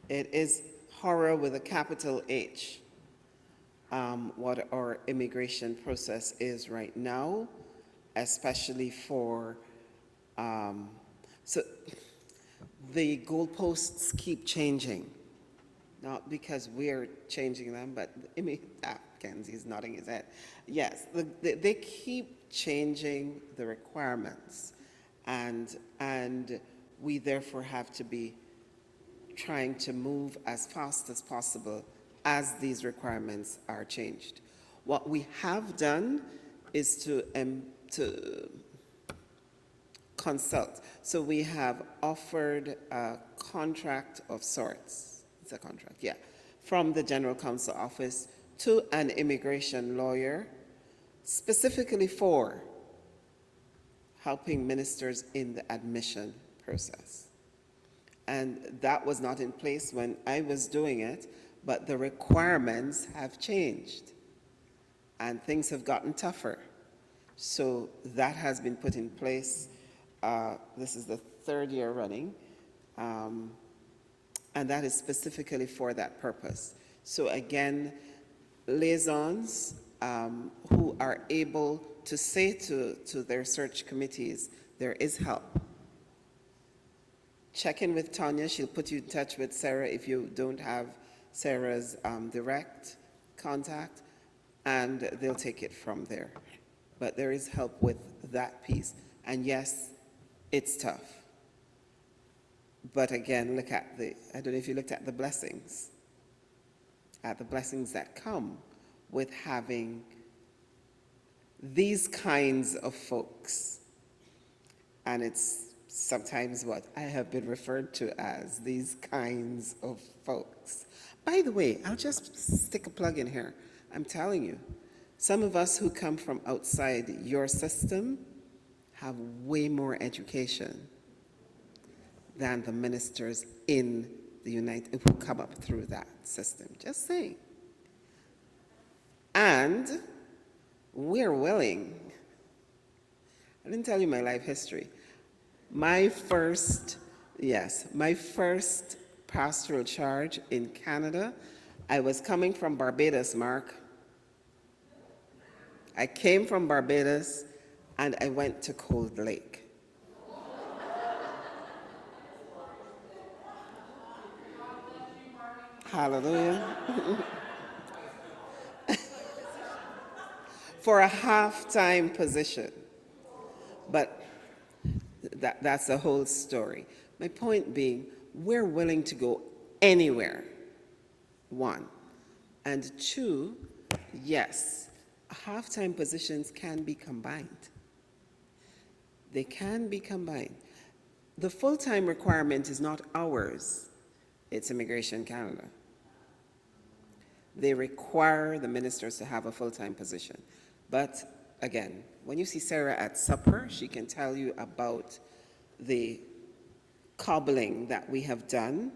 It is horror with a capital H, what our immigration process is right now, especially for, so the goalposts keep changing, not because we're changing them, but Kenzie's nodding his head. Yes, they keep changing the requirements, and we therefore have to be trying to move as fast as possible as these requirements are changed. What we have done is to consult. So we have offered a contract of sorts, it's a contract, yeah, from the General Counsel Office to an immigration lawyer, specifically for helping ministers in the admission process. And that was not in place when I was doing it, but the requirements have changed and things have gotten tougher. So that has been put in place. This is the third year running, and that is specifically for that purpose. So again, liaisons who are able to say to their search committees, there is help. Check in with Tanya, she'll put you in touch with Sarah if you don't have Sarah's direct contact, and they'll take it from there. But there is help with that piece. And yes, it's tough. But again, look at I don't know if you looked at the blessings that come with having these kinds of folks. And it's sometimes what I have been referred to as these kinds of folks. By the way, I'll just stick a plug in here. I'm telling you, some of us who come from outside your system have way more education than the ministers in the United who come up through that system. Just saying. And we're willing. I didn't tell you my life history. My first pastoral charge in Canada, I was coming from Barbados, Mark. I came from Barbados and I went to Cold Lake. Hallelujah. For a half-time position. But that's the whole story. My point being, we're willing to go anywhere, one. And two, yes, half-time positions can be combined. They can be combined. The full-time requirement is not ours, it's Immigration Canada. They require the ministers to have a full-time position. But again, when you see Sarah at supper, she can tell you about the cobbling that we have done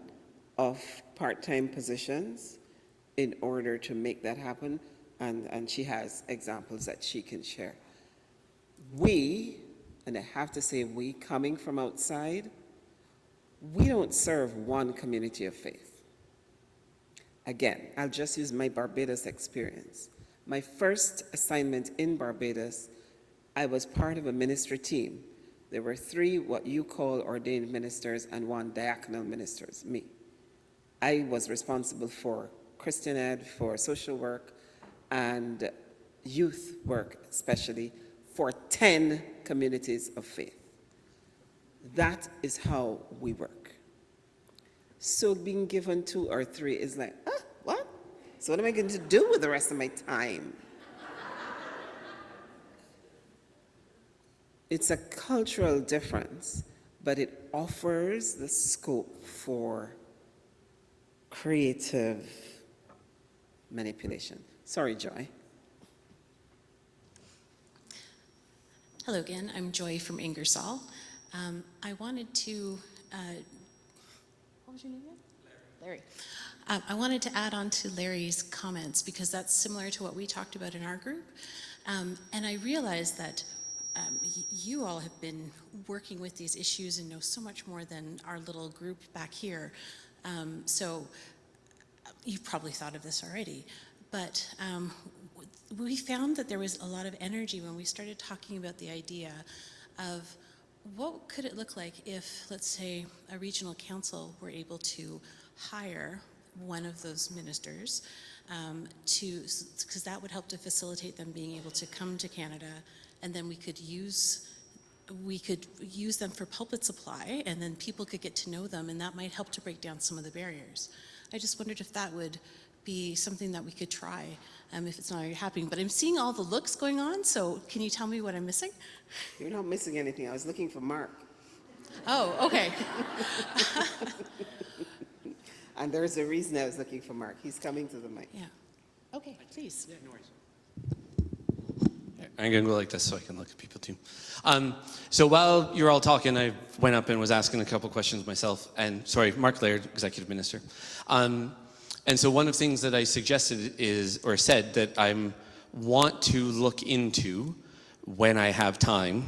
of part-time positions in order to make that happen, and she has examples that she can share. We, and I have to say we, coming from outside, we don't serve one community of faith. Again, I'll just use my Barbados experience. My first assignment in Barbados, I was part of a ministry team. There were 3 what you call ordained ministers and 1 diaconal ministers, me. I was responsible for Christian ed, for social work, and youth work, especially for 10 communities of faith. That is how we work. So being given 2 or 3 is like, what? So what am I going to do with the rest of my time? It's a cultural difference, but it offers the scope for creative manipulation. Sorry, Joy. Hello again, I'm Joy from Ingersoll. I wanted to, what was your name again? Larry. I wanted to add on to Larry's comments because that's similar to what we talked about in our group. And I realized that you all have been working with these issues and know so much more than our little group back here. So you've probably thought of this already. But we found that there was a lot of energy when we started talking about the idea of what could it look like if, let's say, a regional council were able to hire one of those ministers because that would help to facilitate them being able to come to Canada, and then we could use we could use them for pulpit supply, and then people could get to know them, and that might help to break down some of the barriers. I just wondered if that would be something that we could try, if it's not already happening. But I'm seeing all the looks going on, so can you tell me what I'm missing? You're not missing anything. I was looking for Mark. Oh, okay. And there's a reason I was looking for Mark. He's coming to the mic. Yeah. Okay, please. Yeah, no worries. I'm going to go like this so I can look at people too. So while you're all talking, I went up and was asking a couple questions myself. And sorry, Mark Laird, Executive Minister. And so one of the things that I suggested is, or said that I want to look into when I have time,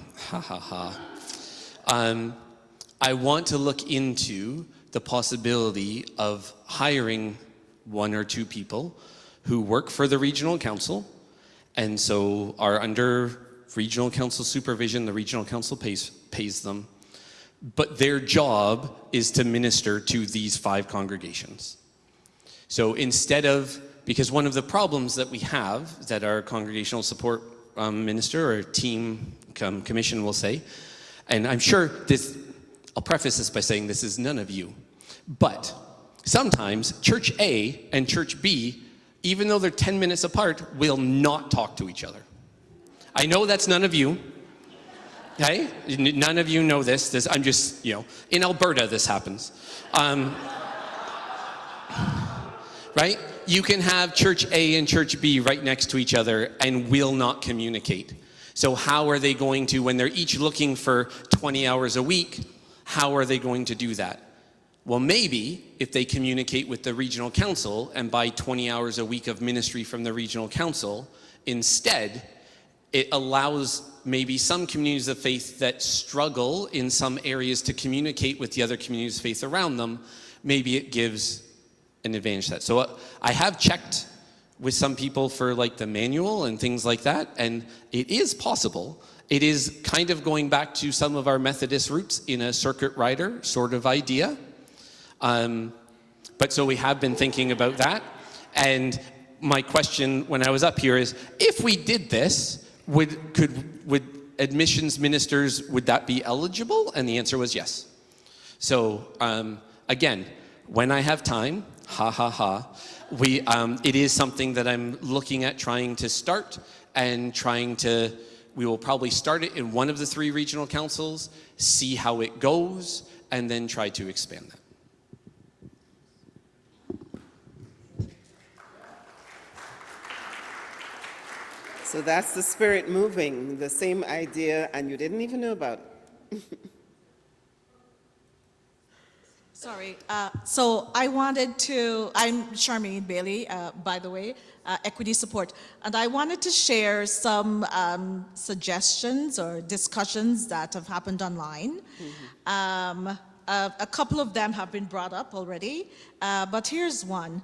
I want to look into the possibility of hiring 1 or 2 people who work for the regional council and so are under regional council supervision. The regional council pays them, but their job is to minister to these 5 congregations. So instead of, because one of the problems that we have that our congregational support minister or team commission will say, and I'm sure this, I'll preface this by saying this is none of you, but sometimes Church A and Church B, even though they're 10 minutes apart, will not talk to each other. I know that's none of you, okay? None of you know this. I'm just, you know, in Alberta this happens. Right? You can have Church A and Church B right next to each other and will not communicate. So how are they going to, when they're each looking for 20 hours a week, how are they going to do that? Well, maybe if they communicate with the regional council and buy 20 hours a week of ministry from the regional council, instead, it allows maybe some communities of faith that struggle in some areas to communicate with the other communities of faith around them, maybe it gives an advantage to that. So I have checked with some people for like the manual and things like that, and it is possible. It is kind of going back to some of our Methodist roots in a circuit rider sort of idea. But so we have been thinking about that. And my question when I was up here is, if we did this, would admissions ministers, would that be eligible? And the answer was yes. So again, when I have time, it is something that I'm looking at trying to start and we will probably start it in one of the 3 regional councils, see how it goes, and then try to expand that. So that's the spirit moving, the same idea, and you didn't even know about it. Sorry. So I wanted to, I'm Charmaine Bailey, by the way, Equity Support, and I wanted to share some suggestions or discussions that have happened online. A couple of them have been brought up already, but here's one.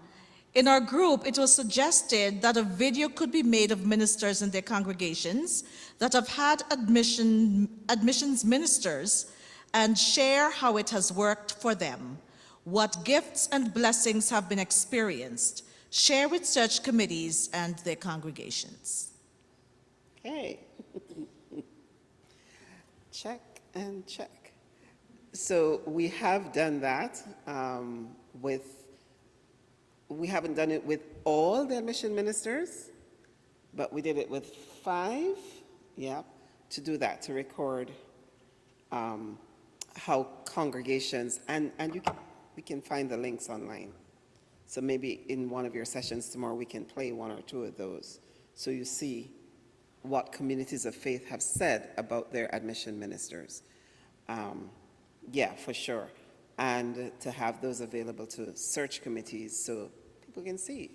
In our group, it was suggested that a video could be made of ministers in their congregations that have had admissions ministers and share how it has worked for them, what gifts and blessings have been experienced, share with search committees and their congregations. Okay. Check and check. So we have done that we haven't done it with all the admission ministers, but we did it with 5, to do that, to record how congregations, and we can find the links online. So maybe in one of your sessions tomorrow, we can play 1 or 2 of those, so you see what communities of faith have said about their admission ministers. Yeah, for sure. And to have those available to search committees so people can see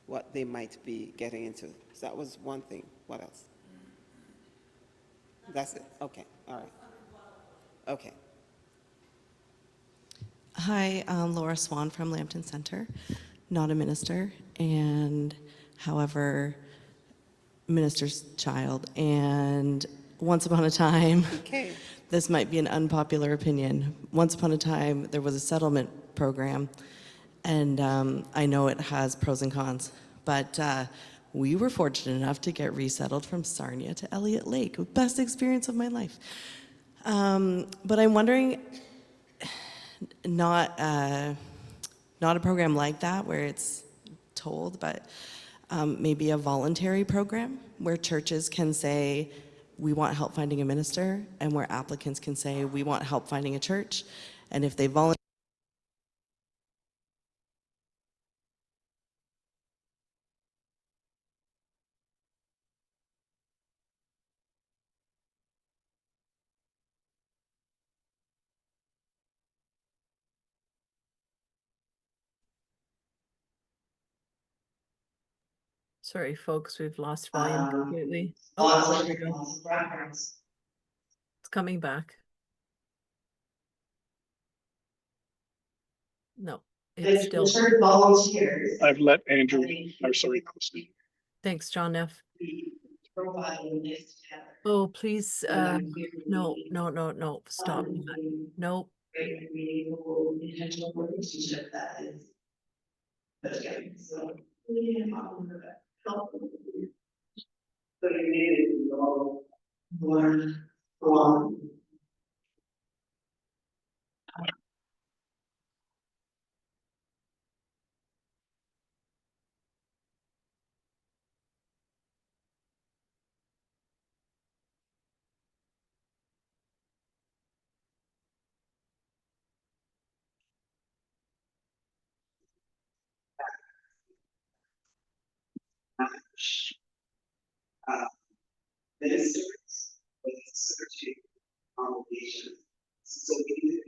what they might be getting into. So that was one thing. What else? That's it. Okay. All right. Okay. Hi, I'm Laura Swan from Lambton Center, not a minister, and however, minister's child. And once upon a time, this might be an unpopular opinion. Once upon a time, there was a settlement program, and I know it has pros and cons, but we were fortunate enough to get resettled from Sarnia to Elliott Lake. Best experience of my life. But I'm wondering, not a program like that where it's told, but maybe a voluntary program where churches can say, we want help finding a minister, and where applicants can say, we want help finding a church. And if they volunteer, Sorry, folks, we've lost volume completely. Oh, there we go. It's coming back. No, it's still. I've let Andrew, or sorry, Christine. Thanks, John F. Oh, please, no, stop. Nope. Ministers with searching congregations. So we need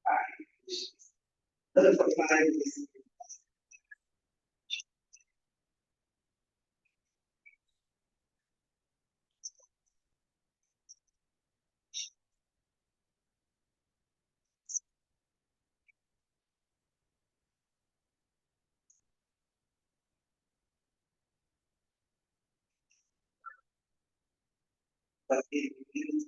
congregations. Look for 5 reasons. But it means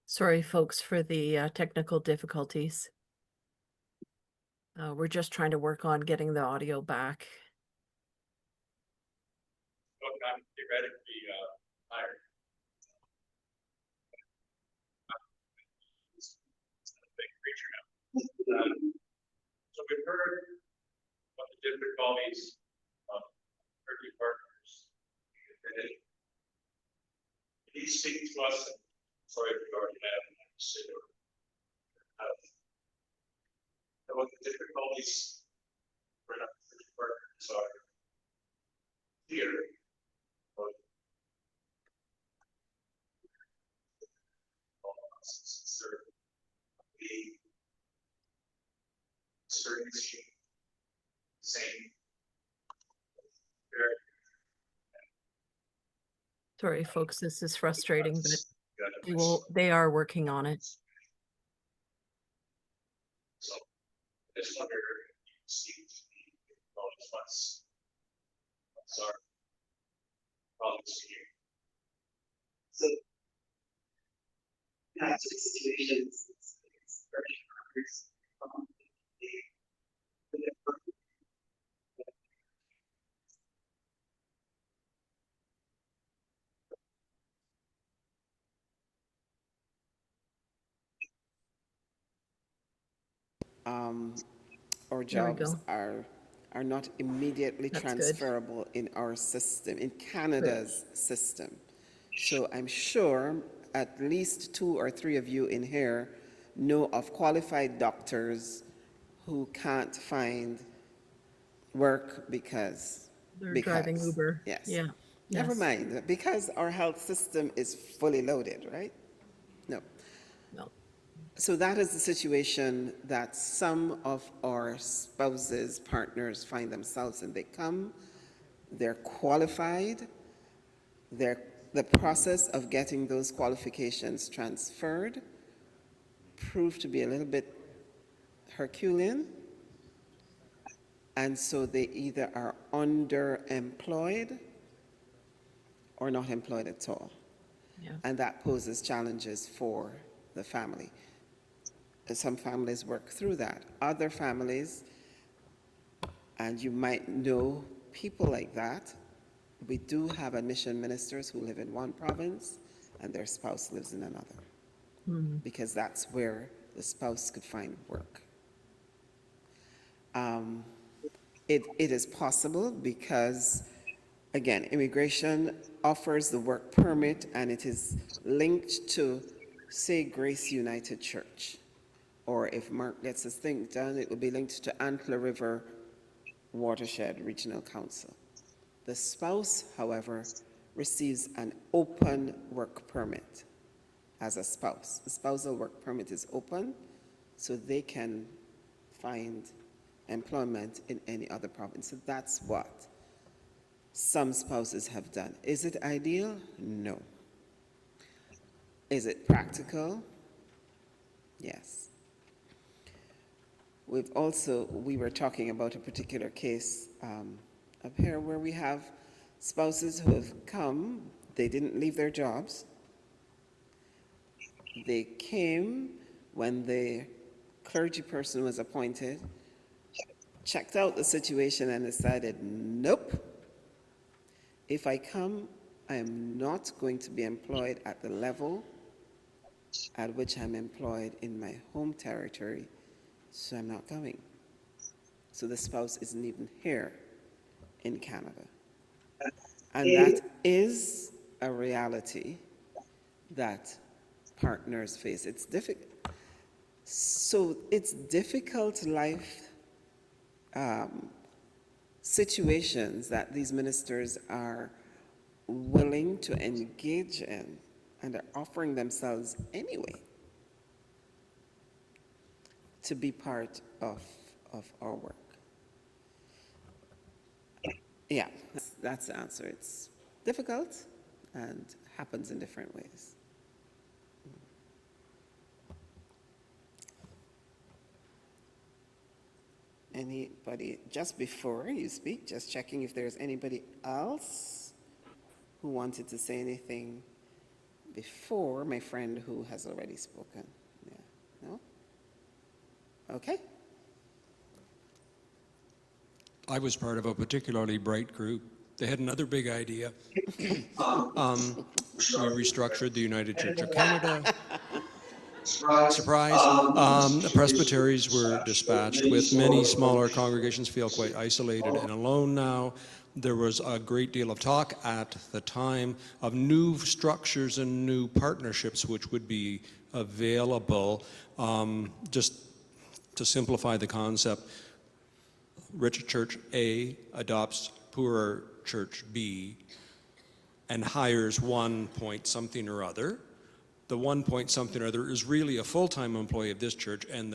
Sorry, folks, for the technical difficulties. We're just trying to work on getting the audio back. Theoretically higher. It's a big creature now. So we've heard what the difficulties of early partners. Can you speak to us? Sorry if you already have an answer. What the difficulties for early partners are here. Sorry, folks, this is frustrating, but they are working on it. So I just wonder if you see what's our problems here. So that's the situations. or There we jobs go. are not immediately That's good. transferable in our system, in Canada's system. So I'm sure at least 2 or 3 of you in here know of qualified doctors who can't find work because They're driving Uber. yes. Yeah. Never Yes. mind, because our health system is fully loaded, right? No. No. So that is the situation that some of our spouses, partners find themselves in. They come, they're qualified, the process of getting those qualifications transferred proved to be a little bit Herculean, and so they either are underemployed or not employed at all. Yeah. And that poses challenges for the family. Some families work through that. Other families, and you might know people like that, we do have admission ministers who live in one province and their spouse lives in another, because that's where the spouse could find work. It is possible because, again, immigration offers the work permit and it is linked to, say, Grace United Church. Or if Mark gets his thing done, it will be linked to Antler River Watershed Regional Council. The spouse, however, receives an open work permit as a spouse. The spousal work permit is open, so they can find employment in any other province. So that's what some spouses have done. Is it ideal? No. Is it practical? Yes. We were talking about a particular case up here where we have spouses who have come, they didn't leave their jobs. They came when the clergy person was appointed, checked out the situation and decided, nope, if I come, I am not going to be employed at the level at which I'm employed in my home territory, so I'm not coming. So the spouse isn't even here in Canada. And that is a reality that partners face. It's difficult. So it's difficult life situations that these ministers are willing to engage in and are offering themselves anyway to be part of our work. Yeah, that's the answer. It's difficult and happens in different ways. Anybody, just before you speak, just checking if there's anybody else who wanted to say anything before my friend who has already spoken. Yeah, no? Okay. I was part of a particularly bright group. They had another big idea. We restructured the United Church of Canada. Surprise. The presbyteries were dispatched with many smaller congregations feel quite isolated and alone now. There was a great deal of talk at the time of new structures and new partnerships which would be available. Just to simplify the concept, rich church A adopts poorer church B and hires 1 point something or other. The 1 point something or other is really a full-time employee of this church, and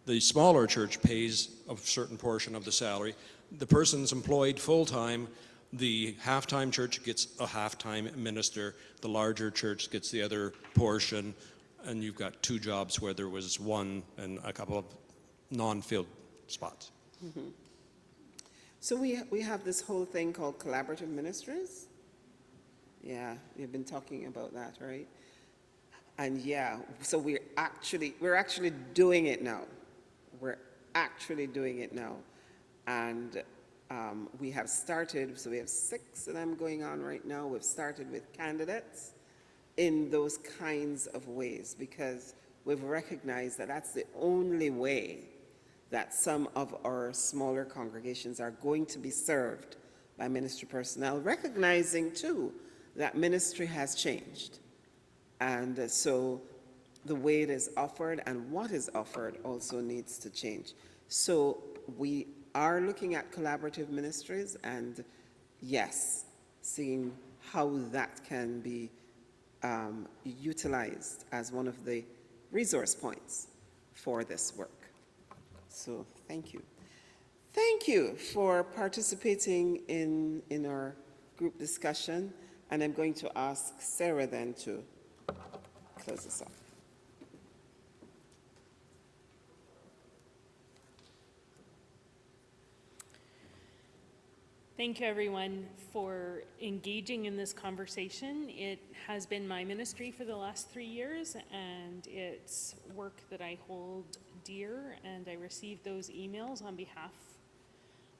the smaller church pays a certain portion of the salary. The person's employed full-time. The half-time church gets a half-time minister. The larger church gets the other portion, and you've got 2 jobs where there was 1 and a couple of non-filled spots. Mm-hmm. So we have this whole thing called collaborative ministries. Yeah, we've been talking about that, right? And yeah, so we're actually doing it now. We're actually doing it now. And we have started, so we have 6 of them going on right now. We've started with candidates in those kinds of ways because we've recognized that that's the only way that some of our smaller congregations are going to be served by ministry personnel, recognizing too that ministry has changed. And so the way it is offered and what is offered also needs to change. So we are looking at collaborative ministries and yes, seeing how that can be utilized as one of the resource points for this work. So thank you. Thank you for participating in our group discussion. And I'm going to ask Sarah then to close us off. Thank you, everyone, for engaging in this conversation. It has been my ministry for the last 3 years, and it's work that I hold dear, and I receive those emails on behalf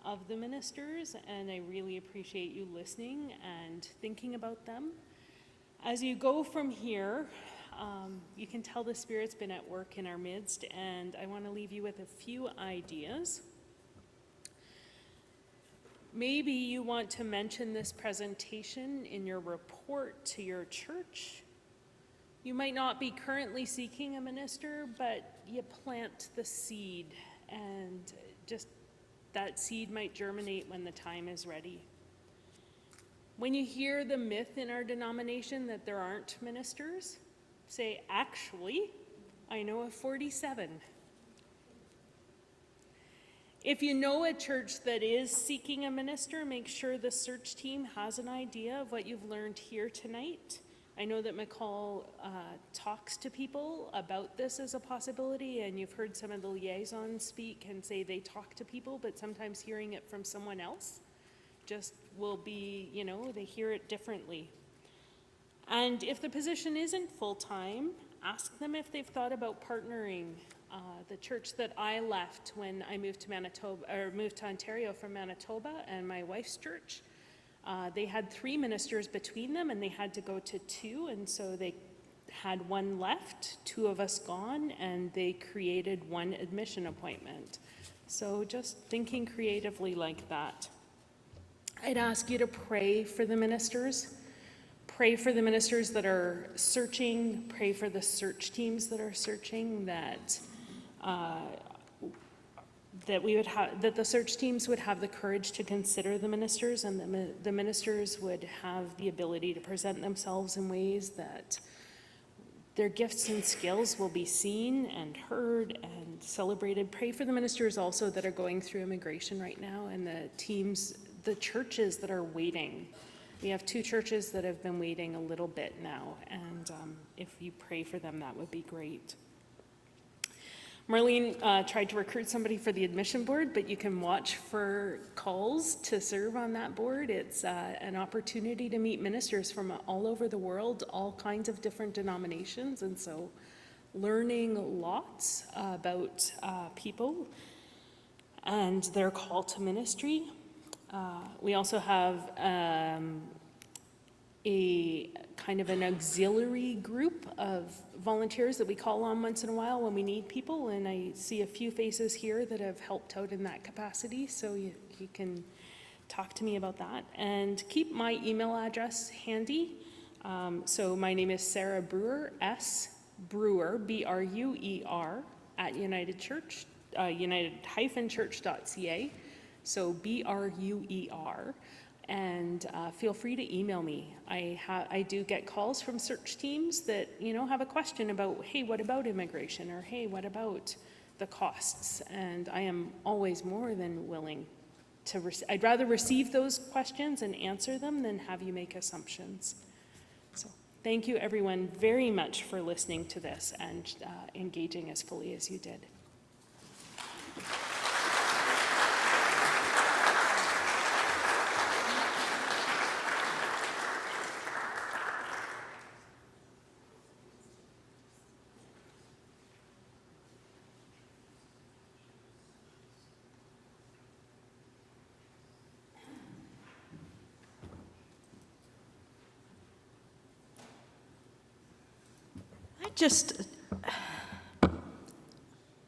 of the ministers, and I really appreciate you listening and thinking about them. As you go from here, you can tell the Spirit's been at work in our midst, and I want to leave you with a few ideas. Maybe you want to mention this presentation in your report to your church. You might not be currently seeking a minister, but you plant the seed, and just that seed might germinate when the time is ready. When you hear the myth in our denomination that there aren't ministers, say, actually, I know of 47. If you know a church that is seeking a minister, make sure the search team has an idea of what you've learned here tonight. I know that McCall talks to people about this as a possibility, and you've heard some of the liaisons speak and say they talk to people, but sometimes hearing it from someone else just will be, you know, they hear it differently. And if the position isn't full-time, ask them if they've thought about partnering. The church that I left when I moved to Manitoba, or moved to Ontario from Manitoba, and my wife's church, they had 3 ministers between them, and they had to go to 2, and so they had 1 left, 2 of us gone, and they created 1 admission appointment. So just thinking creatively like that. I'd ask you to pray for the ministers. Pray for the ministers that are searching. Pray for the search teams that are searching, that that the search teams would have the courage to consider the ministers, and the ministers would have the ability to present themselves in ways that their gifts and skills will be seen and heard and celebrated. Pray for the ministers also that are going through immigration right now, and the teams, the churches that are waiting. We have 2 churches that have been waiting a little bit now, and if you pray for them, that would be great. Marlene tried to recruit somebody for the admission board, but you can watch for calls to serve on that board. It's an opportunity to meet ministers from all over the world, all kinds of different denominations, and so learning lots about people and their call to ministry. We also have a kind of an auxiliary group of volunteers that we call on once in a while when we need people, and I see a few faces here that have helped out in that capacity, so you can talk to me about that. And keep my email address handy. So my name is Sarah Brewer, S. Brewer, B-R-U-E-R, at United Church, united-church.ca. So B-R-U-E-R. And feel free to email me. I do get calls from search teams that, you know, have a question about, hey, what about immigration? Or hey, what about the costs? And I am always more than willing to, I'd rather receive those questions and answer them than have you make assumptions. So thank you everyone very much for listening to this and engaging as fully as you did.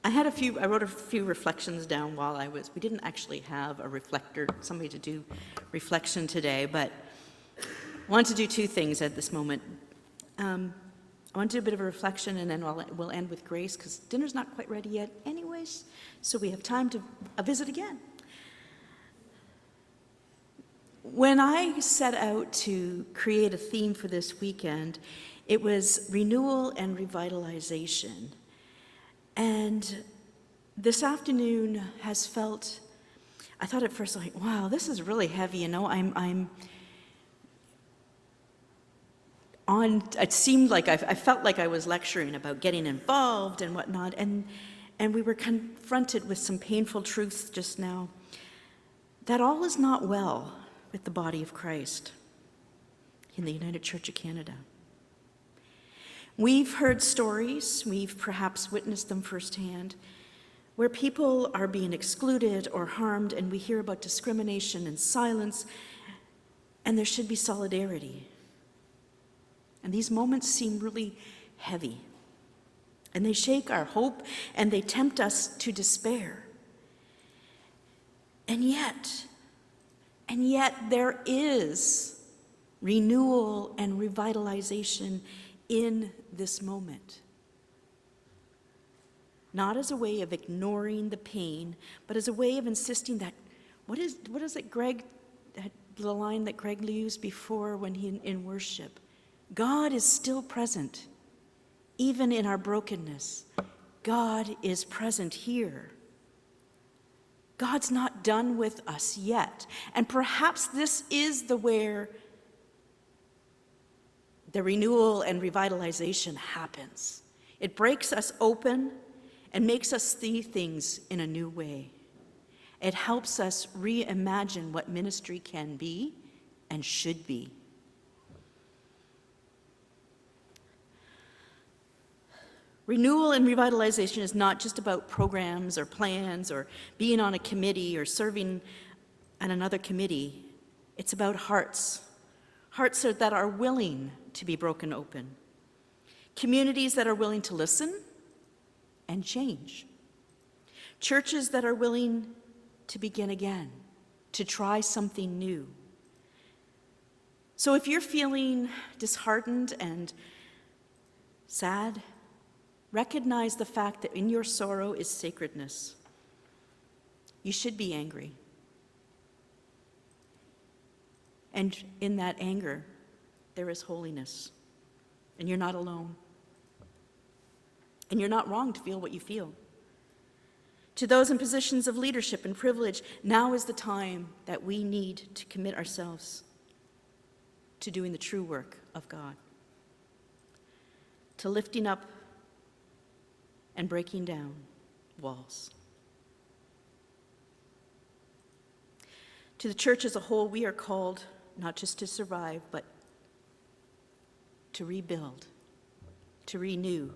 I I wrote a few reflections down while we didn't actually have a reflector, somebody to do reflection today, but I want to do two things at this moment. I want to do a bit of a reflection, and then we'll end with grace, because dinner's not quite ready yet anyways, so we have time to visit again. When I set out to create a theme for this weekend, it was renewal and revitalization. And this afternoon has felt, I thought at first, like, wow, this is really heavy, you know, I'm on, it seemed like I felt like I was lecturing about getting involved and whatnot, and we were confronted with some painful truths just now, that all is not well with the body of Christ in the United Church of Canada. We've heard stories, we've perhaps witnessed them firsthand, where people are being excluded or harmed, and we hear about discrimination and silence, and there should be solidarity. And these moments seem really heavy, and they shake our hope, and they tempt us to despair. And yet there is renewal and revitalization in this moment. Not as a way of ignoring the pain, but as a way of insisting that, what is it, Greg, the line that Greg used before when he in worship? God is still present, even in our brokenness. God is present here. God's not done with us yet. And perhaps this is where the renewal and revitalization happens. It breaks us open and makes us see things in a new way. It helps us reimagine what ministry can be and should be. Renewal and revitalization is not just about programs or plans or being on a committee or serving on another committee. It's about hearts that are willing to be broken open, communities that are willing to listen and change, churches that are willing to begin again, to try something new. So if you're feeling disheartened and sad, recognize the fact that in your sorrow is sacredness. You should be angry. And in that anger, there is holiness. And you're not alone. And you're not wrong to feel what you feel. To those in positions of leadership and privilege, now is the time that we need to commit ourselves to doing the true work of God, to lifting up and breaking down walls. To the church as a whole, we are called not just to survive, but to rebuild, to renew,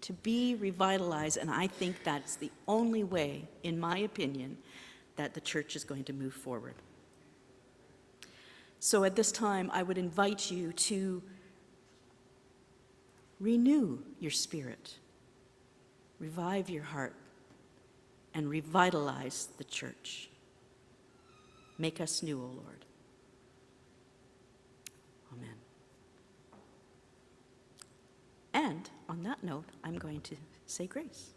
to be revitalized, and I think that's the only way, in my opinion, that the church is going to move forward. So at this time, I would invite you to renew your spirit, revive your heart, and revitalize the church. Make us new, O Lord. Amen. And on that note, I'm going to say grace.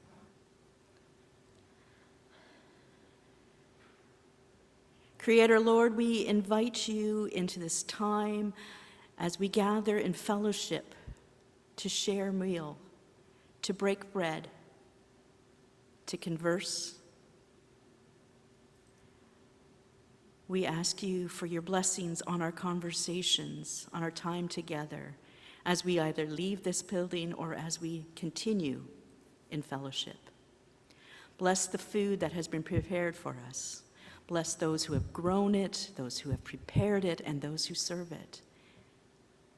Creator, Lord, we invite you into this time as we gather in fellowship to share meal, to break bread, to converse. We ask you for your blessings on our conversations, on our time together, as we either leave this building or as we continue in fellowship. Bless the food that has been prepared for us. Bless those who have grown it, those who have prepared it, and those who serve it.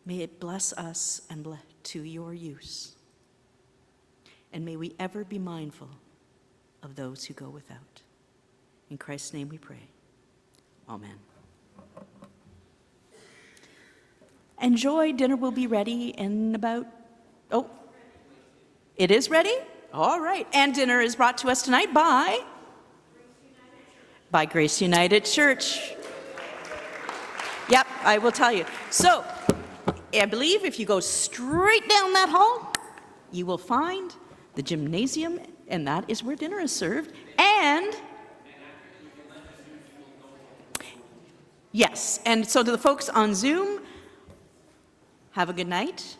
May it bless us and to your use. And may we ever be mindful of those who go without. In Christ's name we pray. Amen. Enjoy. Dinner will be ready in about, it is ready? All right, and dinner is brought to us tonight by Grace United Church. Yep, I will tell you. So, I believe if you go straight down that hall, you will find the gymnasium, and that is where dinner is served. And yes, and so to the folks on Zoom, have a good night.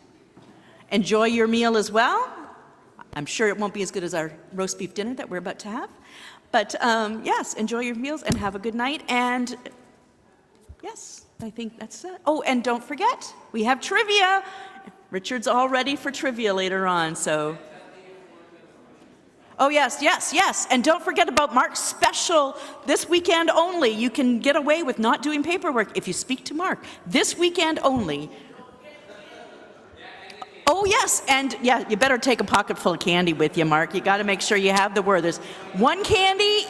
Enjoy your meal as well. I'm sure it won't be as good as our roast beef dinner that we're about to have. But yes, enjoy your meals and have a good night. And yes, I think that's it. Oh, and don't forget, we have trivia. Richard's all ready for trivia later on, so. Oh, yes, yes, yes. And don't forget about Mark's special this weekend only. You can get away with not doing paperwork if you speak to Mark. This weekend only. Oh, yes, and yeah, you better take a pocket full of candy with you, Mark. You got to make sure you have the word. There's one candy.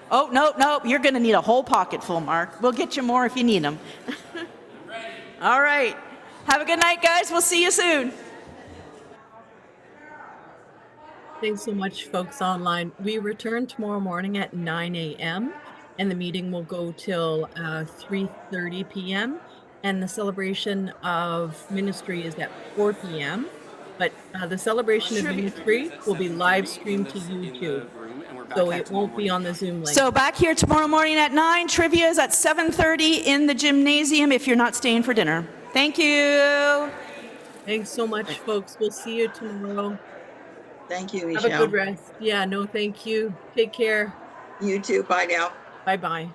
Oh, no, you're going to need a whole pocket full, Mark. We'll get you more if you need them. All right. Have a good night, guys. We'll see you soon. Thanks so much, folks online. We return tomorrow morning at 9 a.m. and the meeting will go till 3:30 p.m. and the celebration of ministry is at 4 p.m. But the celebration of ministry will be live streamed to YouTube, so it won't be on the Zoom link. So back here tomorrow morning at 9. Trivia is at 7:30 in the gymnasium if you're not staying for dinner. Thank you. Thanks so much, folks. We'll see you tomorrow. Thank you, Have Michelle. a good rest. Yeah, no, thank you. Take care. You too. Bye now. Bye-bye.